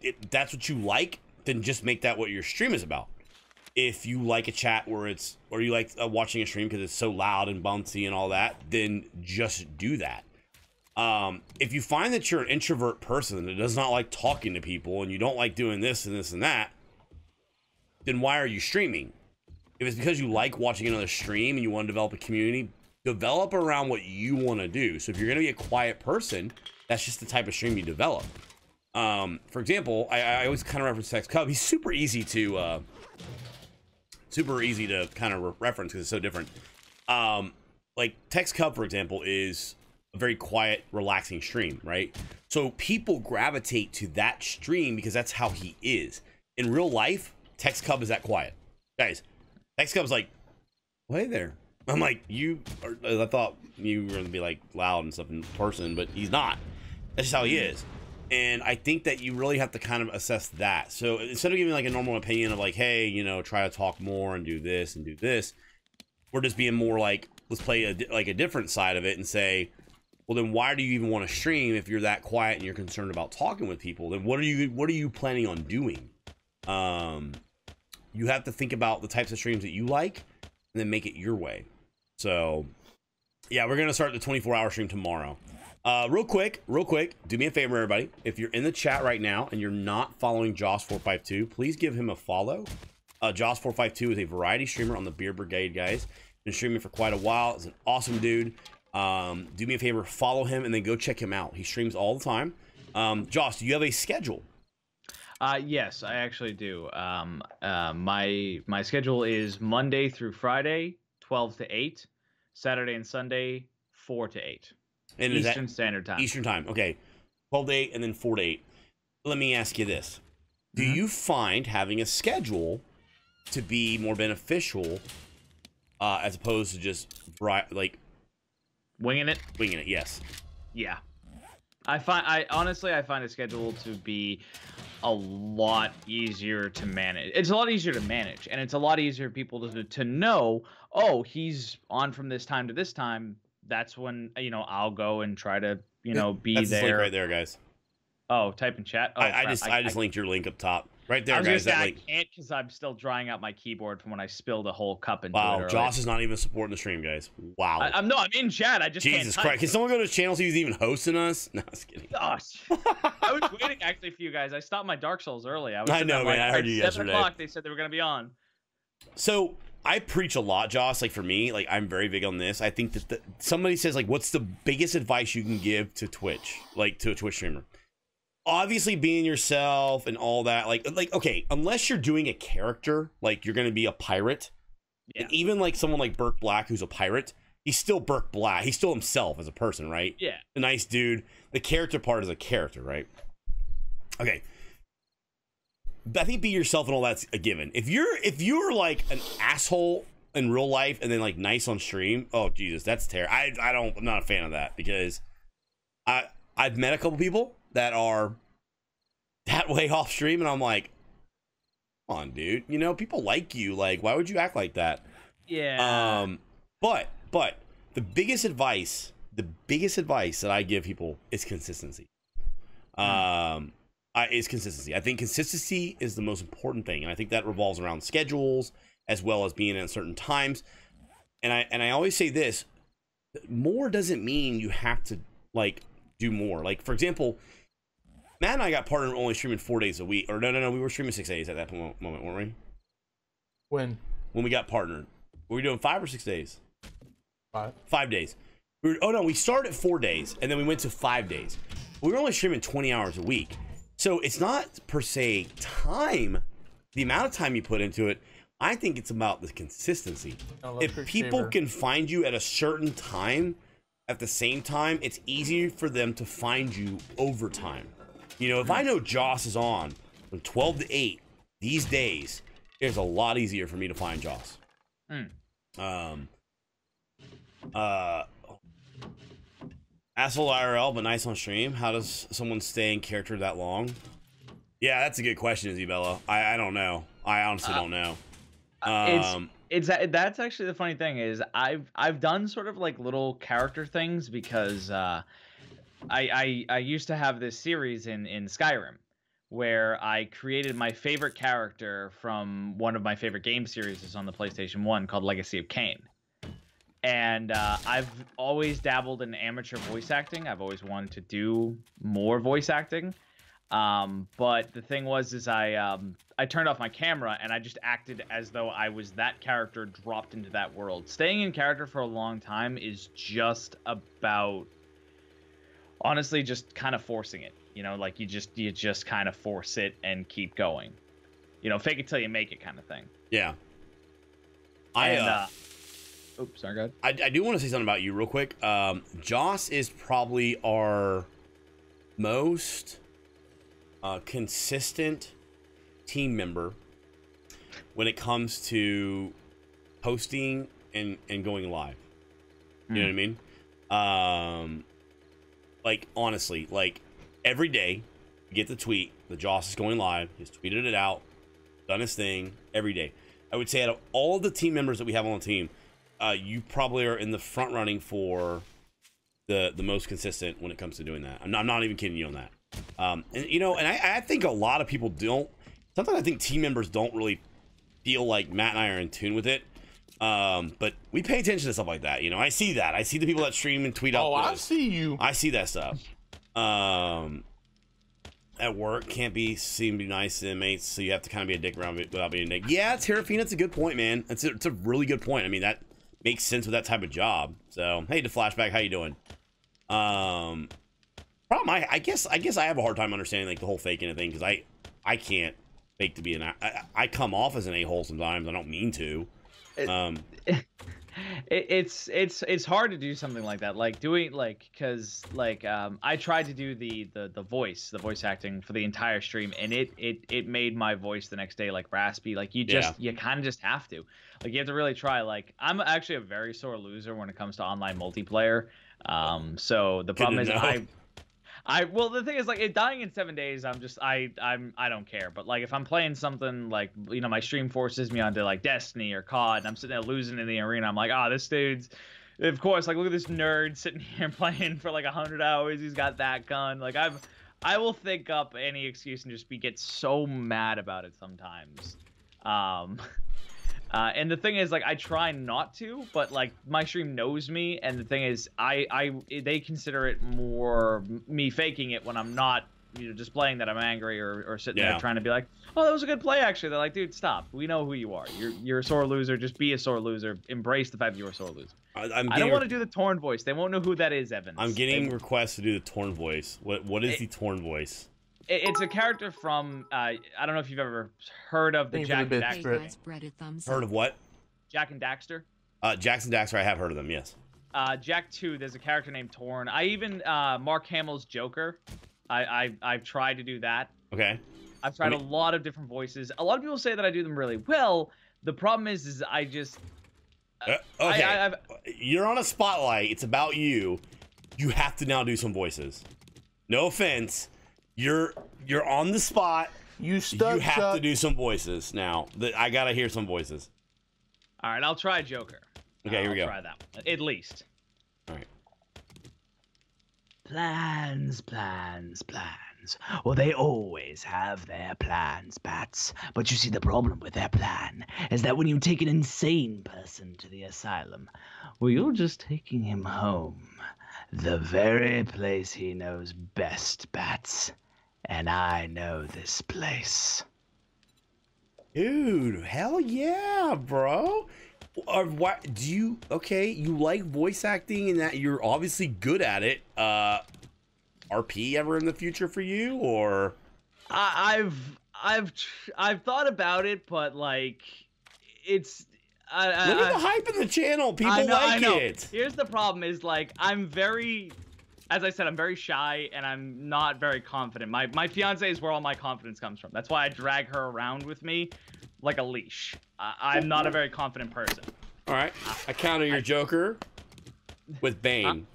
If that's what you like, then just make that what your stream is about. If you like a chat or you like watching a stream because it's so loud and bouncy and all that, then just do that. If you find that you're an introvert person that does not like talking to people and you don't like doing this and this and that, then why are you streaming? If it's because you like watching another stream and you want to develop a community, develop around what you want to do. So if you're going to be a quiet person, that's just the type of stream you develop. For example, I always kind of reference Tex Cub. He's super easy to kind of reference because it's so different. Like Tex Cub, for example, is a very quiet, relaxing stream, right? So people gravitate to that stream because that's how he is. In real life, Tex Cub is that quiet. Guys, Tex Cub's like, well, hey there. I'm like, I thought you were going to be like loud and stuff in person, but he's not. That's just how he is. And I think that you really have to kind of assess that. So instead of giving like a normal opinion of like, hey, try to talk more and do this, we're just being more like, let's play a different side of it and say, well, then why do you even want to stream if you're that quiet and you're concerned about talking with people? Then what are you planning on doing? You have to think about the types of streams that you like and then make it your way. So yeah, we're gonna start the 24-hour stream tomorrow. Real quick, do me a favor, everybody. If you're in the chat right now and you're not following Jos452, please give him a follow. Jos452 is a variety streamer on the Beer Brigade, guys. Been streaming for quite a while. He's an awesome dude. Do me a favor, follow him and then go check him out. He streams all the time. Joss, do you have a schedule? Yes, I actually do. My schedule is Monday through Friday, 12 to 8, Saturday and Sunday, 4 to 8. And Eastern Standard Time. Eastern Time, okay. 12 to 8 and then 4 to 8. Let me ask you this. Do you find having a schedule to be more beneficial as opposed to just like winging it? Winging it, yes. Yeah. Honestly find a schedule to be a lot easier to manage. It's a lot easier to manage, and it's a lot easier for people to know, oh, he's on from this time to this time. That's when, I'll go and try to, be That's there. The link right there, guys. Oh, type in chat. Oh, I just linked your link up top. Right there, guys. I can't because I'm still drying out my keyboard from when I spilled a whole cup into it. Wow, Joss is not even supporting the stream, guys. Wow. I'm in chat. I just Jesus can't Christ. Can someone go to his channel so he's even hosting us? No, I was kidding. Gosh. I was waiting actually for you guys. I stopped my Dark Souls early. I know, man. I heard you yesterday. 7 o'clock, they said they were going to be on. So I preach a lot, Joss. Like for me, like I'm very big on this. I think that somebody says like, what's the biggest advice you can give to Twitch, like to a Twitch streamer? Obviously being yourself and all that, like okay, unless you're doing a character, like you're gonna be a pirate, and even like someone like Burke Black who's a pirate, he's still Burke Black, he's still himself as a person, right? Yeah, a nice dude. The character part is a character, right? Okay, I think be yourself and all that's a given. If you're like an asshole in real life and then like nice on stream, oh Jesus, that's terrible. I'm not a fan of that, because I've met a couple people that are that way off stream, and I'm like, come on, dude, people like you, like why would you act like that? Yeah. But the biggest advice that I give people is consistency. Is consistency. I think consistency is the most important thing, and I think that revolves around schedules as well as being at certain times. And I always say this: more doesn't mean you have to like do more. Like for example, Matt and I got partnered only streaming 4 days a week. Or no, we were streaming 6 days at that moment, weren't we? When we got partnered, were we doing 5 or 6 days? 5. 5 days. We started 4 days and then we went to 5 days. We were only streaming 20 hours a week, so it's not per se time, the amount of time you put into it. I think it's about the consistency. If people can find you at a certain time, at the same time, it's easier for them to find you over time. If I know Joss is on from 12 to 8 these days, it's a lot easier for me to find Joss. Asshole IRL, but nice on stream. How does someone stay in character that long? Yeah, that's a good question, Isabella. I don't know. I honestly don't know. That's actually the funny thing is I've done sort of like little character things because I used to have this series in Skyrim where I created my favorite character from one of my favorite game series on the PlayStation 1 called Legacy of Kain. And I've always dabbled in amateur voice acting. I've always wanted to do more voice acting. But the thing is I turned off my camera and I just acted as though I was that character dropped into that world. Staying in character for a long time is just about, honestly, just kind of forcing it. Like you just kind of force it and keep going. Fake it till you make it kind of thing. Yeah. Oops, sorry, go ahead. I do want to say something about you real quick. Joss is probably our most consistent team member when it comes to posting and going live. You know what I mean? Like honestly, like every day you get the tweet that Joss is going live. He's tweeted it out, done his thing every day. I would say out of all of the team members that we have on the team, you probably are in the front running for the most consistent when it comes to doing that. I'm not even kidding you on that. And you know, and I think a lot of people don't. Sometimes I think team members don't really feel like Matt and I are in tune with it. But we pay attention to stuff like that. You know, I see that. I see the people that stream and tweet out. Oh, I see you. I see that stuff. At work, can't seem to be nice to inmates, so you have to kind of be a dick around without being a dick. Yeah, Terrafina, it's a good point, man. It's a really good point. I mean, that makes sense with that type of job. So, hey, the flashback, how you doing? Problem, I guess I have a hard time understanding like the whole faking thing because I can't fake to be an. I come off as an a-hole sometimes. I don't mean to. It's hard to do something like that, like doing because I tried to do the voice acting for the entire stream, and it made my voice the next day like raspy. Like you kind of just have to, like, you have to really try. Like, I'm actually a very sore loser when it comes to online multiplayer. So the problem is well, the thing is, like, dying in 7 days, I don't care. But like, if I'm playing something like, you know, my stream forces me onto like Destiny or COD, and I'm sitting there losing in the arena, I'm like, this dude's, of course, like, look at this nerd sitting here playing for like 100 hours. He's got that gun. Like, I will think up any excuse and just get so mad about it sometimes. And the thing is, like, I try not to, but like my stream knows me, and the thing is, they consider it more me faking it when I'm not, you know, displaying that I'm angry or sitting there trying to be like, oh, that was a good play actually. They're like, dude, stop. We know who you are. You're a sore loser. Just be a sore loser. Embrace the fact you're a sore loser. I don't want to do the Torn voice. They won't know who that is, Evans. I'm getting requests to do the Torn voice. What is the Torn voice? It's a character from I don't know if you've ever heard of the Jack and Daxter. Heard of what? Jack and Daxter. Jackson Daxter, I have heard of them, yes. Jack 2, there's a character named Torn. I even Mark Hamill's Joker. I've tried to do that. Okay. I've tried a lot of different voices. A lot of people say that I do them really well. The problem is I just okay. You're on a spotlight. It's about you. You have to now do some voices. No offense. You're on the spot. You have to do some voices now. I gotta hear some voices. All right, I'll try Joker. Okay, here we go. I'll try that one, at least. All right. Plans. Well, they always have their plans, Bats. But you see, the problem with their plan is that when you take an insane person to the asylum, well, you're just taking him home. The very place he knows best, Bats. And I know this place. Dude, hell yeah, bro. What do you? Okay, you like voice acting, and that you're obviously good at it. RP ever in the future for you, or? I've thought about it, but like, it's. Look at the hype in the channel. People I know. it. Here's the problem: is like as I said, I'm very shy and I'm not very confident. My fiance is where all my confidence comes from. That's why I drag her around with me like a leash. I'm not a very confident person. All right, I counter your Joker with Bane.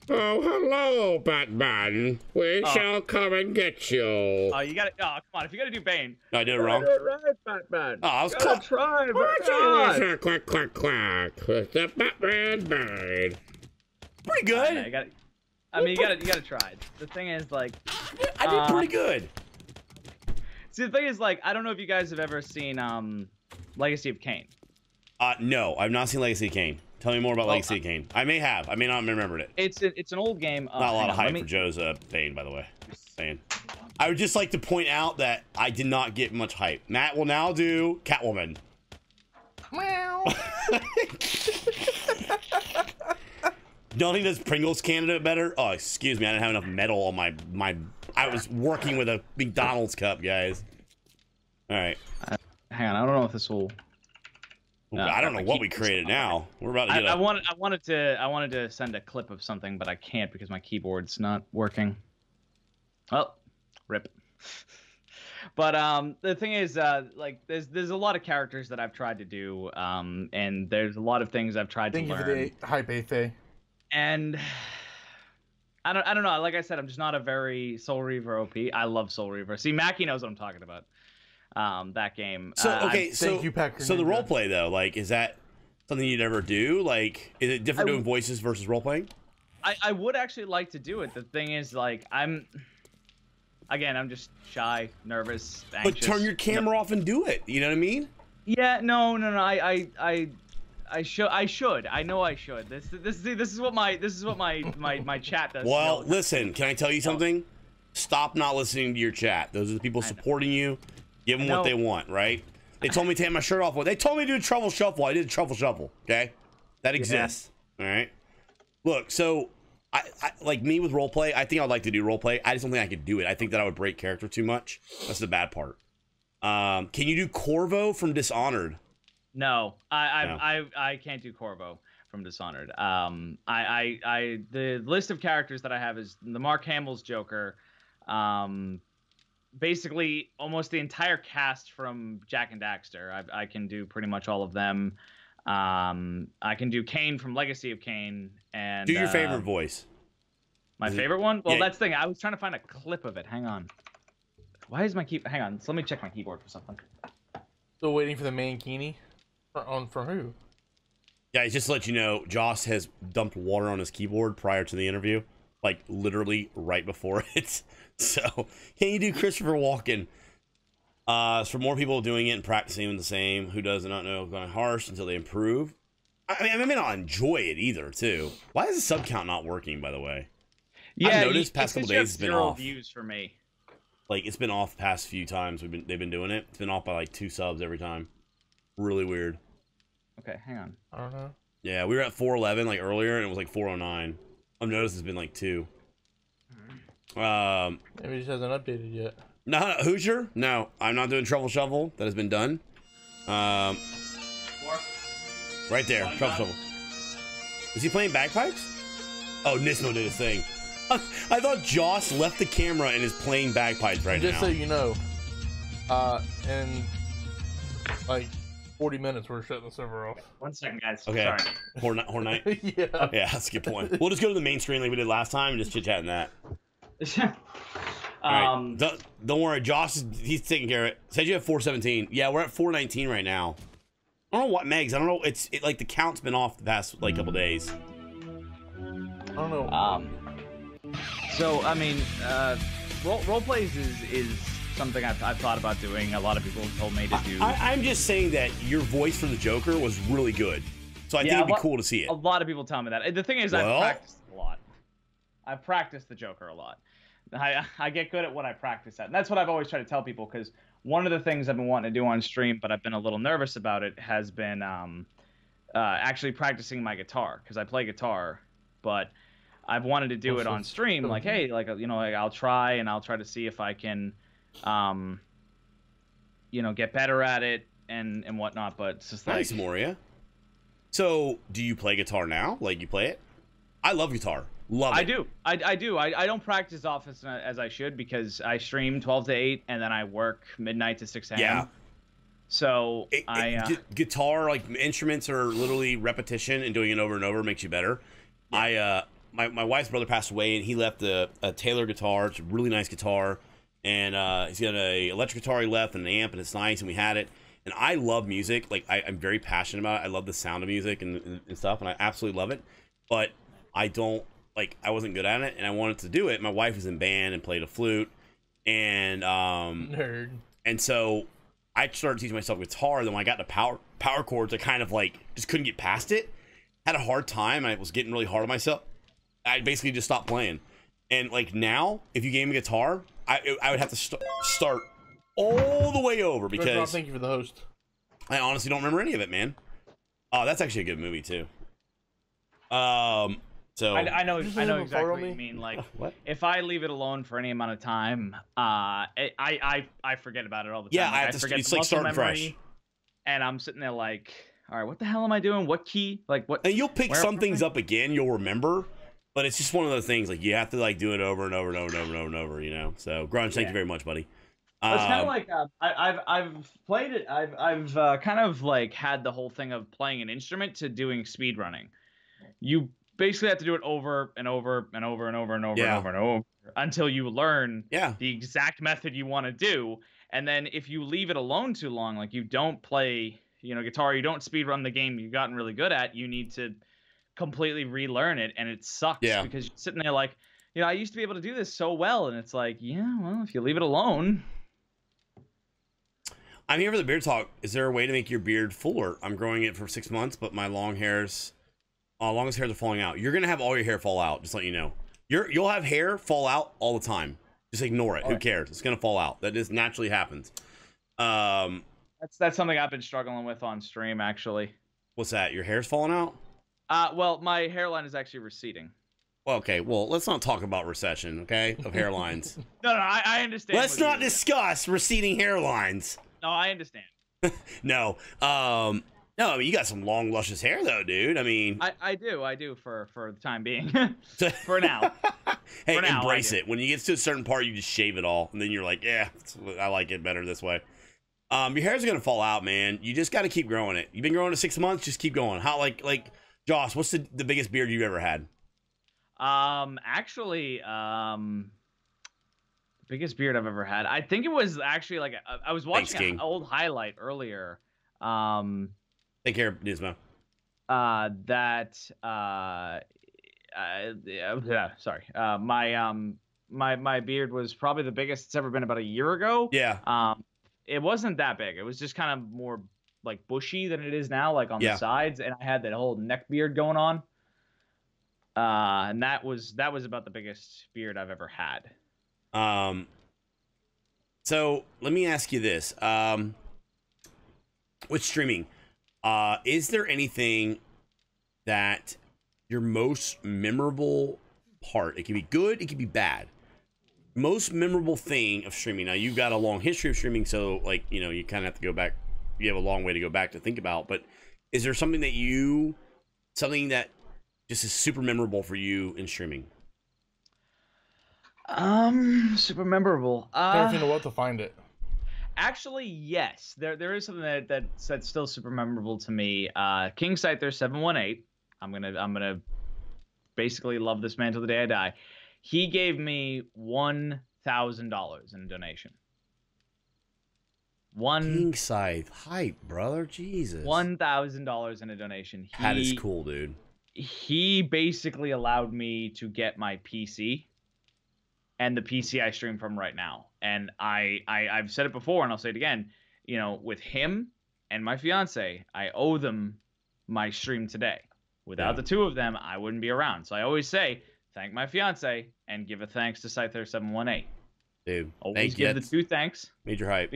Oh, hello, Batman. We shall come and get you. Oh, you got it. Oh, come on. If you got to do Bane. No, I did it wrong. Do it right, Batman. Oh, I was close. Try, Quack, quack, quack. With the Batman Bane. Pretty good. You gotta try. The thing is, like, I did pretty good. See, the thing is, like, I don't know if you guys have ever seen Legacy of Kain. No, I've not seen Legacy of Kain. Tell me more about Legacy of Kain. I may have. I may not have remembered it. It's an old game. Not a lot of hype for Joe's Bane, by the way. Just saying. I would just like to point out that I did not get much hype. Matt will now do Catwoman. Meow. Don't think does Pringles candidate better? Oh, excuse me, I didn't have enough metal on my. I was working with a McDonald's cup, guys. All right. Hang on, I don't know if this will. I don't know what we created now. We're about to get. I wanted to send a clip of something, but I can't because my keyboard's not working. Oh, rip. But the thing is, like, there's a lot of characters that I've tried to do, and there's a lot of things I've tried to learn. Thank you for the hype, Afe. And I don't know. Like I said, I'm just not a very Soul Reaver OP. I love Soul Reaver. See, Mackie knows what I'm talking about. That game. So okay, thank you, Packer. So the role play though, like, is that something you'd ever do? Like, is it different doing voices versus role playing? I would actually like to do it. The thing is, like, I'm just shy, nervous, anxious. But turn your camera off and do it. You know what I mean? Yeah, no. I should. I know I should. This is what my chat does. Well, listen, can I tell you something? Stop not listening to your chat. Those are the people supporting you. Give them what they want, right? They told me to take my shirt off. They told me to do a truffle shuffle. I did a truffle shuffle. Okay, that exists. All right. Look, so I like me with roleplay. I think I'd like to do roleplay. I just don't think I could do it. I think that I would break character too much. That's the bad part. Can you do Corvo from Dishonored? No, I can't do Corvo from Dishonored. The list of characters that I have is the Mark Hamill's Joker, basically almost the entire cast from Jak and Daxter. I can do pretty much all of them. I can do Kane from Legacy of Kane, and do your favorite voice. My favorite one? Well, that's the thing. I was trying to find a clip of it. Hang on. Why is my hang on? So let me check my keyboard for something. Still waiting for the mankini. For who? Guys, just to let you know, Joss has dumped water on his keyboard prior to the interview, like literally right before it. So, can you do Christopher Walken? For more people doing it and practicing the same, who does not know going harsh until they improve. I may not enjoy it either, too. Why is the sub count not working? By the way, yeah, I've noticed past couple days it's been off. Views for me. Like it's been off the past few times they've been doing it. It's been off by like 2 subs every time. Really weird. Okay, hang on. I don't know. Yeah, we were at 411 like earlier, and it was like 409. I've noticed it's been like 2. Maybe it just hasn't updated yet. No, Hoosier? No, I'm not doing Truffle Shuffle. That has been done. Right there, Truffle Shuffle. Is he playing bagpipes? Oh, Nismo did his thing. I thought Joss left the camera and is playing bagpipes right now. Just so you know, in like 40 minutes, we're shutting the server off. 1 second, guys. Okay. Sorry. Horn Night? Yeah. Yeah, that's a good point. We'll just go to the main screen like we did last time and just chit-chat in that. Right. Don't worry, Josh, he's taking care of it. Said you have 417. Yeah, we're at 419 right now. I don't know what Megs. I don't know. It's like the count's been off the past like couple days. I don't know. So I mean, role plays is something I've thought about doing. A lot of people have told me to do. I'm just saying that your voice for the Joker was really good, so I think it'd be cool to see it. A lot of people tell me that. The thing is, I've practiced a lot. I've practiced the Joker a lot. I get good at what I practice at, and that's what I've always tried to tell people. Because one of the things I've been wanting to do on stream, but I've been a little nervous about it, has been actually practicing my guitar, because I play guitar, but I've wanted to do it on stream. Like, hey, like, you know, like I'll try to see if I can, you know, get better at it and whatnot. But it's just like, nice, Moria. So, do you play guitar now? Like, you play it? I love guitar. Love it. I do. I don't practice often as I should, because I stream 12 to 8 and then I work midnight to 6 a.m. Yeah. So guitar, like, instruments are literally repetition, and doing it over and over makes you better. Yeah. My wife's brother passed away, and he left a Taylor guitar. It's a really nice guitar, and he's got a electric guitar he left and an amp, and it's nice, and we had it. And I love music. Like, I'm very passionate about it. I love the sound of music and stuff, and I absolutely love it. But I wasn't good at it, and I wanted to do it. My wife was in band and played a flute, and nerd. And so I started teaching myself guitar. Then when I got to power chords, I kind of like just couldn't get past it. Had a hard time. I was getting really hard on myself. I basically just stopped playing. And like now, if you gave me a guitar, I would have to start all the way over, because thank you for the host. I honestly don't remember any of it, man. Oh, that's actually a good movie too. So I know exactly what you mean. Like, what? If I leave it alone for any amount of time, I forget about it all the time. Yeah, like, I forget it's the like muscle starting memory, fresh. and I'm sitting there like, all right, what the hell am I doing? What key? Like, what? And you'll pick some things up again. You'll remember, but it's just one of those things. Like, you have to like do it over and over and over and over and over and over. You know. So Grunge, thank you very much, buddy. It's kind of like I've played it. I've kind of like had the whole thing of playing an instrument to doing speed running. You basically have to do it over and over and over and over and over and over and over until you learn the exact method you want to do. And then if you leave it alone too long, like you don't play guitar, you don't speed run the game you've gotten really good at. You need to completely relearn it, and it sucks because you're sitting there like, I used to be able to do this so well, and it's like, yeah, well, if you leave it alone. I'm here for the beard talk. Is there a way to make your beard fuller? I'm growing it for 6 months, but my longest hairs are falling out. You're gonna have all your hair fall out. Just let you know. You'll have hair fall out all the time. Just ignore it. Who cares? It's gonna fall out. That just naturally happens. That's something I've been struggling with on stream, actually. What's that? Your hair's falling out? Well, my hairline is actually receding. Okay, well, let's not talk about recession, okay? Of hairlines. No, I understand. Let's not discuss receding hairlines. No, I understand. No. No, I mean, you got some long, luscious hair, though, dude. I mean... I do for the time being. For now. Hey, for now, embrace it. When you get to a certain part, you just shave it all. And then you're like, yeah, I like it better this way. Your hair's going to fall out, man. You just got to keep growing it. You've been growing it 6 months, just keep going. How, like Josh, what's the biggest beard you've ever had? Actually, biggest beard I've ever had. I think it was actually like I was watching an old highlight earlier. Take care, Nismo. Sorry. My beard was probably the biggest it's ever been about a year ago. Yeah. It wasn't that big. It was just kind of more like bushy than it is now, like on the sides, and I had that whole neck beard going on. And that was about the biggest beard I've ever had. So let me ask you this. With streaming, is there anything that your most memorable part, it can be good, it can be bad, most memorable thing of streaming? Now, you've got a long history of streaming, so like, you kind of have to go back. You have a long way to go back to think about, but is there something that just is super memorable for you in streaming? Super memorable. Never know what to find it. Actually, yes. There is something that's still super memorable to me. King Scyther 718. I'm gonna basically love this man till the day I die. He gave me $1,000 in a donation. King Scythe, hype, brother, Jesus. $1,000 in a donation. That is cool, dude. He basically allowed me to get my PC and the PC I stream from right now. And I've said it before and I'll say it again, with him and my fiance, I owe them my stream today. Without the two of them, I wouldn't be around. So I always say, thank my fiance and give a thanks to Scyther 718. Dude, always give the two thanks. Major hype.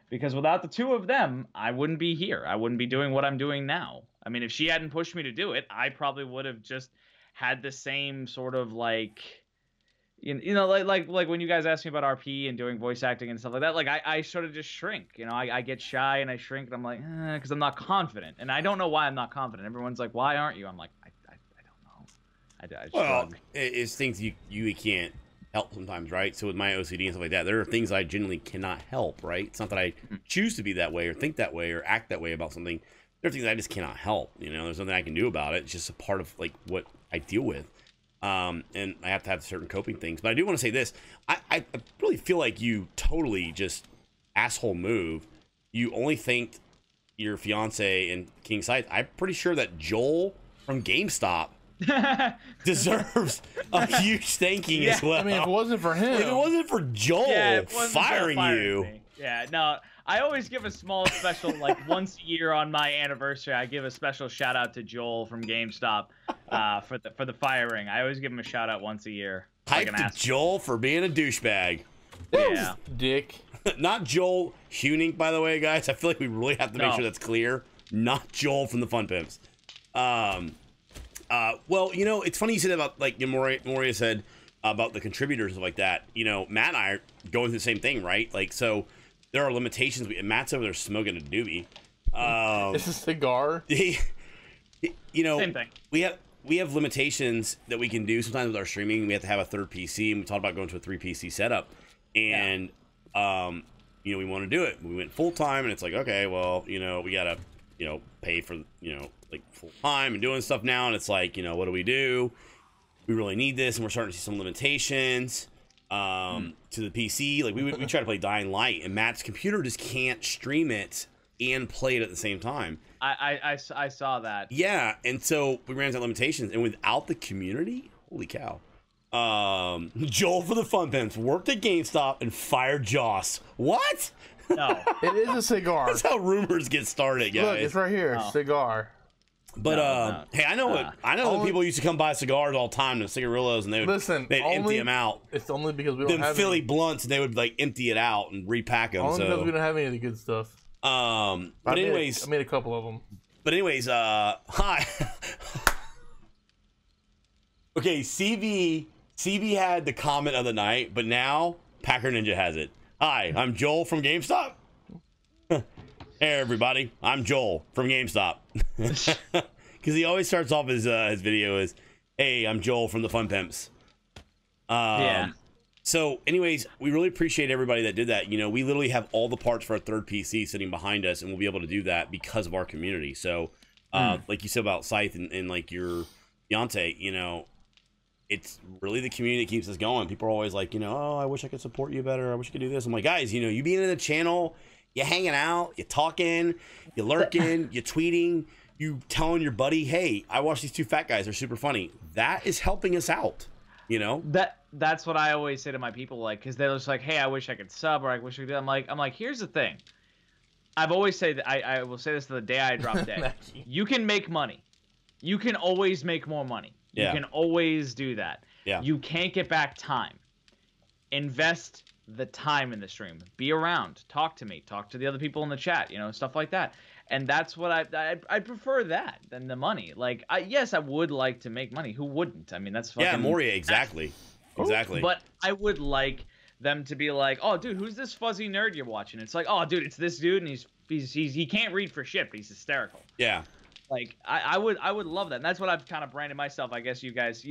Because without the two of them, I wouldn't be here. I wouldn't be doing what I'm doing now. I mean, if she hadn't pushed me to do it, I probably would have just had the same sort of like, like when you guys asked me about RP and doing voice acting and stuff like that, like I sort of just shrink. I get shy and I shrink and I'm like, because I'm not confident. And I don't know why I'm not confident. Everyone's like, why aren't you? I'm like, I don't know. Well, it's things you can't help sometimes, right? So with my OCD and stuff like that, there are things I genuinely cannot help, right? It's not that I choose to be that way or think that way or act that way about something. There are things I just cannot help. There's nothing I can do about it. It's just a part of like what I deal with. And I have to have certain coping things. But I do want to say this. I really feel like you totally just asshole move. You only thanked your fiance and King Scythe. I'm pretty sure that Joel from GameStop deserves a huge thanking as well. I mean, if it wasn't for him. If it wasn't for Joel firing you. Me. Yeah, no. I always give a small special, like once a year on my anniversary, I give a special shout out to Joel from GameStop for the firing. I always give him a shout out once a year. Hype to Joel for being a douchebag. Yeah. Dick. Not Joel Huning, by the way, guys. I feel like we really have to make sure that's clear. Not Joel from the Fun Pimps. Well, it's funny you said about, like, Moria said about the contributors and stuff like that. Matt and I are going through the same thing, right? Like, so there are limitations. Matt's over there smoking a doobie. It's a cigar. Same thing. We have limitations that we can do sometimes with our streaming. We have to have a third PC, and we talked about going to a 3 PC setup. And we want to do it. We went full time, and it's like, okay, well, we gotta, pay for, like full time and doing stuff now. And it's like, what do? We really need this, and we're starting to see some limitations to the PC. Like we try to play Dying Light, and Matt's computer just can't stream it and play it at the same time. I saw that. Yeah, and so we ran into limitations, and without the community, holy cow. Joel for the Fun Pimps worked at GameStop and fired Joss. What? No. It is a cigar. That's how rumors get started, guys. Look, it's right here. Oh. Cigar. But hey, I know that people used to come buy cigars all the time, the cigarillos, and they'd empty them out. It's only because we don't Them have Philly any, blunts, and they would like empty it out and repack them. only because we So, don't have any of the good stuff. but anyways, I made a couple of them. But anyways, hi. Okay, CB had the comment of the night, but now Packer Ninja has it. Hi, I'm Joel from GameStop. Hey everybody, I'm Joel from GameStop. Because he always starts off his video as, "Hey, I'm Joel from the Fun Pimps." Yeah. So, anyways, we really appreciate everybody that did that. You know, we literally have all the parts for our third PC sitting behind us, and we'll be able to do that because of our community. So, like you said about Scythe and like your Beyonce, you know, it's really the community that keeps us going. People are always like, you know, oh, I wish I could support you better. I wish I could do this. I'm like, guys, you know, you being in the channel, you hanging out, you talking, you lurking, you tweeting, you telling your buddy, hey, I watched these two fat guys. They're super funny. That is helping us out, you know? That's what I always say to my people, like, because they're just like, hey, I wish I could sub, or I wish I could do. I'm like, here's the thing. I've always said that I will say this to the day I drop dead. You can make money. You can always make more money. You can always do that. Yeah. You can't get back time. Invest the time in the stream. Be around. Talk to me. Talk to the other people in the chat. You know, stuff like that. And that's what I prefer that than the money. Like, yes, I would like to make money. Who wouldn't? I mean, that's fucking... Yeah, Moria, exactly. Exactly. But I would like them to be like, oh, dude, who's this fuzzy nerd you're watching? It's like, oh, dude, it's this dude, and he can't read for shit, but he's hysterical. Yeah. Like, I would love that. And that's what I've kind of branded myself. I guess you guys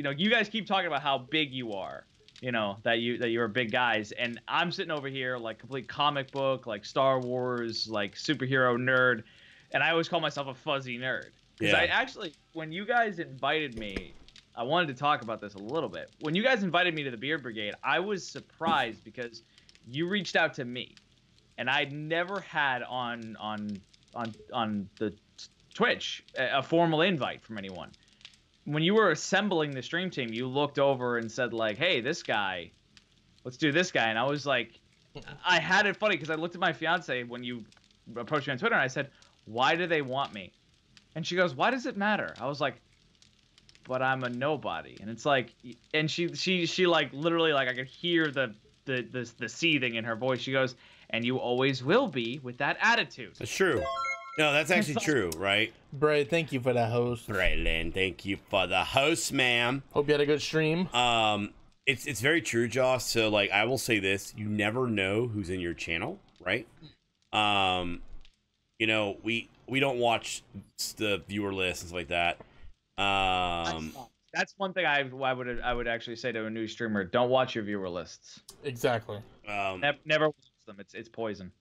keep talking about how big you are, you know, that you're big guys, and I'm sitting over here like complete comic book, like Star Wars, like superhero nerd, and I always call myself a fuzzy nerd. Because I actually, when you guys invited me, I wanted to talk about this a little bit. When you guys invited me to the Beard Brigade, I was surprised because you reached out to me, and I'd never had on the Twitch a formal invite from anyone. When you were assembling the stream team, you looked over and said like, "Hey, this guy, let's do this guy." And I was like, I had it funny because I looked at my fiance when you approached me on Twitter, and I said, "Why do they want me?" And she goes, "Why does it matter?" I was like, "But I'm a nobody." And it's like, and she like literally, like, I could hear the seething in her voice. She goes, "And you always will be with that attitude." That's true. No, that's actually true, right? Bray, thank you for that host. Braylon, thank you for the host, ma'am. Hope you had a good stream. It's very true, Joss. So, like, I will say this: you never know who's in your channel, right? You know, we don't watch the viewer list and stuff like that. That's one thing I would actually say to a new streamer: don't watch your viewer lists. Exactly. Never watch them. It's poison.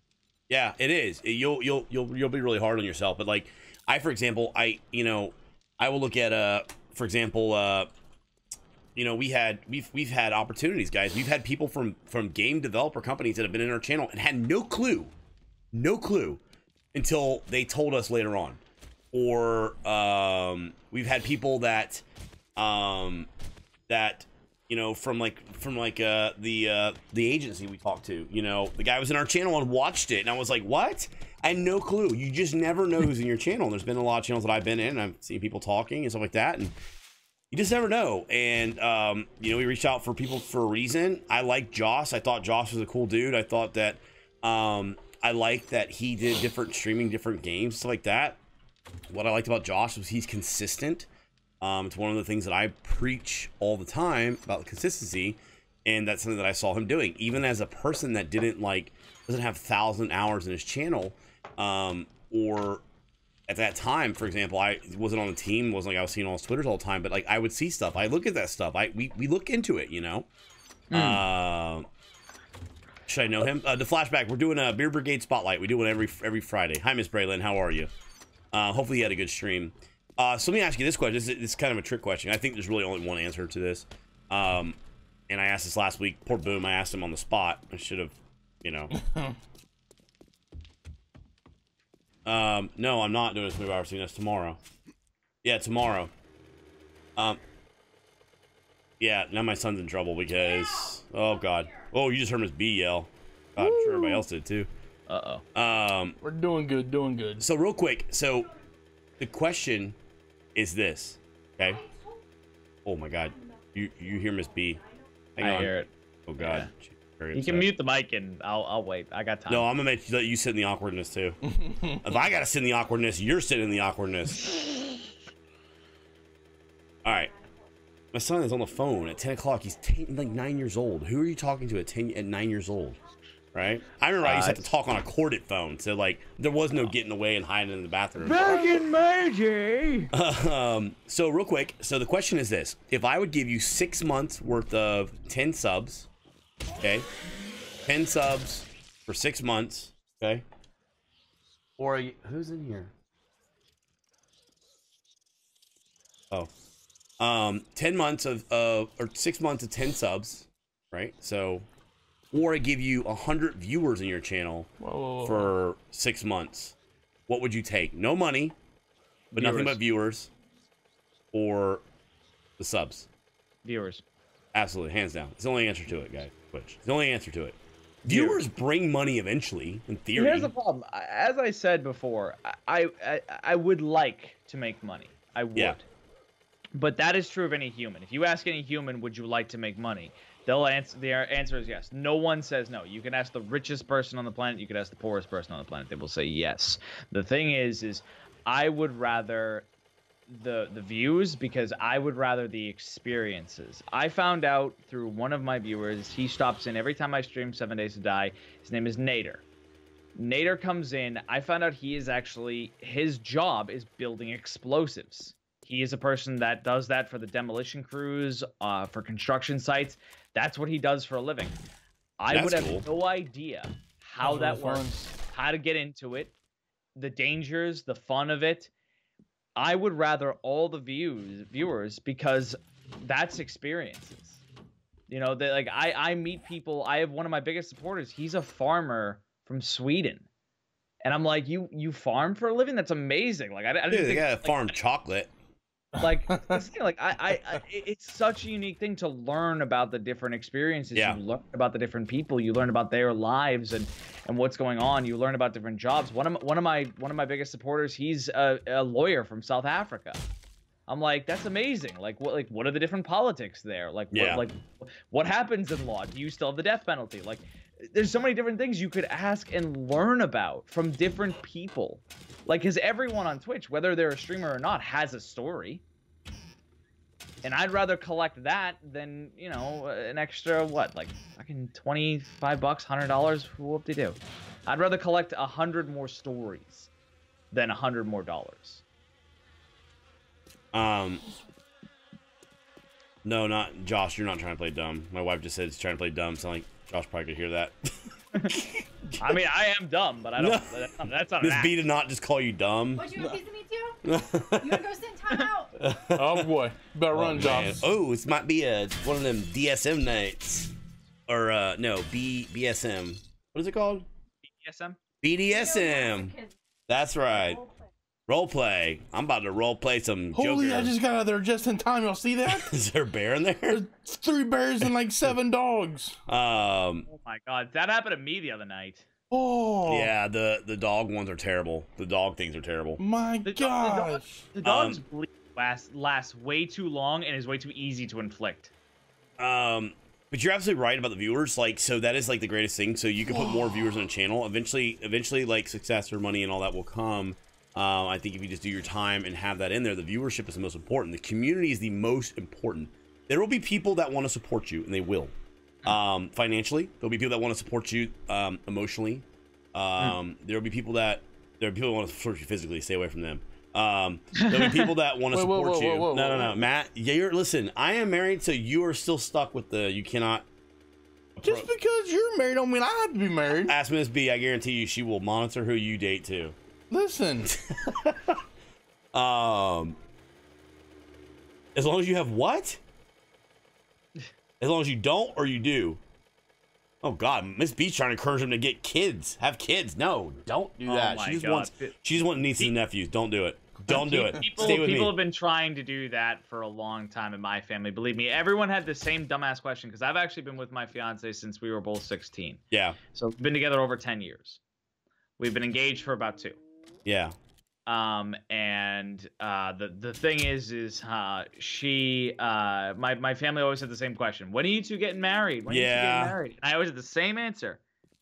Yeah, it is. You'll be really hard on yourself. But like, for example, I will look at for example, you know, we've had opportunities, guys. We've had people from game developer companies that have been in our channel and had no clue until they told us later on. Or we've had people that you know, from the agency we talked to, you know, the guy was in our channel and watched it, and I was like, what? I had no clue. You just never know who's in your channel. And there's been a lot of channels that I've been in, and I've seen people talking and stuff like that, and you just never know. And you know, we reached out for people for a reason. I like Joss. I thought Joss was a cool dude. I thought that I liked that he did different streaming, different games, stuff like that. What I liked about Josh was he's consistent. It's one of the things that I preach all the time about consistency, and that's something that I saw him doing. Even as a person that doesn't have 1,000 hours in his channel, or at that time, for example, I wasn't on the team, wasn't like I was seeing all his Twitters all the time, but like I would see stuff. I look at that stuff. We look into it, you know. Should I know him? The flashback. We're doing a Beer Brigade spotlight. We do one every Friday. Hi, Miss Braylon. How are you? Hopefully you had a good stream. So let me ask you this question. This is kind of a trick question. I think there's really only one answer to this. And I asked this last week. Poor Boom. I asked him on the spot. I should have, you know. No, I'm not doing a 24-hour scene. That's tomorrow. Yeah, tomorrow. Yeah, now my son's in trouble because... Oh, God. Oh, you just heard Miss B yell. I'm sure everybody else did, too. Uh-oh. We're doing good, doing good. So, real quick. So, the question is this. Okay? Oh, my God. You hear Miss B. Hang on. I hear it. Oh, God. Yeah. You can mute the mic and I'll wait. I got time. No, I'm going to let you sit in the awkwardness, too. If I got to sit in the awkwardness, you're sitting in the awkwardness. All right. My son is on the phone at 10 o'clock. He's like 9 years old. Who are you talking to at 9 years old? Right? I remember I used to have to talk on a corded phone. So, like, there was no getting away and hiding in the bathroom. Back in my day. So, real quick. So, the question is this. If I would give you 6 months worth of 10 subs, okay? 10 subs for 6 months, okay? Or, who's in here? Oh. 10 months or 6 months of 10 subs, right? So, or I give you 100 viewers in your channel for 6 months. What would you take? No money, but nothing but viewers, or the subs? Viewers. Absolutely, hands down. It's the only answer to it, guys. Twitch. It's the only answer to it. Viewers bring money eventually, in theory. Here's the problem. As I said before, I would like to make money. I would. Yeah. But that is true of any human. If you ask any human, would you like to make money? They'll answer. Their answer is yes. No one says no. You can ask the richest person on the planet. You can ask the poorest person on the planet. They will say yes. The thing is I would rather the views because I would rather the experiences. I found out through one of my viewers. He stops in every time I stream 7 Days to Die. His name is Nader. Nader comes in. I found out he is actually, his job is building explosives. He is a person that does that for the demolition crews, for construction sites. That's what he does for a living. I would have no idea how that works, how to get into it, the dangers, the fun of it. I would rather all the viewers because that's experiences. You know, like I meet people. I have one of my biggest supporters. He's a farmer from Sweden. And I'm like, you farm for a living? That's amazing. Like I didn't think, they gotta farm chocolate. Like, it's such a unique thing to learn about the different experiences. Yeah. You learn about the different people. You learn about their lives and what's going on. You learn about different jobs. One of my biggest supporters, he's a lawyer from South Africa. I'm like, that's amazing. Like what are the different politics there? Like what happens in law? Do you still have the death penalty? Like, there's so many different things you could ask and learn about from different people. Like, because everyone on Twitch, whether they're a streamer or not, has a story. And I'd rather collect that than, you know, an extra, what, like, fucking $25, $100? Whoop-de-doo. I'd rather collect 100 more stories than 100 more dollars. No, not Josh. You're not trying to play dumb. My wife just said she's trying to play dumb. So like Josh probably could hear that. I mean, I am dumb, but I don't. No. That's not. Miss B did not just call you dumb. Would you have a piece of me too? You wanna go sit in time out? Oh boy, better run, Josh. Oh, this might be one of them DSM nights, or no, BSM. What is it called? BDSM. BDSM. That's right. Role play. I'm about to role play some Holy, Joker. I just got out of there just in time. Y'all see that? Is there a bear in there? There's 3 bears and like 7 dogs. Oh my god, that happened to me the other night. Oh. Yeah, the dog ones are terrible. The dog things are terrible. My gosh. The dog's bleed lasts way too long and is way too easy to inflict. But you're absolutely right about the viewers. Like, so that is like the greatest thing. So you can put more viewers on a channel. Eventually, like success or money and all that will come. I think if you just do your time and have that in there, the viewership is the most important. The community is the most important. There will be people that want to support you, and they will. Financially, there'll be people that want to support you emotionally. There will be people that want to support you physically. Stay away from them. There'll be people that want to support you. No, Matt. Yeah, listen. I am married, so you are still stuck with you cannot. Just because you're married don't mean I have to be married. Ask Miss B. I guarantee you, she will monitor who you date too. Listen. As long as you have what? As long as you don't or you do? Oh God, Miss B's trying to encourage him to get kids, have kids. No, don't do that. my She just God. wants nieces and nephews. Don't do it. Don't do it. Stay with me. People have been trying to do that for a long time in my family. Believe me, everyone had the same dumbass question because I've actually been with my fiance since we were both 16. Yeah. So we've been together over 10 years. We've been engaged for about 2. Yeah. The thing is she my family always had the same question. When are you two getting married? When are you two getting married? And I always had the same answer.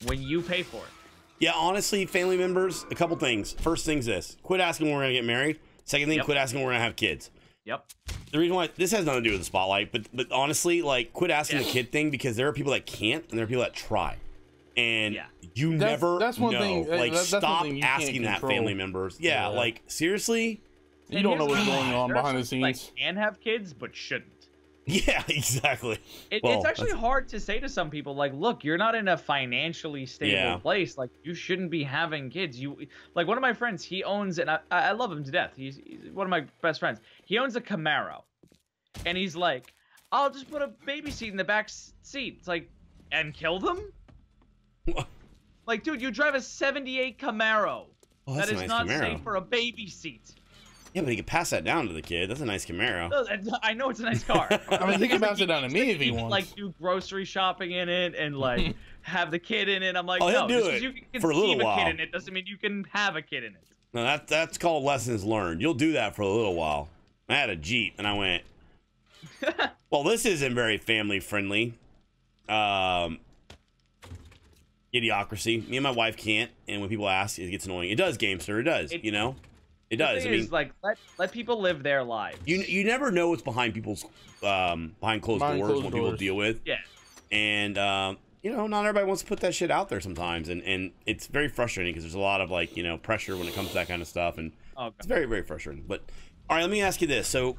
When you pay for it. Yeah, honestly, family members, a couple things. First thing's this. Quit asking when we're going to get married. Second thing, quit asking when we're going to have kids. Yep. The reason why this has nothing to do with the spotlight, but honestly, like, quit asking the kid thing because there are people that can't and there are people that try. And you never that's one know. thing. Like, that's stop one thing you asking can't that control. family members. Yeah, like, seriously? You don't know what's going on There are behind the some people scenes. that can have kids but shouldn't. Yeah, exactly. It's actually hard to say to some people, like, look, you're not in a financially stable place. Like, you shouldn't be having kids. Like, one of my friends, he owns, and I love him to death. He's one of my best friends. He owns a Camaro. And he's like, I'll just put a baby seat in the back seat. It's like, and kill them? Like, dude, you drive a 78 Camaro. Oh, That that's a is nice not Camaro. safe for a baby seat. Yeah, but he could pass that down to the kid. That's a nice Camaro. No, I know it's a nice car. I mean, he can pass it down to me if he can, wants. like, do grocery shopping in it and like have the kid in it. I'm like, Oh, he'll no, do just it 'cause you can for a little conceive while. kid in it doesn't mean you can have a kid in it. No, that's called lessons learned. You'll do that for a little while. I had a Jeep and I went, well, this isn't very family friendly. Idiocracy. Me and my wife can't, and when people ask, it gets annoying. It does, Gamester. It does. It does. The thing is, like, let people live their lives. You never know what's behind people's behind closed doors what people deal with. Yeah. And not everybody wants to put that shit out there sometimes, and it's very frustrating because there's a lot of pressure when it comes to that kind of stuff, and it's very, very frustrating. But all right, let me ask you this: so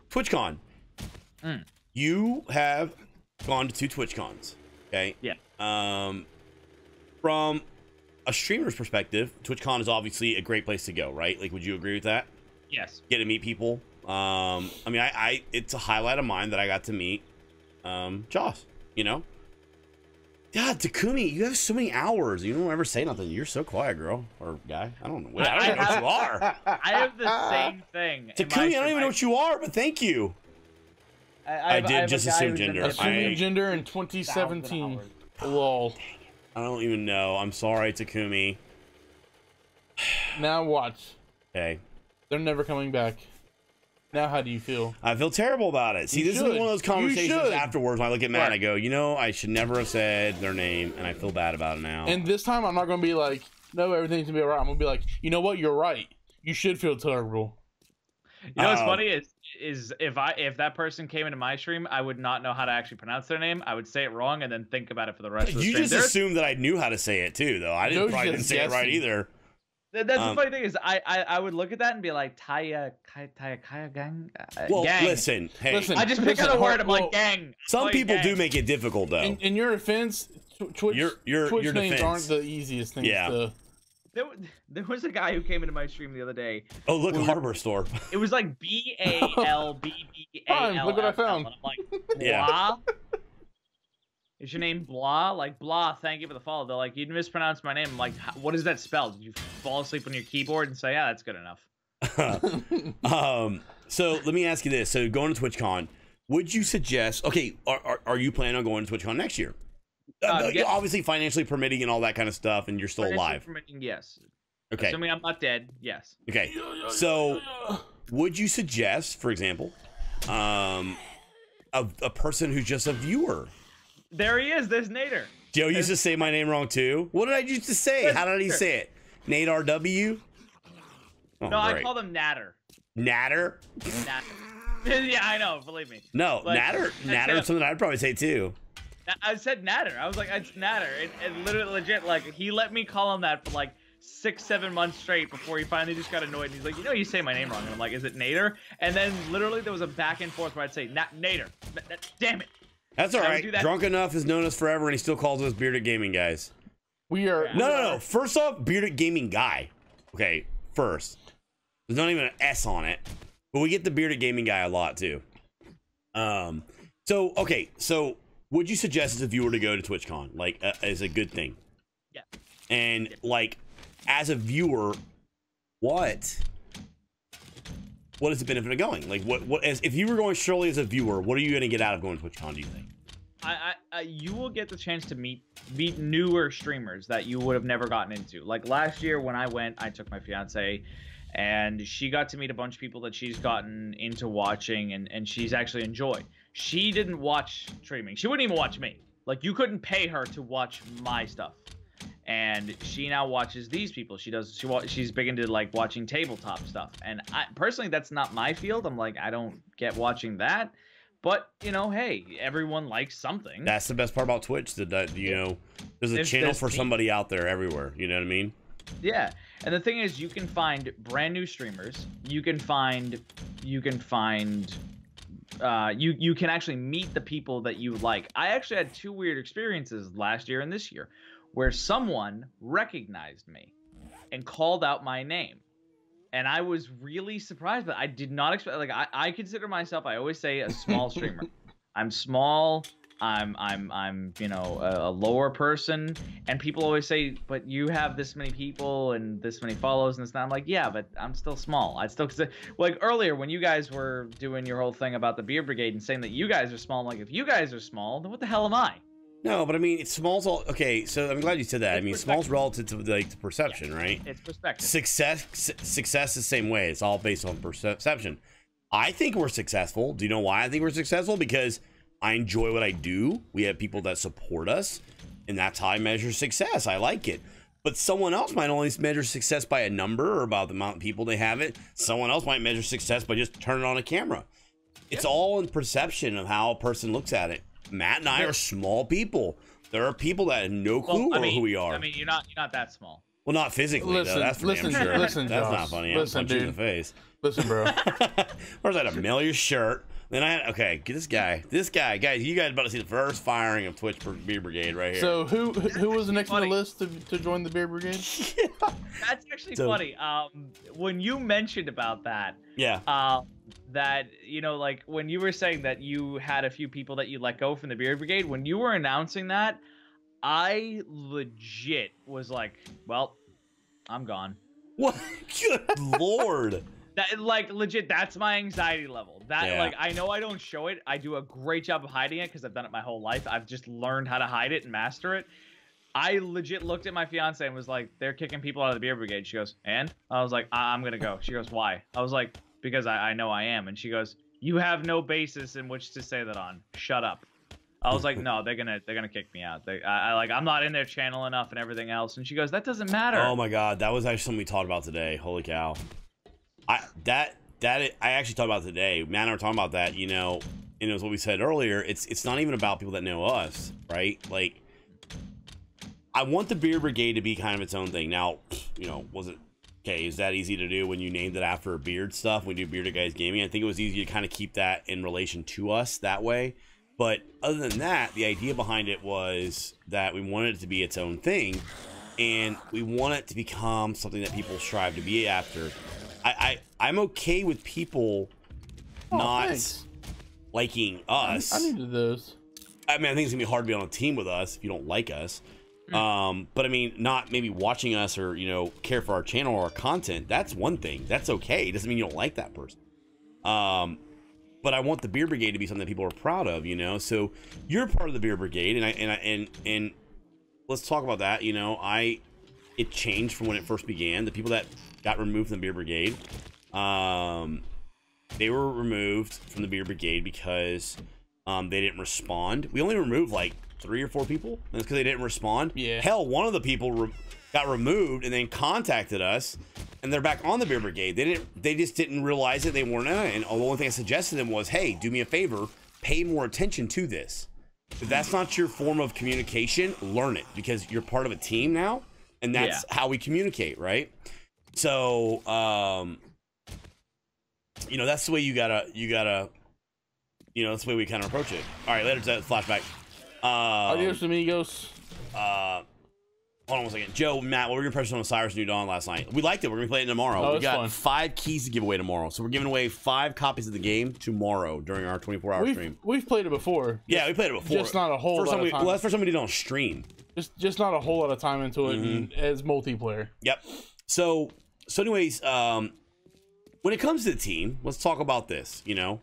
TwitchCon, you have gone to 2 TwitchCons, okay? Yeah. From a streamer's perspective, TwitchCon is obviously a great place to go, right? Like, would you agree with that? Yes. Get to meet people. I mean, I it's a highlight of mine that I got to meet Joss, God, Takumi, you have so many hours. You don't ever say nothing. You're so quiet, girl or guy. I don't know. I don't know what you are. I have the same thing. Takumi, I don't even know what you are, but thank you. I did just assume gender. Assuming gender in 2017. Lol. I don't even know. I'm sorry, Takumi. Now watch. Okay. They're never coming back. Now how do you feel? I feel terrible about it. See, this is one of those conversations afterwards when I look at Matt and I go, I should never have said their name, and I feel bad about it now. And this time I'm not going to be like, no, everything's going to be all right. I'm going to be like, you know what? You're right. You should feel terrible. You know what's funny is if that person came into my stream, I would not know how to actually pronounce their name. I would say it wrong and then think about it for the rest of the stream. You just assumed that I knew how to say it too, though. I probably didn't say it right either. That's the funny thing is I would look at that and be like Kaya gang. Well, gang. listen, I just pick out a word. I'm like gang. Some people do make it difficult, though. In your offense, Twitch names defense. aren't the easiest things to. There was a guy who came into my stream the other day. Oh, look, a hardware store. It was like BALBBAL. Look what I found. I'm like, blah. Is your name Blah? Like, blah, thank you for the follow. They're like, you mispronounced my name. I'm like, what is that spelled? Did you fall asleep on your keyboard and say, yeah, that's good enough? So let me ask you this. So going to TwitchCon, would you suggest, okay, are you planning on going to TwitchCon next year? Yes. Obviously financially permitting and all that kind of stuff, and you're still alive. Permitting, yes. Okay. Assuming I'm not dead, yes. Okay. So would you suggest, for example, a person who's just a viewer? There he is. There's Nader. Joe used to say my name wrong too. What did I used to say? How did he say it? Nate RW? Oh, no, great. I call them Natter. Natter? Natter. Yeah, I know. Believe me. No, but Natter is something I'd probably say too. I said Natter. I was like, it's Natter. And literally legit, like, he let me call him that for like 6-7 months straight before he finally just got annoyed. And he's like, you say my name wrong. And I'm like, is it Nader? And then literally there was a back and forth where I'd say, Nader. Damn it. That's all right. Drunk Enough has known us forever, and he still calls us Bearded Gaming Guys. We are. No. First off, Bearded Gaming Guy. Okay, first. There's not even an S on it. But we get the Bearded Gaming Guy a lot, too. So would you suggest as a viewer to go to TwitchCon, like as a good thing? Yeah. And like, as a viewer, what is the benefit of going? Like, what as if you were going surely as a viewer, what are you going to get out of going to TwitchCon? Do you think? You will get the chance to meet newer streamers that you would have never gotten into. Like last year when I went, I took my fiance, and she got to meet a bunch of people that she's gotten into watching, and she's actually enjoyed. She didn't watch streaming. She wouldn't even watch me. Like, you couldn't pay her to watch my stuff. And she now watches these people. She's big into like watching tabletop stuff. And I personally, that's not my field. I'm like, I don't get watching that. But, you know, hey, everyone likes something. That's the best part about Twitch, that you know, there's a channel for somebody out there everywhere. You know what I mean? Yeah. And the thing is, you can find brand new streamers. You can actually meet the people that you like. I actually had 2 weird experiences last year and this year where someone recognized me and called out my name. And I was really surprised, but I did not expect, like, I consider myself, I always say, a small streamer. I'm small. I'm you know, a lower person, and people always say, but you have this many people and this many follows and this, and I'm like, yeah, but I'm still small. I still consider, like earlier when you guys were doing your whole thing about the Beer Brigade and saying that you guys are small, I'm like, if you guys are small, then what the hell am I? No, but I mean, it's small's all okay. So I'm glad you said that. I mean, small's relative to like the perception, right? It's perspective. Success the same way. It's all based on perception. I think we're successful. Do you know why I think we're successful? Because I enjoy what I do. We have people that support us, and that's how I measure success. I like it. But someone else might only measure success by a number or about the amount of people they have it. Someone else might measure success by just turning on a camera. It's all in perception of how a person looks at it. Matt and I are small people. There are people that have no clue who we are. I mean, you're not that small. Well, not physically, though. That's for damn sure. Listen, that's Josh. not funny. Listen, I'm punching you in dude. the face. Listen, bro. First, I had to mail your shirt. Then I had, okay, get this guy, guys, you guys about to see the first firing of Twitch Beer Brigade right here. So who was the next on the list to join the Beer Brigade? Yeah. That's actually funny. When you mentioned about that, yeah, that, you know, like when you were saying that you had a few people that you let go from the Beer Brigade, when you were announcing that, I legit was like, well, I'm gone. What? Good Lord. That, like, legit, that's my anxiety level. That, like, I know I don't show it. I do a great job of hiding it because I've done it my whole life. I've just learned how to hide it and master it. I legit looked at my fiance and was like, they're kicking people out of the Beer Brigade. She goes, and? I was like, I'm going to go. She goes, why? I was like, because I know I am. And she goes, you have no basis in which to say that on. Shut up. I was like, no, they're gonna kick me out. I'm not in their channel enough and everything else. And she goes, that doesn't matter. Oh my God, that was actually something we talked about today. Holy cow. I actually talked about today. Matt and I were talking about that, you know, and it was what we said earlier. It's not even about people that know us, right? Like, I want the Beer Brigade to be kind of its own thing. Now, you know, is that easy to do when you named it after Beard stuff? We do Bearded Guys Gaming. I think it was easy to kind of keep that in relation to us that way. But other than that, the idea behind it was that we wanted it to be its own thing, and we want it to become something that people strive to be after. I'm okay with people not liking us. I needed those. I mean, I think it's gonna be hard to be on a team with us if you don't like us. But I mean, not maybe watching us or, you know, care for our channel or our content. That's one thing. That's okay. It doesn't mean you don't like that person. But I want the Beer Brigade to be something that people are proud of, you know. So you're part of the Beer Brigade, and let's talk about that. You know, it changed from when it first began. The people that got removed from the Beer Brigade, they were removed from the Beer Brigade because they didn't respond. We only removed like 3 or 4 people, and it's because they didn't respond. Yeah. Hell, one of the people got removed and then contacted us, and they're back on the Beer Brigade. They just didn't realize it. They weren't in it. And the only thing I suggested to them was, hey, do me a favor, pay more attention to this. If that's not your form of communication, learn it, because you're part of a team now, and that's how we communicate, right? So, you know, that's the way you gotta, you know, that's the way we kind of approach it. All right, later to that flashback. Adios, amigos. Hold on one second. Joe, Matt, what were your impressions on Osiris New Dawn last night? We liked it. We're going to be playing it tomorrow. Oh, we it's got fun. 5 keys to give away tomorrow. So we're giving away 5 copies of the game tomorrow during our 24-hour stream. We've played it before. Yeah, we played it before. Just not a whole lot of time. Well, that's the first time we did it on stream. Just not a whole lot of time into it and as multiplayer. Yep. So anyways, when it comes to the team, let's talk about this, you know.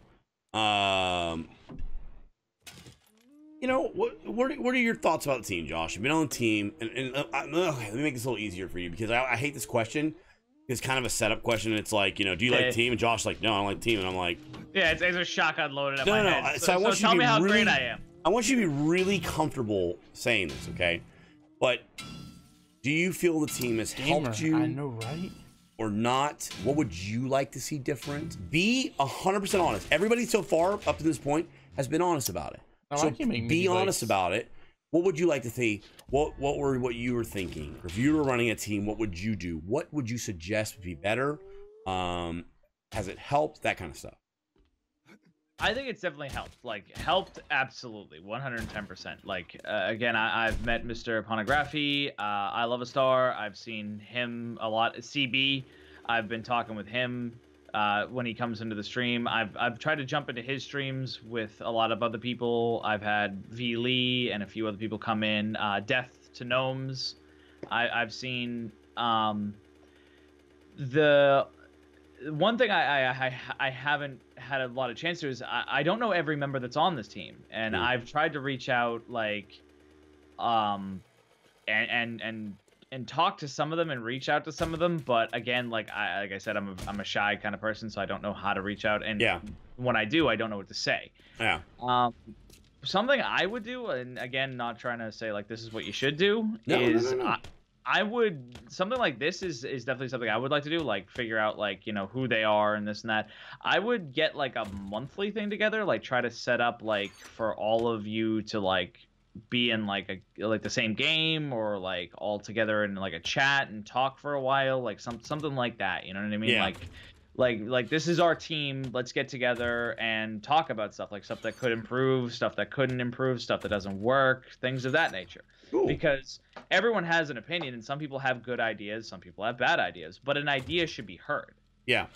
What are your thoughts about the team, Josh? You've been on the team, and let me make this a little easier for you, because I hate this question. It's kind of a setup question. It's like, do you like the team? And Josh's like, no, I don't like the team. And I'm like, yeah, it's a shotgun loaded up my head. So I want you tell to be me how really, great I am. I want you to be really comfortable saying this, okay? But do you feel the team has helped you? I know, right? Or not? What would you like to see different? Be 100% honest. Everybody so far up to this point has been honest about it. No, so be honest about it. What would you like to see? What you were thinking? If you were running a team, what would you do? What would you suggest would be better? Has it helped? That kind of stuff. I think it's definitely helped. Like, helped absolutely, 110%. Like, again, I've met Mr. Ponography. I love a star. I've seen him a lot. CB, I've been talking with him when he comes into the stream. I've tried to jump into his streams with a lot of other people. I've had V Lee and a few other people come in. Death to Gnomes. I've seen the one thing I haven't had a lot of chance to is I don't know every member that's on this team, and I've tried to reach out and talk to some of them and reach out to some of them, but again, like I said, I'm a shy kind of person, so I don't know how to reach out, and when I do, I don't know what to say. Yeah. Something I would do, and again, not trying to say like this is what you should do, is I would, something like this is definitely something I would like to do, like figure out like, who they are and this and that. I would get like a monthly thing together, like try to set up like for all of you to like be in like the same game, or like all together in like a chat and talk for a while, like something like that, you know what I mean? Yeah. Like this is our team, let's get together and talk about stuff, like stuff that could improve, stuff that couldn't improve, stuff that doesn't work, things of that nature. Cool. Because everyone has an opinion, and some people have good ideas, some people have bad ideas, but an idea should be heard. Yeah.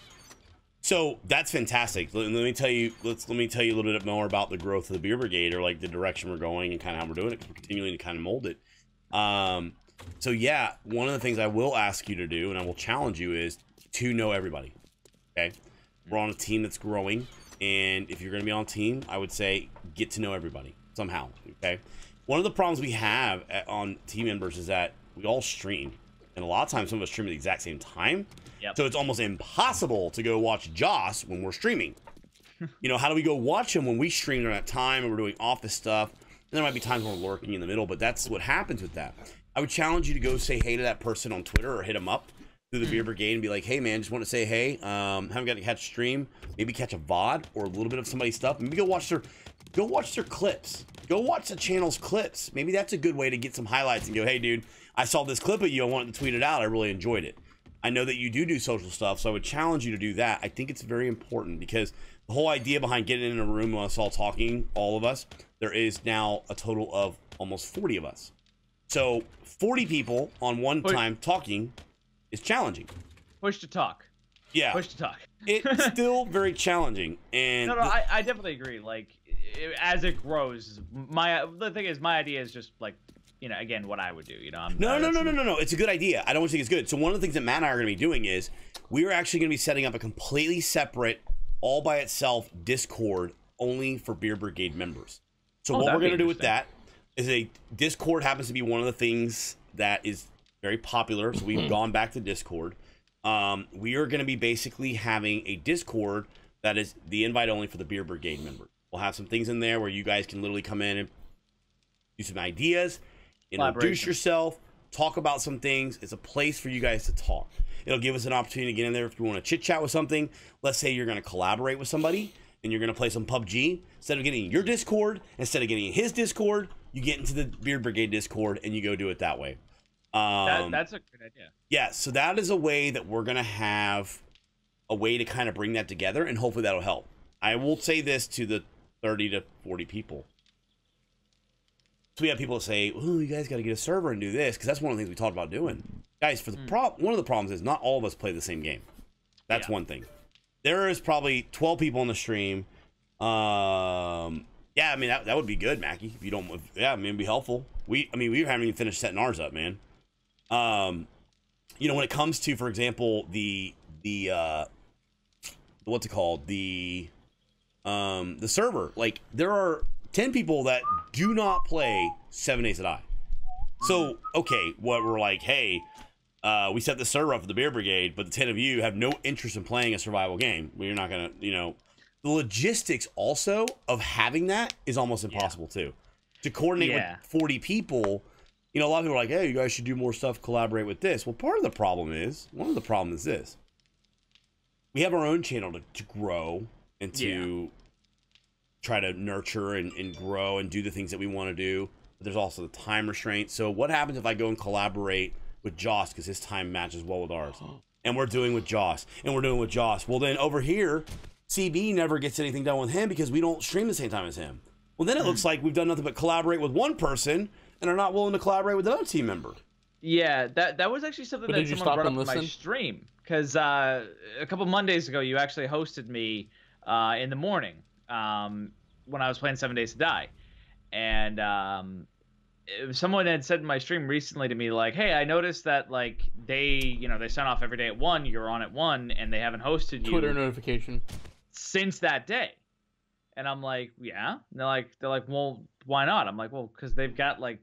So that's fantastic. Let me tell you a little bit more about the growth of the Beer Brigade, or like the direction we're going and kind of how we're doing it, because we're continuing to kind of mold it. So yeah, one of the things I will ask you to do, and I will challenge you, is to know everybody. Okay, we're on a team that's growing, and if you're going to be on a team, I would say get to know everybody somehow. Okay, one of the problems we have on team members is that we all stream, and a lot of times some of us stream at the exact same time. Yep. So it's almost impossible to go watch Joss when we're streaming. How do we go watch him when we stream during that time and we're doing office stuff? And there might be times when we're lurking in the middle, but that's what happens with that. I would challenge you to go say hey to that person on Twitter, or hit them up through the Beer Brigade and be like, hey man, just want to say hey, haven't got to catch a stream, maybe catch a VOD or a little bit of somebody's stuff. Maybe go watch their clips. Go watch the channel's clips. Maybe that's a good way to get some highlights and go, hey dude, I saw this clip of you, I wanted to tweet it out, I really enjoyed it. I know that you do social stuff, so I would challenge you to do that. I think it's very important, because the whole idea behind getting in a room with us all talking, all of us, there is now a total of almost 40 of us. So 40 people on one time talking is challenging. Push to talk. Yeah. Push to talk. It's still very challenging. And no, I definitely agree. Like, as it grows, the thing is, my idea is just like, again, what I would do. No. It's a good idea. I don't think it's good. So one of the things that Matt and I are going to be doing is we're actually going to be setting up a completely separate, all by itself Discord only for Beer Brigade members. So what we're going to do with that is a Discord happens to be one of the things that is very popular. So we've gone back to Discord. We are going to be basically having a Discord that is the invite only for the Beer Brigade members. We'll have some things in there where you guys can literally come in and do some ideas, introduce yourself, talk about some things. It's a place for you guys to talk. It'll give us an opportunity to get in there if you want to chit chat with something. Let's say you're going to collaborate with somebody and you're going to play some PUBG. Instead of getting your Discord, instead of getting his Discord, you get into the Beer Brigade Discord and you go do it that way. That's a good idea. Yeah, so that is a way that we're going to have a way to kind of bring that together, and hopefully that'll help. I will say this to the 30 to 40 people. So we have people that say, "Oh, you guys got to get a server and do this," because that's one of the things we talked about doing, guys. For the one of the problems is not all of us play the same game. That's one thing. There is probably 12 people on the stream. Yeah, I mean that would be good, Mackie. If you don't, yeah, I mean it'd be helpful. We haven't even finished setting ours up, man. You know, when it comes to, for example, the what's it called, the server, like there are 10 people that do not play 7 Days to Die. So okay, what we're like, hey, we set the server up for the Beer Brigade, but the 10 of you have no interest in playing a survival game. We're not gonna, you know. The logistics also of having that is almost impossible too. To coordinate with 40 people, you know, a lot of people are like, hey, you guys should do more stuff, collaborate with this. Well, one of the problems is this. We have our own channel to grow and to try to nurture and grow and do the things that we want to do. But there's also the time restraint. So what happens if I go and collaborate with Jos because his time matches well with ours? And we're doing with Jos, and we're doing with Jos. Well, then over here, CB never gets anything done with him because we don't stream the same time as him. Well, then it looks like we've done nothing but collaborate with one person and are not willing to collaborate with another team member. Yeah, that was actually something that someone brought up on my stream. Because a couple Mondays ago, you actually hosted me in the morning when I was playing 7 Days to Die. And someone had said in my stream recently to me, like, hey, I noticed that, like, they sign off every day at 1, you're on at 1, and they haven't hosted you. Twitter notification. Since that day. And I'm like, yeah. And they're like, well, why not? I'm like, well, because they've got, like,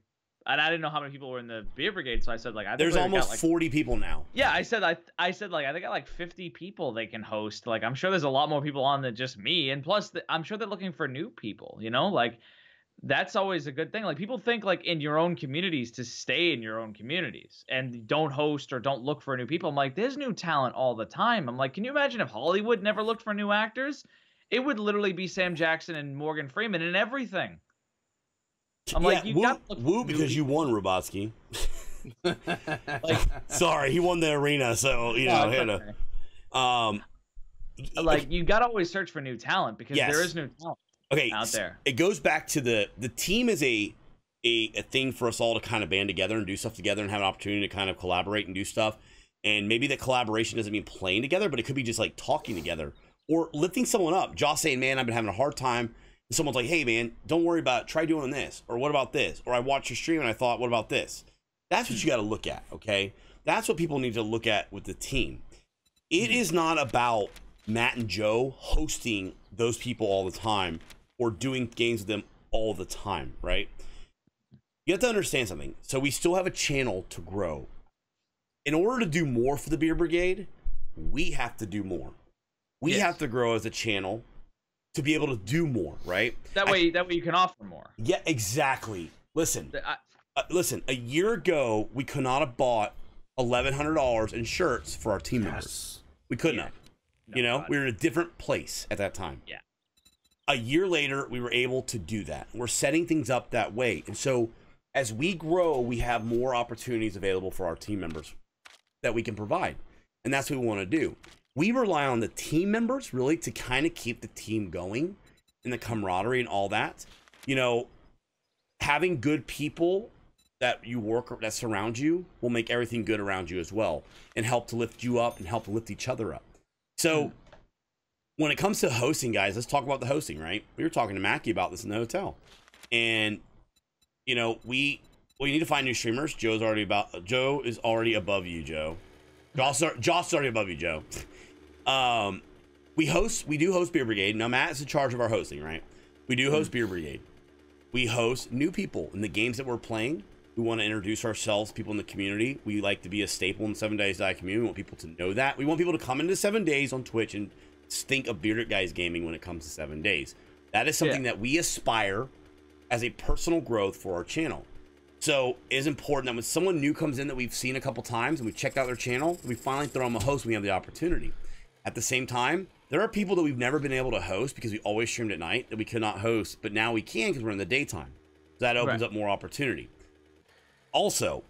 and I didn't know how many people were in the Beer Brigade, so I said, like, there's almost 40 people now. Yeah, I said, like, I think I got like 50 people they can host. Like, I'm sure there's a lot more people on than just me, and plus, I'm sure they're looking for new people. You know, like, that's always a good thing. Like, people think, like, in your own communities to stay in your own communities and don't host or don't look for new people. I'm like, there's new talent all the time. I'm like, can you imagine if Hollywood never looked for new actors? It would literally be Sam Jackson and Morgan Freeman and everything. I'm like, you got woo because you won, Rubatsky. Like, sorry, he won the arena, so you know. Okay. Like, you got to always search for new talent because there is new talent. Out there. It goes back to the team is a thing for us all to kind of band together and do stuff together and have an opportunity to kind of collaborate and do stuff. And maybe that collaboration doesn't mean playing together, but it could be just like talking together or lifting someone up. Josh saying, man, I've been having a hard time. And someone's like, hey, man, don't worry about it. Try doing this. Or what about this? Or I watched your stream and I thought, what about this? That's what you got to look at, okay? That's what people need to look at with the team. It is not about Matt and Joe hosting those people all the time or doing games with them all the time, right? You have to understand something. So we still have a channel to grow. In order to do more for the Beer Brigade, we have to do more. We have to grow as a channel to be able to do more, right? That way you can offer more. Yeah, exactly. Listen, listen. A year ago, we could not have bought $1,100 in shirts for our team members. We couldn't have. No, you know, we were in a different place at that time. Yeah. A year later, we were able to do that. We're setting things up that way, and so as we grow, we have more opportunities available for our team members that we can provide, and that's what we want to do. We rely on the team members really to kind of keep the team going and the camaraderie and all that. You know, having good people that you work that surround you will make everything good around you as well and help to lift you up and help to lift each other up. So when it comes to hosting, guys, let's talk about the hosting, right? We were talking to Mackie about this in the hotel, and you know, we need to find new streamers. Joe is already above you, Joe. Josh is already above you, Joe. We do host Beer Brigade. Now Matt is in charge of our hosting, right? We do host Beer Brigade. We host new people in the games that we're playing. We want to introduce ourselves, people in the community. We like to be a staple in the 7 Days Die community. We want people to know that. We want people to come into 7 Days on Twitch and think of Bearded Guys Gaming when it comes to 7 Days. That is something that we aspire as a personal growth for our channel. So it is important that when someone new comes in that we've seen a couple times and we've checked out their channel, we finally throw them a host when we have the opportunity. At the same time, there are people that we've never been able to host because we always streamed at night that we could not host, but now we can because we're in the daytime. So that opens up more opportunity. Also,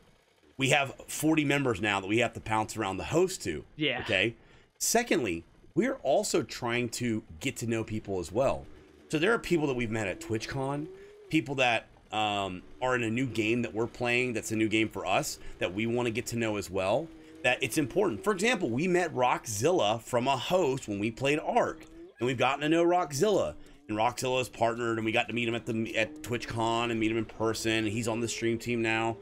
we have 40 members now that we have to pounce around the host to. Yeah. Okay. Secondly, we're also trying to get to know people as well. So there are people that we've met at TwitchCon, people that are in a new game that we're playing, that's a new game for us, that we want to get to know as well, that it's important. For example, we met Rockzilla from a host when we played Ark, and we've gotten to know Rockzilla. And Rockzilla is partnered, and we got to meet him at TwitchCon and meet him in person. And he's on the stream team now,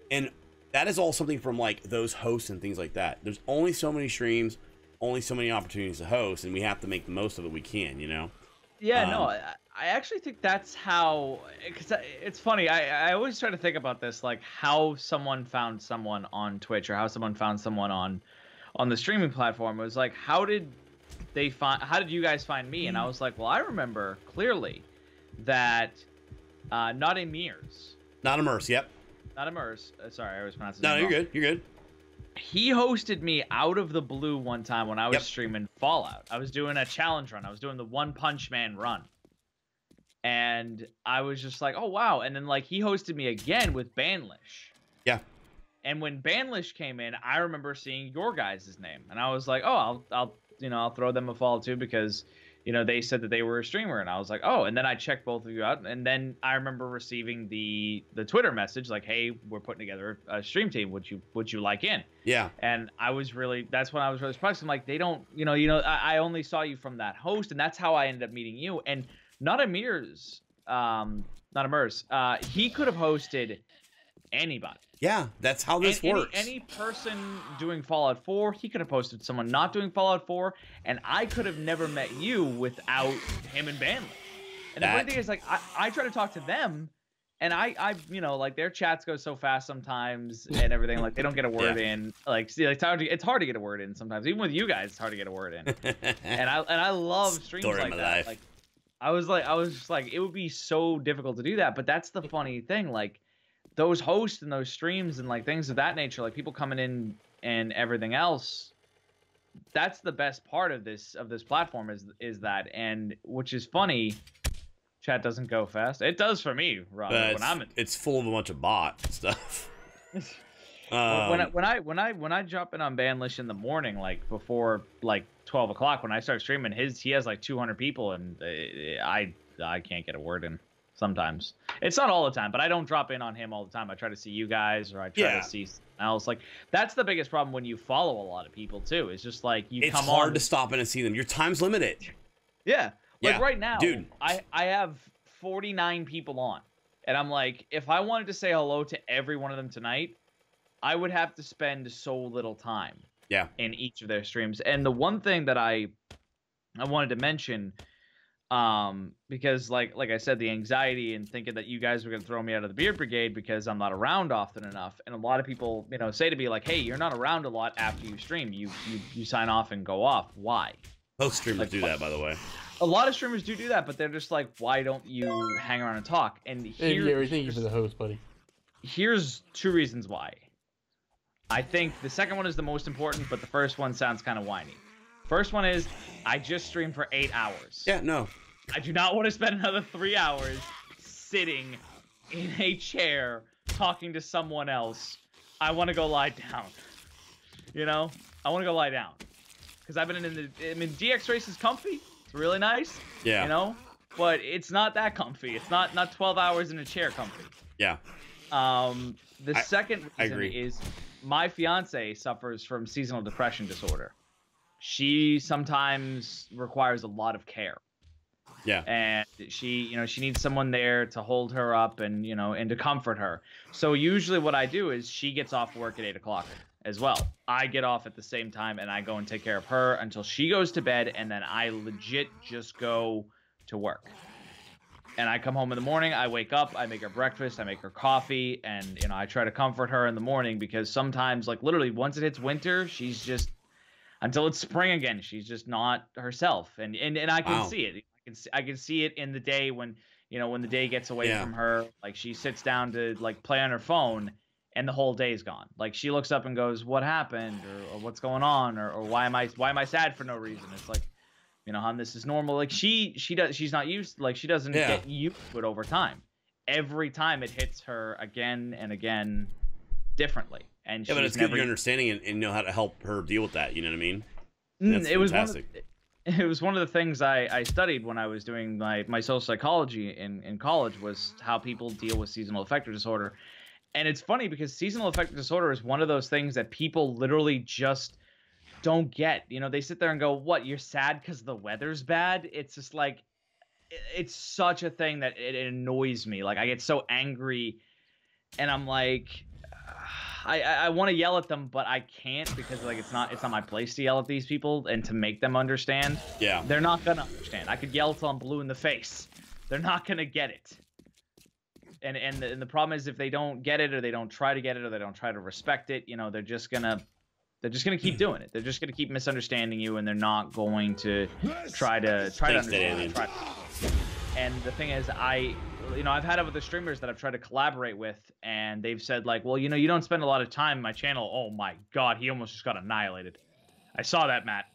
and that is all something from like those hosts and things like that. There's only so many streams, only so many opportunities to host, and we have to make the most of it we can, you know? Yeah, no, I actually think that's how, because it's funny, I always try to think about this, like how someone found someone on Twitch or how someone found someone on the streaming platform. It was like, how did you guys find me? And I was like, well, I remember clearly that Not Emir's. Not Immerse, yep. Not Immerse. Sorry, I was pronouncing No, it you're wrong. good. You're good. He hosted me out of the blue one time when I was streaming Fallout. I was doing a challenge run. I was doing the One Punch Man run. And I was just like, oh, wow. And then, like, he hosted me again with Banlish. Yeah. And when Banlish came in, I remember seeing your guys' name. And I was like, oh, I'll throw them a follow too because, you know, they said that they were a streamer. And I was like, oh. And then I checked both of you out. And then I remember receiving the Twitter message like, hey, we're putting together a stream team. Would you like in? Yeah. And that's when I was really surprised. I'm like, they don't, I only saw you from that host. And that's how I ended up meeting you. And Not Immerse, he could have hosted anybody. Yeah, that's how this works. Any person doing Fallout 4, he could have posted someone not doing Fallout 4, and I could have never met you without him and Banley. And the funny thing is, like, I try to talk to them, and I like, their chats go so fast sometimes and everything, like, they don't get a word in. Like, see, like, it's hard to get a word in sometimes. Even with you guys, it's hard to get a word in. and I love streams Story like of my that. life. Like, I was just like, it would be so difficult to do that, but that's the funny thing, like, those hosts and those streams and like things of that nature, like people coming in and everything else, that's the best part of this platform is that. And which is funny, chat doesn't go fast. It does for me, Rob. It's full of a bunch of bot stuff. When I jump in on Banlish in the morning, like before like 12 o'clock, when I start streaming, he has like 200 people, and I can't get a word in. Sometimes it's not all the time, but I don't drop in on him all the time. I try to see you guys, or I try to see someone else. Like, that's the biggest problem when you follow a lot of people too. It's just like it's hard to stop in and see them. Your time's limited. Yeah, like right now, dude. I have 49 people on, and I'm like, if I wanted to say hello to every one of them tonight, I would have to spend so little time. Yeah. In each of their streams, and the one thing that I wanted to mention. Because like I said, the anxiety and thinking that you guys were going to throw me out of the Beard Brigade because I'm not around often enough. And a lot of people, say to me like, hey, you're not around a lot after you stream. You sign off and go off. Why? Most streamers do that, by the way. A lot of streamers do that, but they're just like, why don't you hang around and talk? And thank you for the host, buddy. Here's 2 reasons why. I think the second one is the most important, but the first one sounds kind of whiny. First one is, I just streamed for 8 hours. Yeah, no. I do not want to spend another 3 hours sitting in a chair talking to someone else. I want to go lie down. I want to go lie down. Because I've been DX Race is comfy. It's really nice. Yeah. But it's not that comfy. It's not 12 hours in a chair comfy. Yeah. The second reason is my fiance suffers from seasonal depression disorder. She sometimes requires a lot of care. Yeah. And she needs someone there to hold her up and, and to comfort her. So usually what I do is she gets off work at 8 o'clock as well. I get off at the same time and I go and take care of her until she goes to bed. And then I legit just go to work. And I come home in the morning, I wake up, I make her breakfast, I make her coffee. And, I try to comfort her in the morning because sometimes, like literally once it hits winter, she's just, until it's spring again, she's just not herself, and I can see it. I can see it in the day when when the day gets away from her. Like she sits down to like play on her phone, and the whole day's gone. Like she looks up and goes, "What happened?" or "What's going on?" or "Why am I sad for no reason?" It's like, hon, this is normal. Like she's not used. Like she doesn't get used to it over time. Every time it hits her again and again, differently. And but it's good you're understanding and know how to help her deal with that. You know what I mean? That's it was fantastic. it was one of the things I studied when I was doing my social psychology in college, was how people deal with seasonal affective disorder. And it's funny because seasonal affective disorder is one of those things that people literally just don't get. You know, they sit there and go, what, you're sad because the weather's bad? It's just like, it's such a thing that it annoys me. Like, I get so angry, and I'm like, I want to yell at them, but I can't, because like it's not my place to yell at these people and to make them understand. Yeah. They're not gonna understand. I could yell till I'm blue in the face. They're not gonna get it. And the problem is, if they don't get it, or they don't try to get it, or they don't try to respect it, you know, they're just gonna keep doing it. They're just gonna keep misunderstanding you, and they're not going to try to understand. And the thing is, I've had other streamers that I've tried to collaborate with, and they've said like, well, you know, you don't spend a lot of time on my channel. Oh my God, he almost just got annihilated. I saw that, Matt.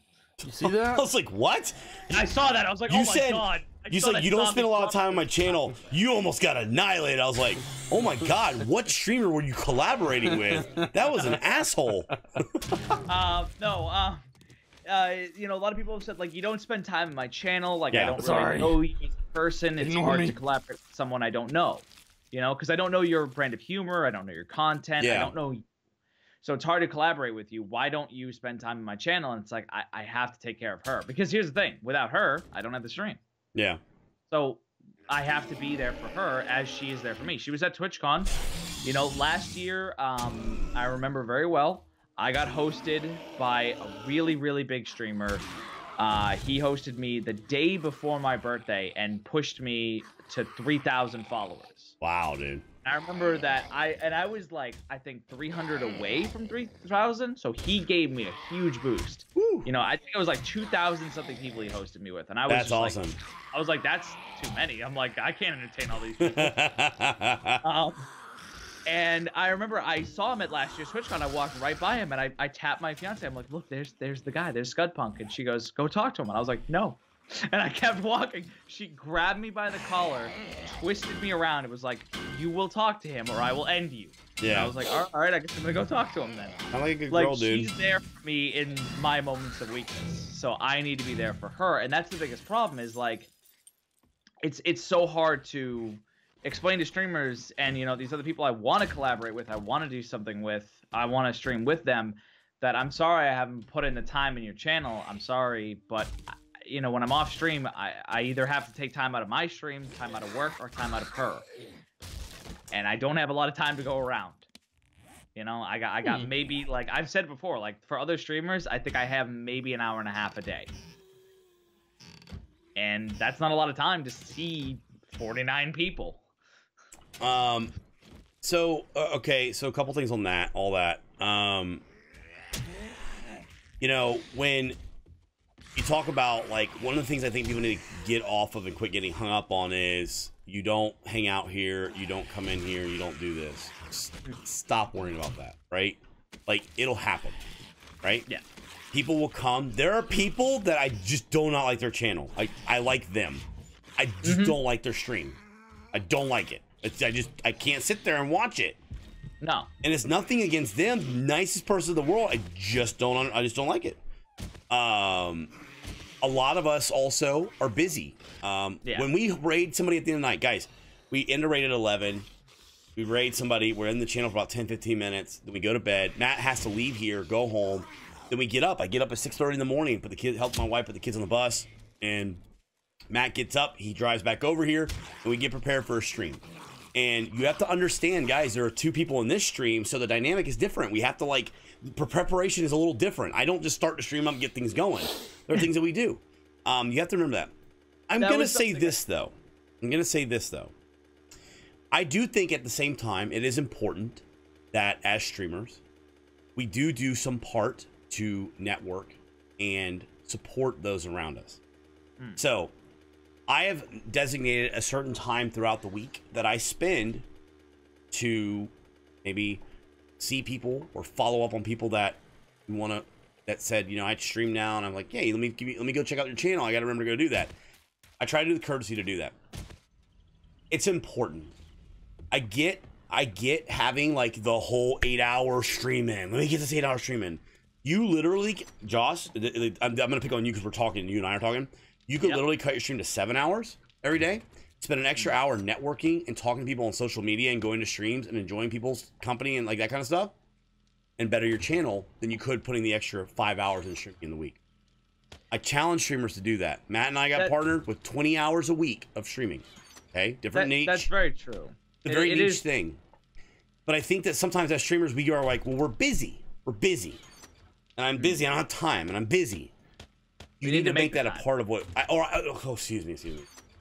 You see that? I was like, what? I saw that. I was like, oh my God. You said you don't spend a lot of time on my channel. You almost got annihilated. I was like, oh my God, what streamer were you collaborating with? That was an asshole. No. You know, a lot of people have said like, you don't spend time on my channel. Like, Yeah, I don't really know you as a person. It's hard to collaborate with someone I don't know. You know, because I don't know your brand of humor. I don't know your content. Yeah. I don't know you. So it's hard to collaborate with you. Why don't you spend time on my channel? And it's like, I have to take care of her. Because here's the thing. Without her, I don't have the stream. Yeah. So I have to be there for her as she is there for me. She was at TwitchCon. You know, last year, I remember very well, I got hosted by a really, really big streamer. He hosted me the day before my birthday and pushed me to 3,000 followers. Wow, dude. I remember that I was like, I think 300 away from 3,000. So he gave me a huge boost. Woo. You know, I think it was like 2,000 something people he hosted me with. And I was That's awesome. Like, I was like, that's too many. I'm like, I can't entertain all these people. And I remember I saw him at last year's TwitchCon. I walked right by him, and I tapped my fiance. I'm like, look, there's the guy. There's Scudpunk. And she goes, go talk to him. And I was like, no. And I kept walking. She grabbed me by the collar, twisted me around. It was like, you will talk to him or I will end you. Yeah. And I was like, all right, I guess I'm going to go talk to him then. I like a good Like, girl, dude. she's there for me in my moments of weakness. So I need to be there for her. And that's the biggest problem is, like, it's so hard to explain to streamers and, you know, these other people I want to collaborate with, I want to do something with, I want to stream with them, that I'm sorry I haven't put in the time in your channel. I'm sorry, but, you know, when I'm off stream, I either have to take time out of my stream, time out of work, or time out of her. And I don't have a lot of time to go around. You know, I got maybe, like I've said before, like for other streamers, I think I have maybe an hour and a half a day. And that's not a lot of time to see 49 people. Okay, so a couple things on that, all that. You know, when you talk about, like, one of the things I think people need to get off of and quit getting hung up on is you don't hang out here, you don't come in here, you don't do this. Stop worrying about that, right? Like, it'll happen, right? Yeah. People will come. There are people that I just do not like their channel. I like them. I just don't like their stream. I don't like it. I can't sit there and watch it. No. And it's nothing against them. Nicest person in the world. I just don't like it. A lot of us also are busy. When we raid somebody at the end of the night, guys, we end a raid at 11. We raid somebody. We're in the channel for about 10-15 minutes. Then we go to bed. Matt has to leave here, go home. Then we get up. I get up at 6:30 in the morning, help my wife put the kids on the bus, and Matt gets up. He drives back over here, and we get prepared for a stream. And you have to understand, guys, there are two people in this stream, so the dynamic is different. We have to, like, preparation is a little different. I don't just start the stream up and get things going. There are things that we do. You have to remember that. I'm going to say this, though. I do think at the same time it is important that as streamers, we do some part to network and support those around us. So I have designated a certain time throughout the week that I spend to maybe see people or follow up on people that said, you know, I'd stream now, and I'm like, hey, let me go check out your channel. I got to remember to go do that. I try to do the courtesy to do that. It's important. I get having, like, the whole 8-hour stream in. Let me get this 8-hour stream in. You literally, Josh, I'm gonna pick on you because we're talking. You and I are talking. You could literally cut your stream to 7 hours every day. Spend an extra hour networking and talking to people on social media and going to streams and enjoying people's company and like that kind of stuff, and better your channel than you could putting the extra 5 hours in streaming in the week. I challenge streamers to do that. Matt and I got partnered with 20 hours a week of streaming. Okay, different niche. That's very true. It's a very niche thing. But I think that sometimes as streamers we are like, well, we're busy. We're busy. And I'm busy. I don't have time. And I'm busy. You need to make that a part of what. Excuse me.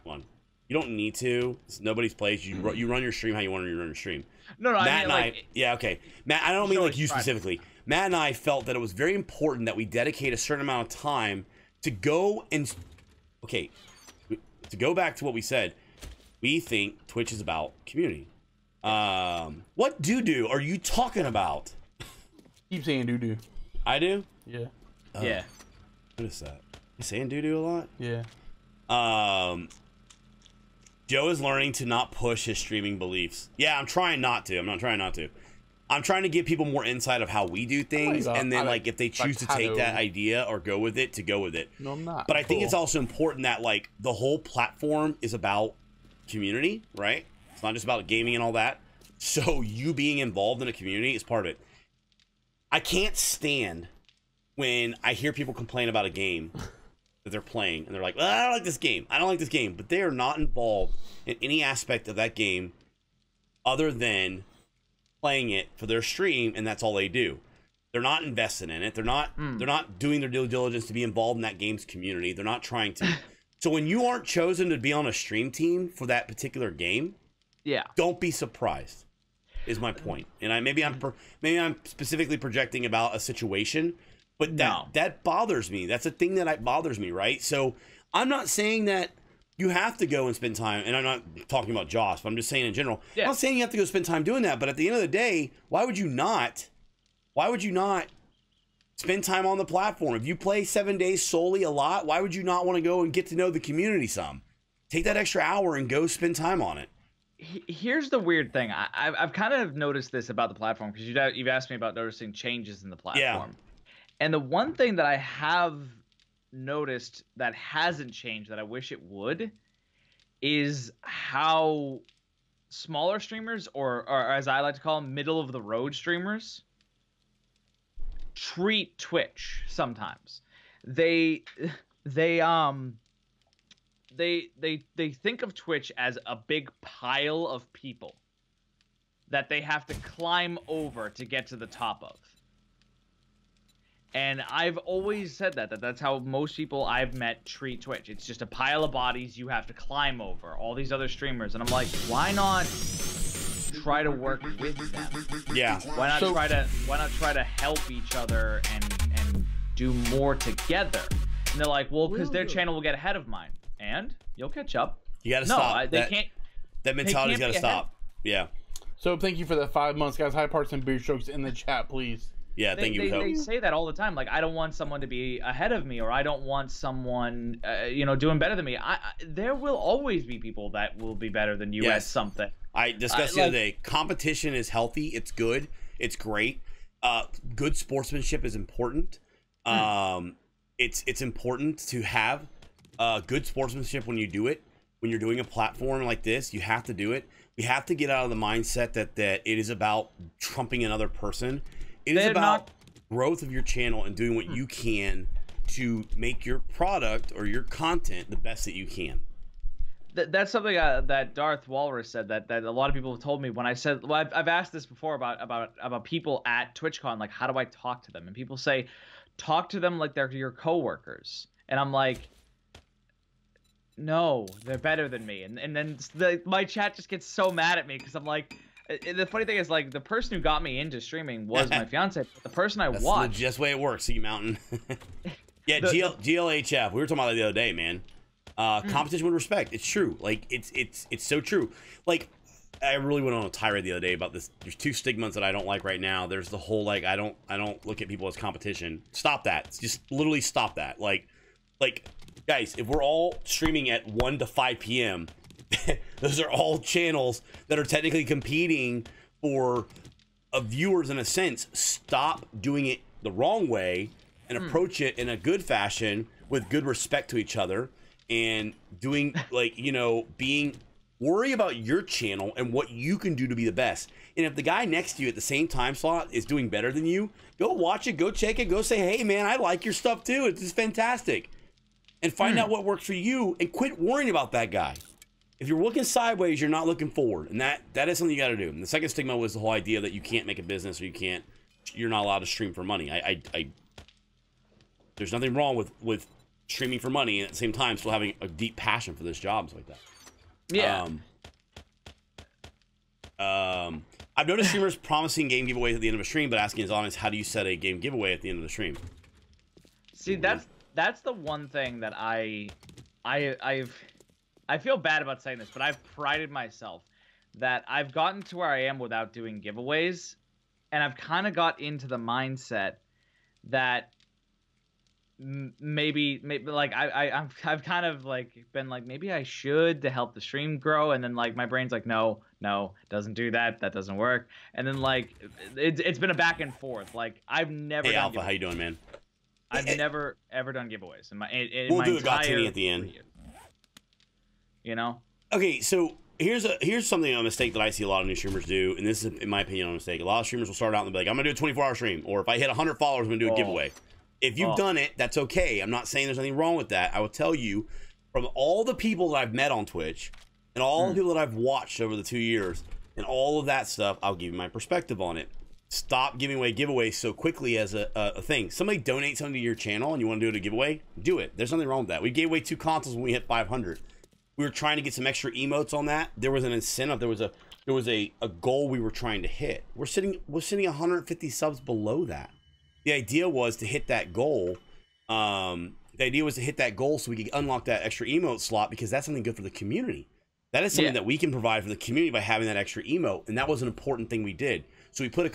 Hold on. You don't need to. It's nobody's place. You run your stream how you want to run your stream. No, Matt I mean, and like, yeah, okay. Matt, I don't mean like you specifically. Matt and I felt that it was very important that we dedicate a certain amount of time to go and. Okay, to go back to what we said, we think Twitch is about community. What doo-doo are you talking about? Keep saying doo-doo. I do? Yeah. yeah. What is that? You saying doo-doo a lot? Yeah. Joe is learning to not push his streaming beliefs. Yeah, I'm trying not to. I'm trying to give people more insight of how we do things, and then like if they choose to take that idea or go with it, to go with it. No, I'm not. But I think it's also important that like the whole platform is about community, right? It's not just about gaming and all that. So you being involved in a community is part of it. I can't stand when I hear people complain about a game that they're playing and they're like, well, I don't like this game. I don't like this game. But they are not involved in any aspect of that game other than playing it for their stream, and that's all they do. They're not invested in it. They're not doing their due diligence to be involved in that game's community. They're not trying to. So when you aren't chosen to be on a stream team for that particular game, don't be surprised. Is my point. And maybe I'm specifically projecting about a situation, but that bothers me. That's a thing that bothers me, right? So I'm not saying that you have to go and spend time, and I'm not talking about Joss, but I'm just saying in general. I'm not saying you have to go spend time doing that, but at the end of the day, why would you not spend time on the platform? If you play 7 days solely a lot, why would you not want to go and get to know the community some? Take that extra hour and go spend time on it. Here's the weird thing. I've kind of noticed this about the platform, because you've asked me about noticing changes in the platform. And the one thing that I have noticed that hasn't changed that I wish it would is how smaller streamers, or as I like to call them, middle of the road streamers, treat Twitch sometimes. They think of Twitch as a big pile of people that they have to climb over to get to the top of. And I've always said that's how most people I've met treat Twitch. It's just a pile of bodies you have to climb over, all these other streamers. And I'm like, why not try to work with them? Yeah. Why not try to help each other and do more together? And they're like, well, because their channel will get ahead of mine. And you'll catch up. You gotta stop. They can't. That mentality's gotta stop. Yeah. So thank you for the 5 months, guys. High parts and beer strokes in the chat, please. Yeah, thank you. They say that all the time. Like, I don't want someone to be ahead of me, or I don't want someone, doing better than me. There will always be people that will be better than you at something. I discussed the other day. Competition is healthy. It's good. It's great. Good sportsmanship is important. It's important to have good sportsmanship when you do it. When you're doing a platform like this, you have to do it. We have to get out of the mindset that it is about trumping another person. It is about growth of your channel and doing what you can to make your product or your content the best that you can. That's something that Darth Walrus said that a lot of people have told me when I said, well, I've asked this before about people at TwitchCon, like, how do I talk to them? And people say, talk to them like they're your coworkers. And I'm like, no, they're better than me. And then my chat just gets so mad at me because I'm like, the funny thing is, like, the person who got me into streaming was my fiance. But the person I watched. That's just the way it works, Sea Mountain. Yeah, GLHF. We were talking about it the other day, man. Competition with respect. It's true. Like, it's so true. Like, I really went on a tirade the other day about this. There's two stigmas that I don't like right now. There's the whole, like, I don't look at people as competition. Stop that. Just literally stop that. Like, guys, if we're all streaming at 1 to 5 p.m., those are all channels that are technically competing for viewers in a sense. Stop doing it the wrong way and approach it in a good fashion with good respect to each other and doing like, you know, worry about your channel and what you can do to be the best. And if the guy next to you at the same time slot is doing better than you, go watch it, go check it, go say, hey man, I like your stuff too. It's just fantastic. And find out what works for you and quit worrying about that guy. If you're looking sideways, you're not looking forward. And that is something you got to do. And the second stigma was the whole idea that you can't make a business or you're not allowed to stream for money. There's nothing wrong with streaming for money and at the same time still having a deep passion for this job, like that. Yeah. I've noticed streamers promising game giveaways at the end of a stream, but asking his audience, how do you set a game giveaway at the end of the stream? See, that's the one thing that I feel bad about saying this, but I've prided myself that I've gotten to where I am without doing giveaways, and I've kind of got into the mindset that maybe like I've kind of like been like maybe I should to help the stream grow, and then like my brain's like no, doesn't do that, that doesn't work, and then like it's been a back and forth. Like I've never Hey Alpha, how you doing, man? I've never ever done giveaways in we'll my do a entire Gotini at the end. You know? Okay, so here's something, a mistake that I see a lot of new streamers do, and this is in my opinion a mistake. A lot of streamers will start out and be like, I'm gonna do a 24-hour stream, or if I hit 100 followers, I'm gonna do a giveaway. If you've done it, that's okay. I'm not saying there's anything wrong with that. I will tell you, from all the people that I've met on Twitch and all the people that I've watched over the 2 years and all of that stuff, I'll give you my perspective on it. Stop giving away giveaways so quickly as a thing. Somebody donates something to your channel and you want to do it a giveaway, do it. There's nothing wrong with that. We gave away 2 consoles when we hit 500. We were trying to get some extra emotes on that. There was an incentive. There was a goal we were trying to hit. We're sitting 150 subs below that. The idea was to hit that goal. So we could unlock that extra emote slot, because that's something good for the community. That is something that we can provide for the community by having that extra emote, and that was an important thing we did. So we put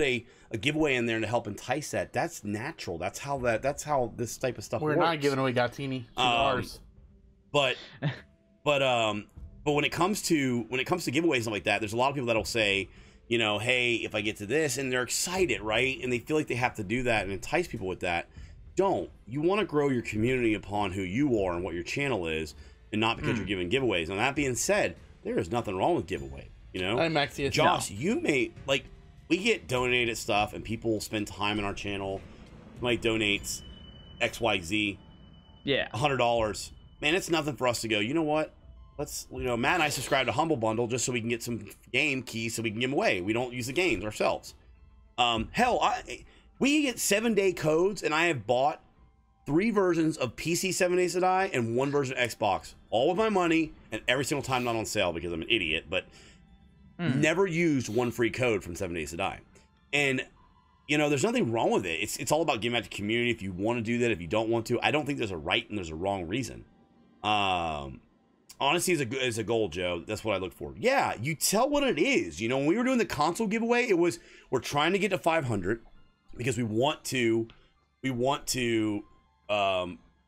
a giveaway in there to help entice that. That's natural. That's how this type of stuff works. We're not giving away Gotini. Ours. But when it comes to giveaways and stuff like that, there's a lot of people that'll say, you know, hey, if I get to this, and they're excited, right? And they feel like they have to do that and entice people with that. Don't. You want to grow your community upon who you are and what your channel is, and not because you're giving giveaways. And that being said, there is nothing wrong with giveaway. You know, I'm Maxi. Josh, you may like, we get donated stuff, and people spend time in our channel. Somebody donates XYZ, $100. Man, it's nothing for us to go, you know what? Let's, you know, Matt and I subscribe to Humble Bundle just so we can get some game keys so we can give them away. We don't use the games ourselves. Hell, we get 7-day codes, and I have bought 3 versions of PC 7 Days to Die and 1 version of Xbox, all with my money, and every single time not on sale because I'm an idiot, but never used 1 free code from 7 Days to Die. And, you know, there's nothing wrong with it. It's all about giving out to the community. If you want to do that, if you don't want to, I don't think there's a right and there's a wrong reason. Honesty is a goal, Joe. That's what I look for. Yeah, you tell what it is. You know, when we were doing the console giveaway, it was, we're trying to get to 500 because we want to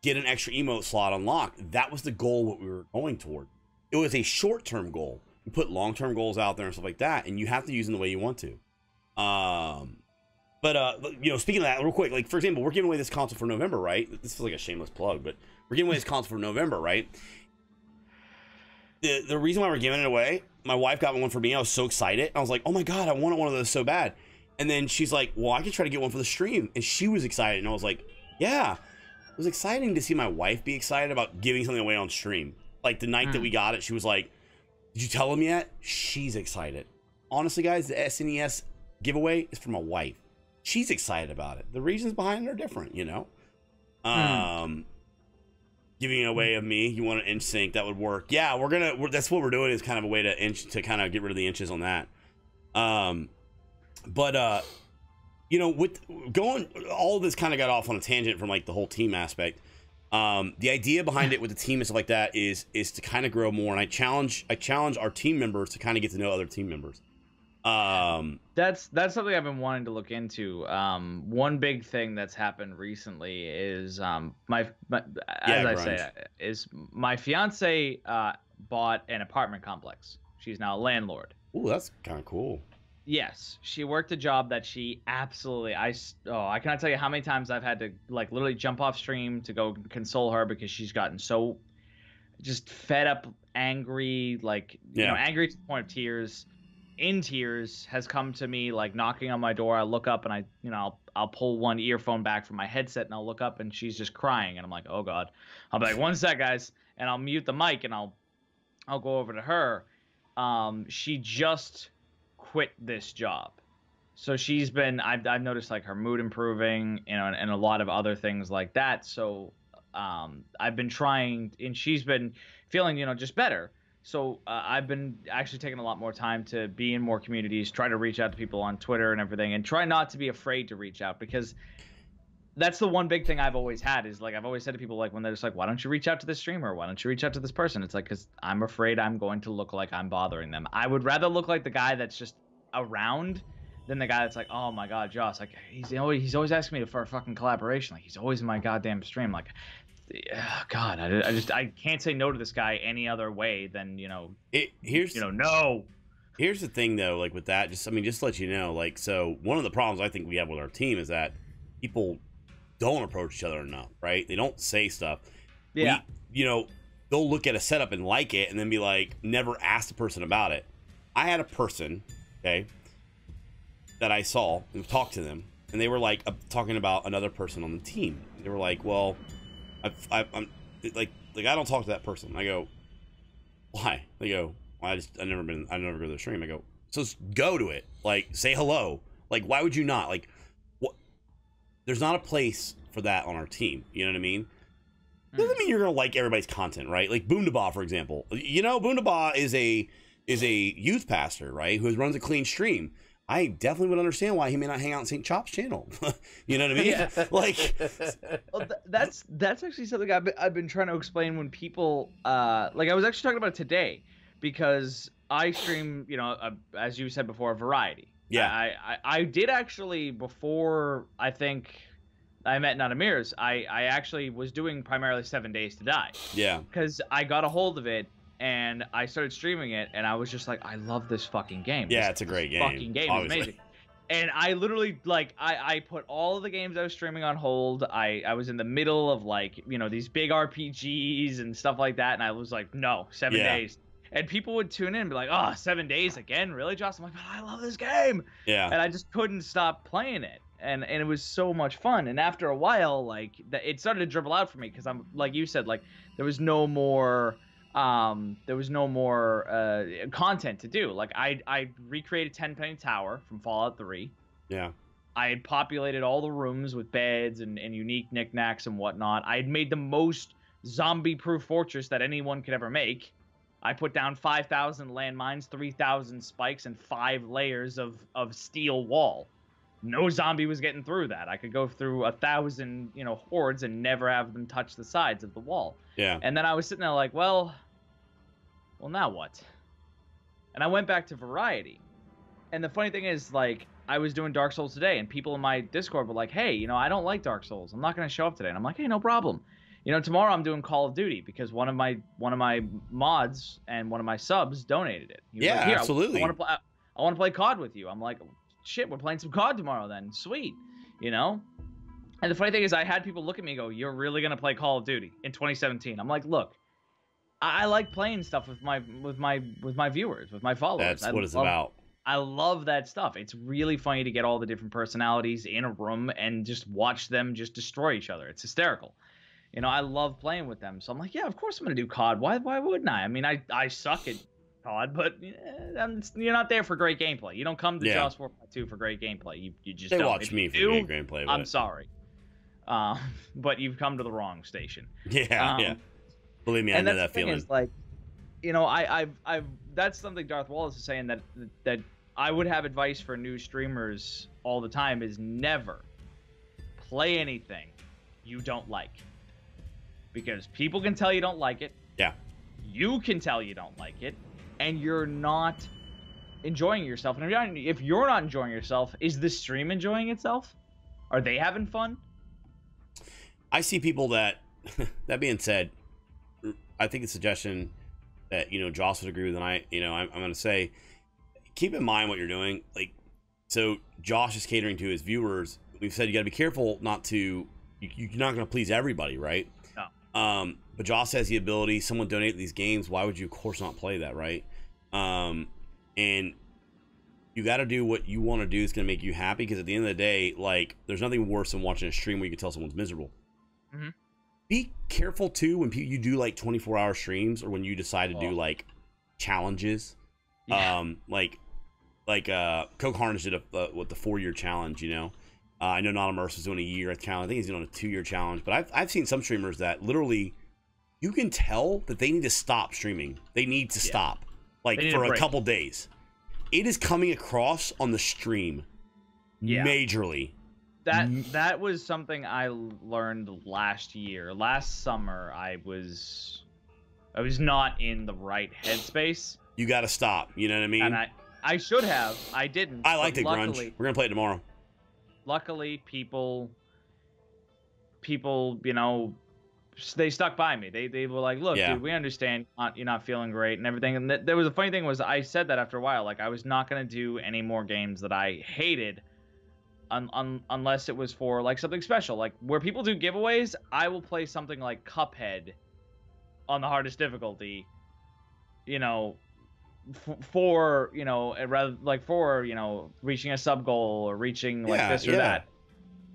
get an extra emote slot unlocked. That was the goal, what we were going toward. It was a short-term goal. You put long-term goals out there and stuff like that, and you have to use them the way you want to. You know, speaking of that, real quick, like, for example, we're giving away this console for November, right? This is like a shameless plug, but we're giving away this console for November, right? The reason why we're giving it away, my wife got one for me. I was so excited. I was like, oh my God, I wanted one of those so bad. And then she's like, well, I could try to get one for the stream. And she was excited. And I was like, yeah. It was exciting to see my wife be excited about giving something away on stream. Like the night that we got it, she was like, did you tell him yet? She's excited. Honestly, guys, the SNES giveaway is for my wife. She's excited about it. The reasons behind it are different, you know? Giving it away of me, you want an inch sync, that would work. Yeah, that's what we're doing, is kind of a way to kind of get rid of the inches on that. You know, with going, all of this kind of got off on a tangent from like the whole team aspect. The idea behind it with the team and stuff like that is to kind of grow more, and I challenge our team members to kind of get to know other team members. That's something I've been wanting to look into. One big thing that's happened recently is my fiance bought an apartment complex. She's now a landlord. Ooh, that's kind of cool. Yes, she worked a job that she absolutely. I cannot tell you how many times I've had to like literally jump off stream to go console her because she's gotten so just fed up, angry, like angry to the point of tears. In tears, has come to me like knocking on my door. I look up and I'll pull one earphone back from my headset and I'll look up and she's just crying and I'm like, oh god. I'll be like, one sec, guys, and I'll mute the mic and I'll go over to her. She just quit this job, so she's been. I've noticed like her mood improving, and a lot of other things like that. So, I've been trying, and she's been feeling, just better. So I've been actually taking a lot more time to be in more communities, try to reach out to people on Twitter and everything, and try not to be afraid to reach out because that's the one big thing I've always had is like I've always said to people like when they're just like, why don't you reach out to this streamer? Why don't you reach out to this person? It's like because I'm afraid I'm going to look like I'm bothering them. I would rather look like the guy that's just around than the guy that's like, oh my god, Joss, like he's always asking me for a fucking collaboration. Like he's always in my goddamn stream. Like, God, I can't say no to this guy any other way than no. Here's the thing though, like with that, just to let you know, like, so one of the problems I think we have with our team is that people don't approach each other enough, right? They don't say stuff. Yeah. They'll look at a setup and like it and then be like, never ask the person about it. I had a person, okay, that I saw and talked to them, and they were like talking about another person on the team. They were like, well, I'm like I don't talk to that person. I go, why? They go, well, I never go to the stream. I go, so just go to it. Like, say hello. Like, why would you not? Like, what? There's not a place for that on our team. You know what I mean? Doesn't mean you're gonna like everybody's content, right? Like Boondaba, for example. Boondaba is a youth pastor, right? Who runs a clean stream. I definitely would understand why he may not hang out on St. Chop's channel. You know what I mean? Yeah. Like, well, that's actually something I've been trying to explain when people like I was actually talking about it today because I stream, as you said before, a variety. Yeah. I did actually before I think I met Nadamir's. I actually was doing primarily 7 Days to Die. Yeah. Because I got a hold of it. And I started streaming it, and I was just like, I love this fucking game. Yeah, it's a great game. Fucking game is amazing. And I literally, like, I put all of the games I was streaming on hold. I was in the middle of, like, these big RPGs and stuff like that, and I was like, no, 7 days. And people would tune in and be like, oh, 7 days again? Really, Joss? I'm like, I love this game. Yeah. And I just couldn't stop playing it. And it was so much fun. And after a while, like, it started to dribble out for me because I'm, like you said, like, there was no more... content to do. Like I recreated Tenpenny Tower from Fallout 3. Yeah. I had populated all the rooms with beds and unique knickknacks and whatnot. I had made the most zombie-proof fortress that anyone could ever make. I put down 5,000 landmines, 3,000 spikes, and 5 layers of steel wall. No zombie was getting through that. I could go through 1,000, hordes and never have them touch the sides of the wall. Yeah. And then I was sitting there like, well, now what? And I went back to variety. And the funny thing is, like, I was doing Dark Souls today, and people in my Discord were like, hey, I don't like Dark Souls. I'm not going to show up today. And I'm like, hey, no problem. Tomorrow I'm doing Call of Duty because one of my mods and one of my subs donated it. He was yeah, like, Here, absolutely. I want to play COD with you. I'm like, shit, we're playing some COD tomorrow then. Sweet. And the funny thing is, I had people look at me and go, you're really going to play Call of Duty in 2017? I'm like, look, I like playing stuff with my viewers, with my followers. That's what it's about. I love that stuff. It's really funny to get all the different personalities in a room and just watch them just destroy each other. It's hysterical. I love playing with them. So I'm like, yeah, of course I'm going to do COD. Why wouldn't I? I mean, I suck at COD, but you're not there for great gameplay. You don't come to Jos452 for great gameplay. You just don't. Watch me for great gameplay. I'm sorry. But you've come to the wrong station. Yeah. Believe me, I know that feeling. Is, like, I've that's something Darth Wallace is saying that I would have advice for new streamers all the time is never play anything you don't like. Because people can tell you don't like it. Yeah. You can tell you don't like it, and you're not enjoying yourself. And if you're not enjoying yourself, is the stream enjoying itself? Are they having fun? I see people that being said, I think a suggestion that Joss would agree with, and I'm going to say, keep in mind what you're doing. Like, so Josh is catering to his viewers. We've said you got to be careful not to. You're not going to please everybody, right? No. But Josh has the ability. Someone donated these games. Why would you, of course, not play that, right? And you got to do what you want to do. It's going to make you happy, because at the end of the day, like, there's nothing worse than watching a stream where you can tell someone's miserable. Mm-hmm. Be careful too when you do like 24-hour streams, or when you decide to do like challenges. Yeah. Coke Harness did the 4-year challenge. You know, I know Not Immerse was doing a year challenge. I think he's doing a 2-year challenge. But I've seen some streamers that literally, you can tell that they need to stop streaming. They need to stop, like, for a couple days. It is coming across on the stream, majorly. That was something I learned last year. Last summer, I was not in the right headspace. You got to stop. You know what I mean? And I should have. I didn't. I liked it, Grunge. We're gonna play it tomorrow. Luckily, people, you know, they stuck by me. They were like, "Look, dude, we understand you're not feeling great and everything." And there was a funny thing was I said that after a while, like, I was not gonna do any more games that I hated, unless it was for like something special, like where people do giveaways. I will play something like Cuphead on the hardest difficulty, you know, for, you know, rather like for, you know, reaching a sub goal or reaching like this or that.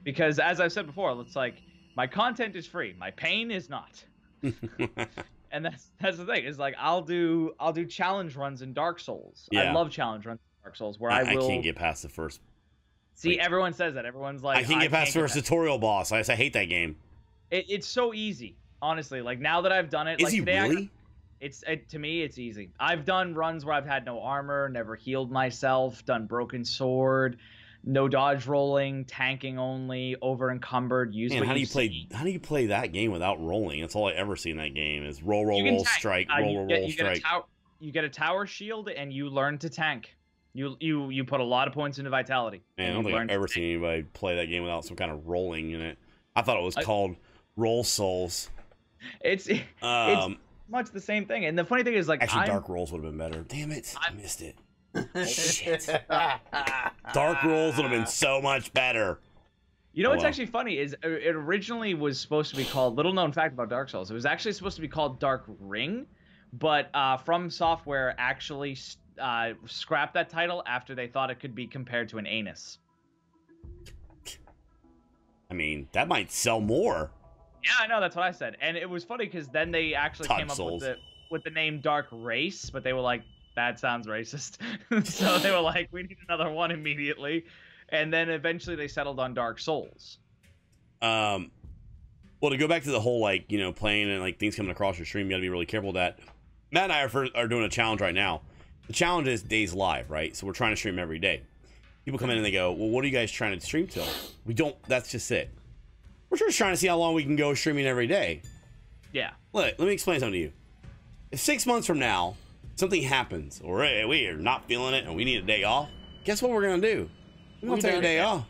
Because as I've said before, it's like, my content is free, my pain is not. And that's the thing, is like, I'll do challenge runs in Dark Souls. I love challenge runs in Dark Souls where I can't get past the first. See, everyone says that. Everyone's like, I can't get past the first tutorial boss. I hate that game. It's so easy, honestly. Like, now that I've done it, is he really? To me, it's easy. I've done runs where I've had no armor, never healed myself, done broken sword, no dodge rolling, tanking only, over encumbered. Man, how do you play that game without rolling? That's all I ever see in that game is roll, strike, roll, strike. You get a tower shield and you learn to tank. You put a lot of points into vitality. Man, I don't think I've ever seen anybody play that game without some kind of rolling in it. I thought it was called Roll Souls. It's much the same thing. And the funny thing is, like, actually, Dark Rolls would have been better. Damn it, I missed it. Shit. Dark Rolls would have been so much better. You know what's actually funny is it originally was supposed to be called, little known fact about Dark Souls, it was actually supposed to be called Dark Ring, but From Software actually scrapped that title after they thought it could be compared to an anus. I mean, that might sell more. Yeah, I know, that's what I said. And it was funny because then they actually came up with the name Dark Race, but they were like, that sounds racist. So they were like, we need another one immediately. And then eventually they settled on Dark Souls. Well, to go back to the whole, like, you know, playing and like things coming across your stream, you gotta be really careful with that. Matt and I are doing a challenge right now. The challenge is days live, right? So we're trying to stream every day. People come in and they go, well, what are you guys trying to stream till? We don't, that's just it. We're just trying to see how long we can go streaming every day. Yeah. Let me explain something to you. If 6 months from now, something happens, or we are not feeling it and we need a day off, guess what we're going to do? We're going to take a day off.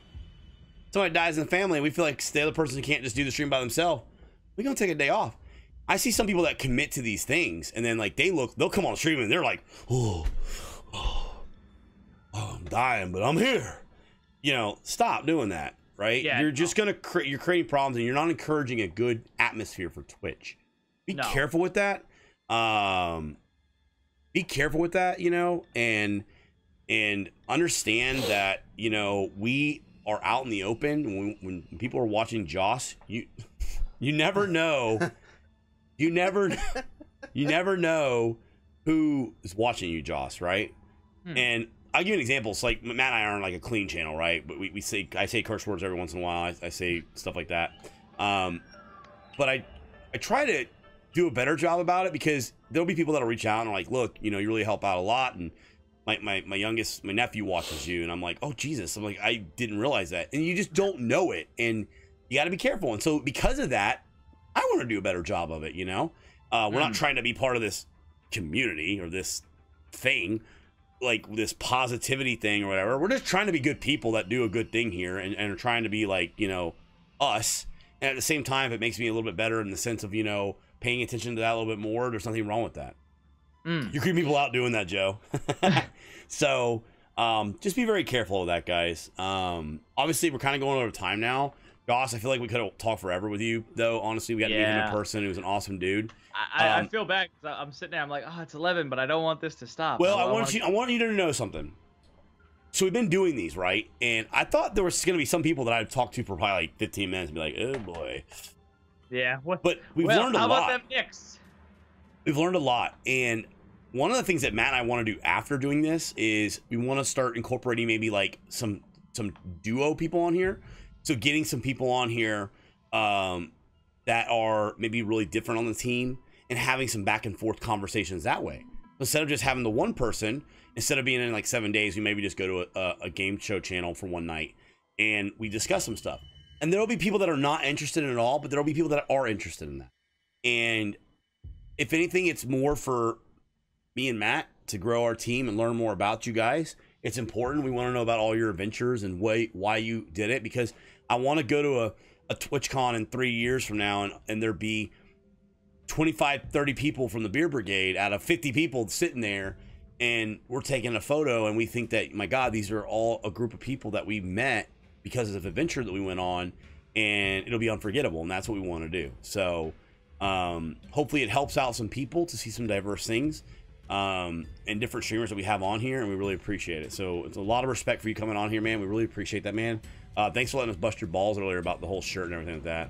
Somebody dies in the family and we feel like the other person can't just do the stream by themselves. We're going to take a day off. I see some people that commit to these things and then like they'll come on stream and they're like, oh, I'm dying, but I'm here. You know, stop doing that, right? Yeah, you're just going to you're creating problems and you're not encouraging a good atmosphere for Twitch. Be careful with that. Be careful with that, you know, and understand that, you know, we are out in the open. When people are watching Joss, you never know. You never know who is watching you, Joss, right? And I'll give you an example. It's like Matt and I aren't like a clean channel, right? But I say curse words every once in a while. I say stuff like that. But I try to do a better job about it because there'll be people that'll reach out and are like, look, you know, you really help out a lot. And my nephew watches you. And I'm like, oh, Jesus. I'm like, I didn't realize that. And you just don't know it. And you got to be careful. And so because of that, I want to do a better job of it, you know? We're not trying to be part of this community or this thing, like this positivity thing or whatever. We're just trying to be good people that do a good thing here and are trying to be like, you know, us. And at the same time, if it makes me a little bit better in the sense of, you know, paying attention to that a little bit more, there's nothing wrong with that. You're creeping people out doing that, Joe. So just be very careful of that, guys. Obviously, we're kind of going over time now. Joss, I feel like we could have talked forever with you, though. Honestly, we got to meet him in person. He was an awesome dude. I feel bad because I'm sitting there. I'm like, oh, it's 11, but I don't want this to stop. Well, I want you to know something. So we've been doing these, right? And I thought there was going to be some people that I'd talk to for probably like 15 minutes and be like, oh, boy. Yeah. But we've learned a lot. How about them Knicks? We've learned a lot. And one of the things that Matt and I want to do after doing this is we want to start incorporating maybe like some duo people on here. So getting some people on here that are maybe really different on the team and having some back and forth conversations that way. Instead of just having the one person, instead of being in like 7 days, we maybe just go to a game show channel for one night and we discuss some stuff. And there'll be people that are not interested in it all, but there'll be people that are interested in that. And if anything, it's more for me and Matt to grow our team and learn more about you guys. It's important. We want to know about all your adventures and why you did it, because I want to go to a TwitchCon in 3 years from now and there be 25, 30 people from the Beer Brigade out of 50 people sitting there, and we're taking a photo and we think that, my God, these are all a group of people that we met because of the adventure that we went on, and it'll be unforgettable, and that's what we want to do. So hopefully it helps out some people to see some diverse things and different streamers that we have on here, and we really appreciate it. So it's a lot of respect for you coming on here, man. We really appreciate that, man. Thanks for letting us bust your balls earlier about the whole shirt and everything like that.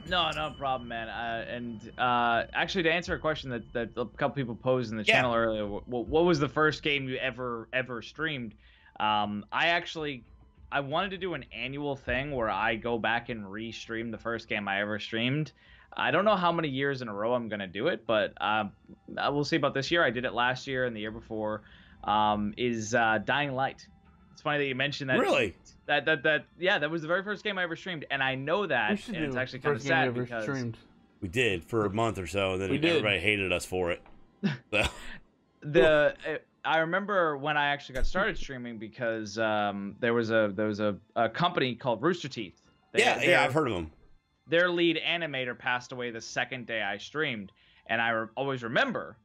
No problem, man. Actually, to answer a question that a couple people posed in the channel earlier, what was the first game you ever streamed? I wanted to do an annual thing where I go back and re-stream the first game I ever streamed. I don't know how many years in a row I'm gonna do it, but we'll see about this year. I did it last year and the year before. Is Dying Light. It's funny that you mentioned that. Really? That was the very first game I ever streamed, and I know that, and it's actually kind of sad because we did for a month or so, and then everybody hated us for it. I remember when I actually got started streaming because there was a company called Rooster Teeth. I've heard of them. Their lead animator passed away the second day I streamed, and I always remember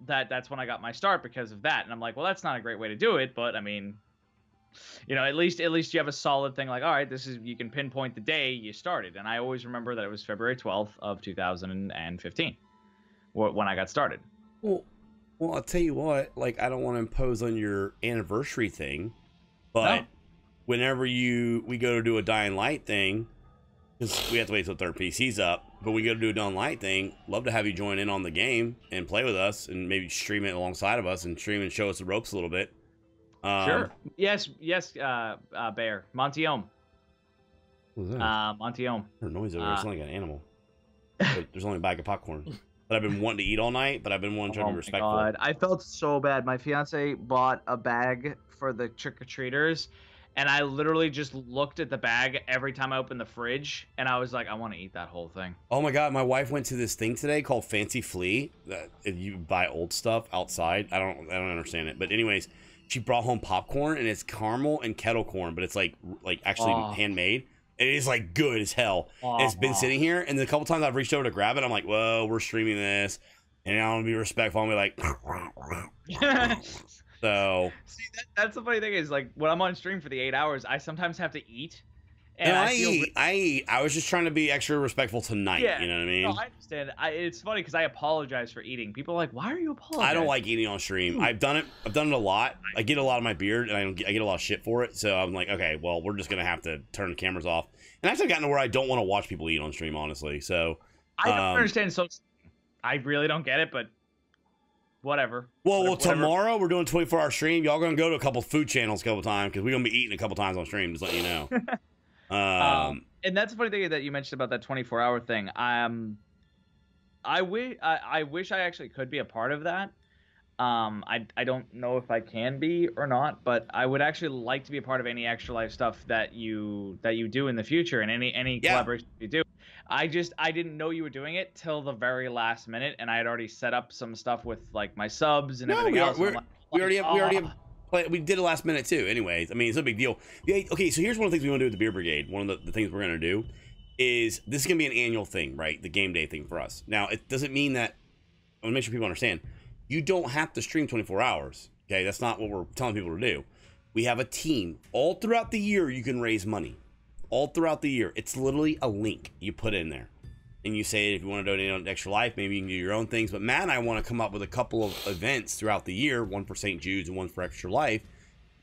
that's when I got my start because of that. And I'm like, well, that's not a great way to do it, but I mean, you know, at least you have a solid thing like, all right, you can pinpoint the day you started. And I always remember that it was February 12th of 2015 when I got started. Well, I'll tell you what, like, I don't want to impose on your anniversary thing, but whenever we go to do a Dying Light thing, because we have to wait till third PC's up, but we go to do a Dying Light thing, love to have you join in on the game and play with us and maybe stream it alongside of us and stream and show us the ropes a little bit. Sure. Yes, Bear. Montiome. What was that? Montiome. I heard noise over there. It's like an animal. But there's only a bag of popcorn that I've been wanting to eat all night, but I've been wanting to be respectful. God. I felt so bad. My fiance bought a bag for the trick-or-treaters, and I literally just looked at the bag every time I opened the fridge, and I was like, I want to eat that whole thing. Oh my God, my wife went to this thing today called Fancy Flea. That if you buy old stuff outside, I don't understand it. But anyways, she brought home popcorn, and it's caramel and kettle corn, but it's like actually handmade. It is like good as hell. And it's been sitting here, and the couple times I've reached over to grab it, I'm like, whoa, we're streaming this, and I want to be respectful. I'm like, so. See, that's the funny thing is, like, when I'm on stream for the 8 hours, I sometimes have to eat. And I eat. I was just trying to be extra respectful tonight. Yeah, you know what I mean? No, I understand. It's funny because I apologize for eating. People are like, "Why are you apologizing?" I don't like eating on stream. I've done it a lot. I get a lot of my beard, and I get a lot of shit for it. So I'm like, okay, well, we're just gonna have to turn the cameras off. And actually, gotten to where I don't want to watch people eat on stream, honestly. So I don't understand. So I really don't get it, but whatever. Well, tomorrow we're doing 24-hour stream. Y'all gonna go to a couple food channels a couple times because we're gonna be eating a couple times on stream. Just let you know. And that's the funny thing that you mentioned about that 24-hour thing. I wish I actually could be a part of that. I don't know if I can be or not, but I would actually like to be a part of any Extra Life stuff that you do in the future and any collaboration you do. I didn't know you were doing it till the very last minute, and I had already set up some stuff with like my subs and everything else. We already have. We did it last minute too. Anyways, I mean, it's no big deal. Okay, so here's one of the things we want to do with the Beer Brigade. One of the things we're going to do is this is going to be an annual thing, right? The game day thing for us. Now, it doesn't mean that. I want to make sure people understand. You don't have to stream 24 hours. Okay, that's not what we're telling people to do. We have a team. All throughout the year, you can raise money. All throughout the year. It's literally a link you put in there. And you say if you want to donate on Extra Life, maybe you can do your own things. But Matt and I want to come up with a couple of events throughout the year, one for St. Jude's and one for Extra Life,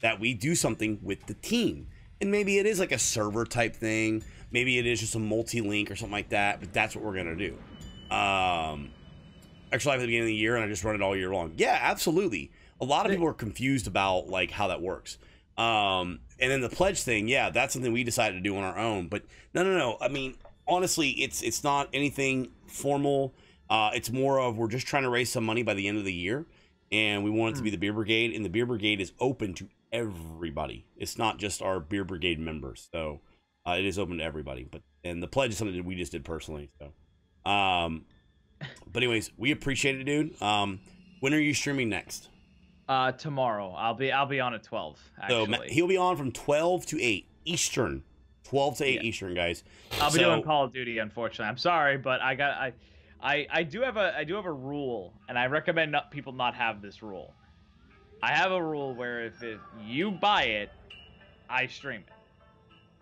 that we do something with the team. And maybe it is like a server type thing. Maybe it is just a multi-link or something like that. But that's what we're going to do. Extra Life at the beginning of the year, and I just run it all year long. Yeah, absolutely. A lot of people are confused about like how that works. And then the pledge thing, yeah, that's something we decided to do on our own. But no. I mean, honestly, it's not anything formal. It's more of we're just trying to raise some money by the end of the year, and we want it to be the Beer Brigade, and the Beer Brigade is open to everybody. It's not just our Beer Brigade members, so it is open to everybody. And the pledge is something that we just did personally. So, but anyways, we appreciate it, dude. When are you streaming next? Tomorrow. I'll be on at 12. Actually, so he'll be on from 12 to 8 Eastern. 12 to 8 Eastern, guys. I'll be doing Call of Duty, unfortunately. I'm sorry, but I do have a rule, and I recommend people not have this rule. I have a rule where if you buy it, I stream it.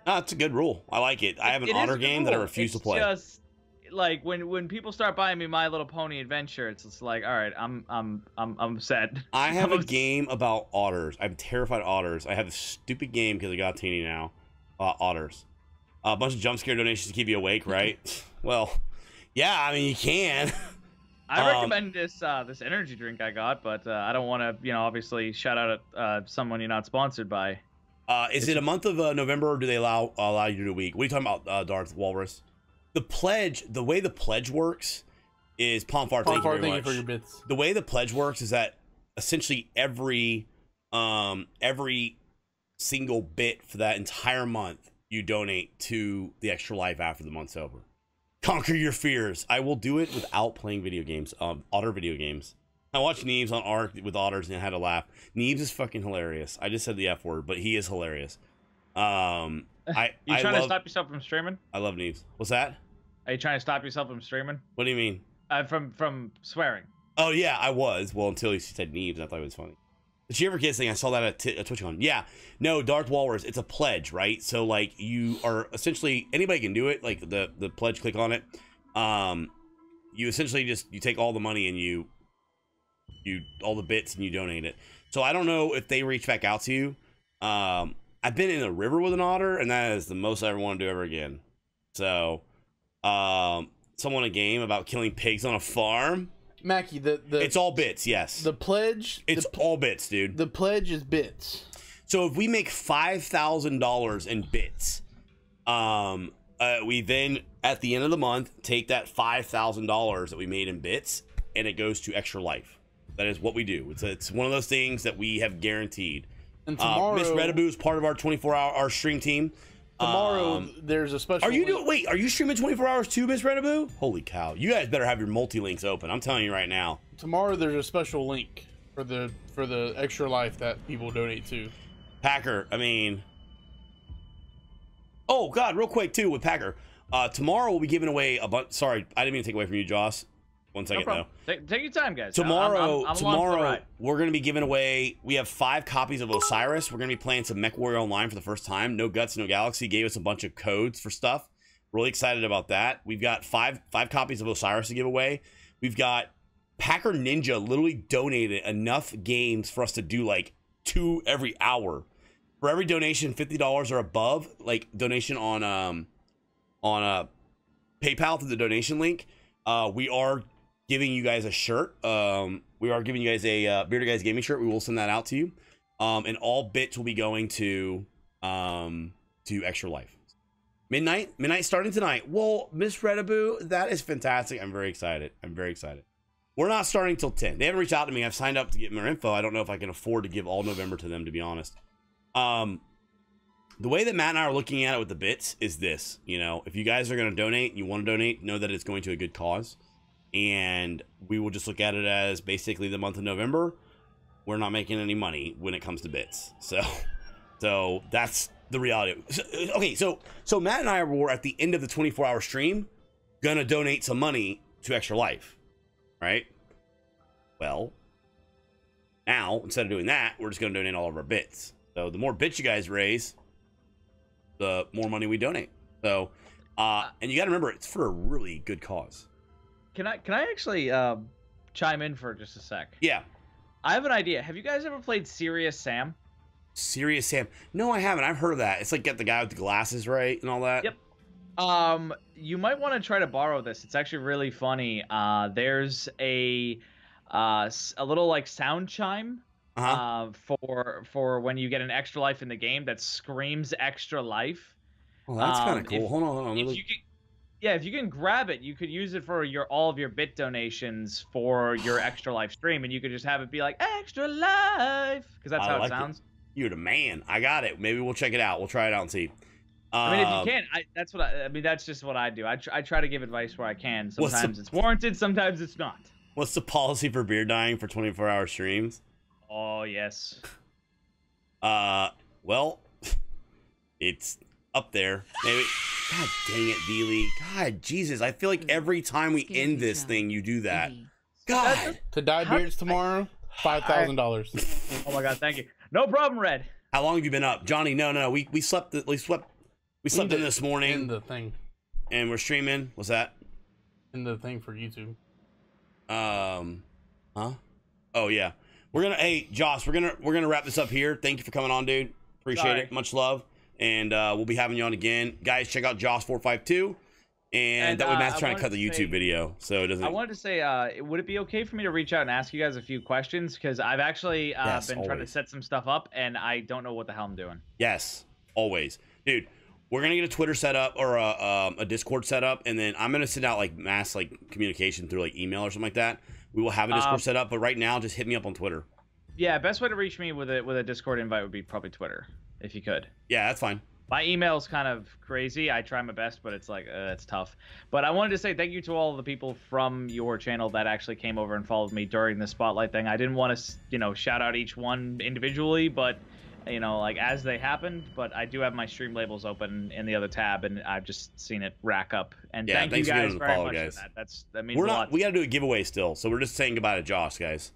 Oh, that's a good rule. I like it. I have an honor game that I refuse to play. Just like when people start buying me My Little Pony Adventure, it's just like, all right, I'm set. I have a game about otters. I'm terrified of otters. I have this stupid game because I got teeny now. Otters. A bunch of jump scare donations to keep you awake, right? Well, yeah, I mean you can. I recommend this energy drink I got, but I don't want to, obviously shout out at someone you're not sponsored by. Is it a month of November, or do they allow you to do a week? What are you talking about, Darth Walrus? The way the pledge works is Pomfar. Thank you very much for your bits. The way the pledge works is that essentially every single bit for that entire month you donate to the Extra Life after the month's over. Conquer your fears. I will do it without playing video games, otter video games. I watched Neebs on Ark with otters and I had to laugh. Neebs is fucking hilarious. I just said the F word, but he is hilarious. You trying to stop yourself from streaming? I love Neebs. What's that? Are you trying to stop yourself from streaming? What do you mean? From swearing. Oh yeah, I was. Well, until he said Neebs, I thought it was funny. The Cheer for Kids thing, I saw that at TwitchCon. Yeah, no, Darth Walrus, it's a pledge, right? So like you are essentially, anybody can do it. Like the pledge, click on it. You essentially you take all the money and you all the bits and you donate it. So I don't know if they reach back out to you. I've been in a river with an otter, and that is the most I ever want to do ever again. So, someone a game about killing pigs on a farm. Mackie, it's all bits, yes. The pledge, it's all bits, dude. The pledge is bits. So if we make $5,000 in bits, we then at the end of the month take that $5,000 that we made in bits, and it goes to Extra Life. That is what we do. It's one of those things that we have guaranteed. And tomorrow, Miss Redaboo is part of our 24-hour stream team. Tomorrow, there's a special. Are you streaming 24 hours too, Miss Redaboo? Holy cow! You guys better have your multi-links open. I'm telling you right now. Tomorrow, there's a special link for the Extra Life that people donate to. Packer, I mean. Oh God! Real quick too with Packer. Tomorrow we'll be giving away a bunch. Sorry, I didn't mean to take away from you, Joss. 1 second though. Take your time, guys. Tomorrow, I'm we're gonna be giving away. We have 5 copies of Osiris. We're gonna be playing some MechWarrior Online for the first time. No Guts, No Galaxy gave us a bunch of codes for stuff. Really excited about that. We've got five copies of Osiris to give away. We've got Packer Ninja literally donated enough games for us to do like 2 every hour. For every donation, $50 or above, like donation on PayPal through the donation link, we are giving you guys a shirt. We are giving you guys a Bearded Guys Gaming shirt. We will send that out to you. And all bits will be going to Extra Life. Midnight starting tonight. Well, Miss Redaboo, that is fantastic. I'm very excited. We're not starting till 10. They haven't reached out to me. I've signed up to get more info. I don't know if I can afford to give all November to them, to be honest. The way that Matt and I are looking at it with the bits is this. If you guys are going to donate, you want to donate, know that it's going to a good cause. And we will just look at it as basically the month of November. We're not making any money when it comes to bits. So that's the reality. Okay, so Matt and I were at the end of the 24-hour stream going to donate some money to Extra Life, right? Well, Now, instead of doing that, we're just going to donate all of our bits. So the more bits you guys raise, the more money we donate. So, and you got to remember, it's for a really good cause. Can I actually chime in for just a sec? Yeah. I have an idea. Have you guys ever played Serious Sam? Serious Sam? No, I haven't. I've heard of that. It's like get the guy with the glasses, right, and all that. Yep. You might want to try to borrow this. It's actually really funny. There's a little like sound chime for when you get an extra life in the game that screams extra life. Oh, that's kind of cool. Hold on. If you can grab it, you could use it for all of your bit donations for your extra life stream, and you could just have it be like extra life because that's how it sounds. You're the man. I got it. Maybe we'll check it out. We'll try it out and see. I mean, if you can, that's just what I do. I try to give advice where I can. Sometimes it's warranted, sometimes it's not. What's the policy for beer dying for 24-hour streams? Oh, yes. Well, it's up there. Maybe. God dang it, Dealey. God, Jesus. I feel like every time we end this thing, you do that. God. To dye beards tomorrow, $5,000. Oh my God, thank you. No problem, Red. How long have you been up, Johnny? No. We slept in this morning. In the thing. And we're streaming. What's that? In the thing for YouTube. Huh? Oh yeah. Hey, Joss, we're gonna wrap this up here. Thank you for coming on, dude. Appreciate it. Much love. And we'll be having you on again. Guys, check out Jos452. And that way Matt's trying to cut the YouTube video, so it doesn't. I wanted to say, would it be okay for me to reach out and ask you guys a few questions? Because I've actually been trying to set some stuff up, and I don't know what the hell I'm doing. Yes, always, dude. We're gonna get a Twitter set up or a Discord set up, and then I'm gonna send out like mass communication through like email or something like that. We will have a Discord set up, but right now, just hit me up on Twitter. Yeah, best way to reach me with a Discord invite would be probably Twitter, if you could. Yeah, that's fine. My email's kind of crazy. I try my best, but it's like it's tough. But I wanted to say thank you to all the people from your channel that actually came over and followed me during the spotlight thing. I didn't want to, shout out each one individually, but as they happened. But I do have my stream labels open in the other tab, and I've just seen it rack up. And yeah, thank you guys very much guys. for that. That means a lot. We got to do a giveaway still, so we're just saying goodbye to Josh, guys.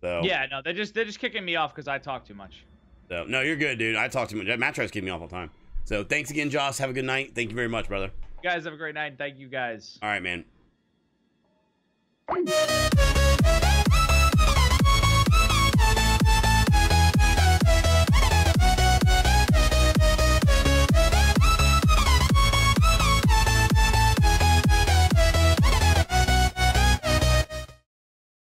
So yeah, no, they're just kicking me off because I talk too much. So no, you're good, dude. I talk too much. Matt tries to kick me off all the time. So thanks again, Joss. Have a good night. Thank you very much, brother. You guys have a great night. Thank you, guys. All right, man.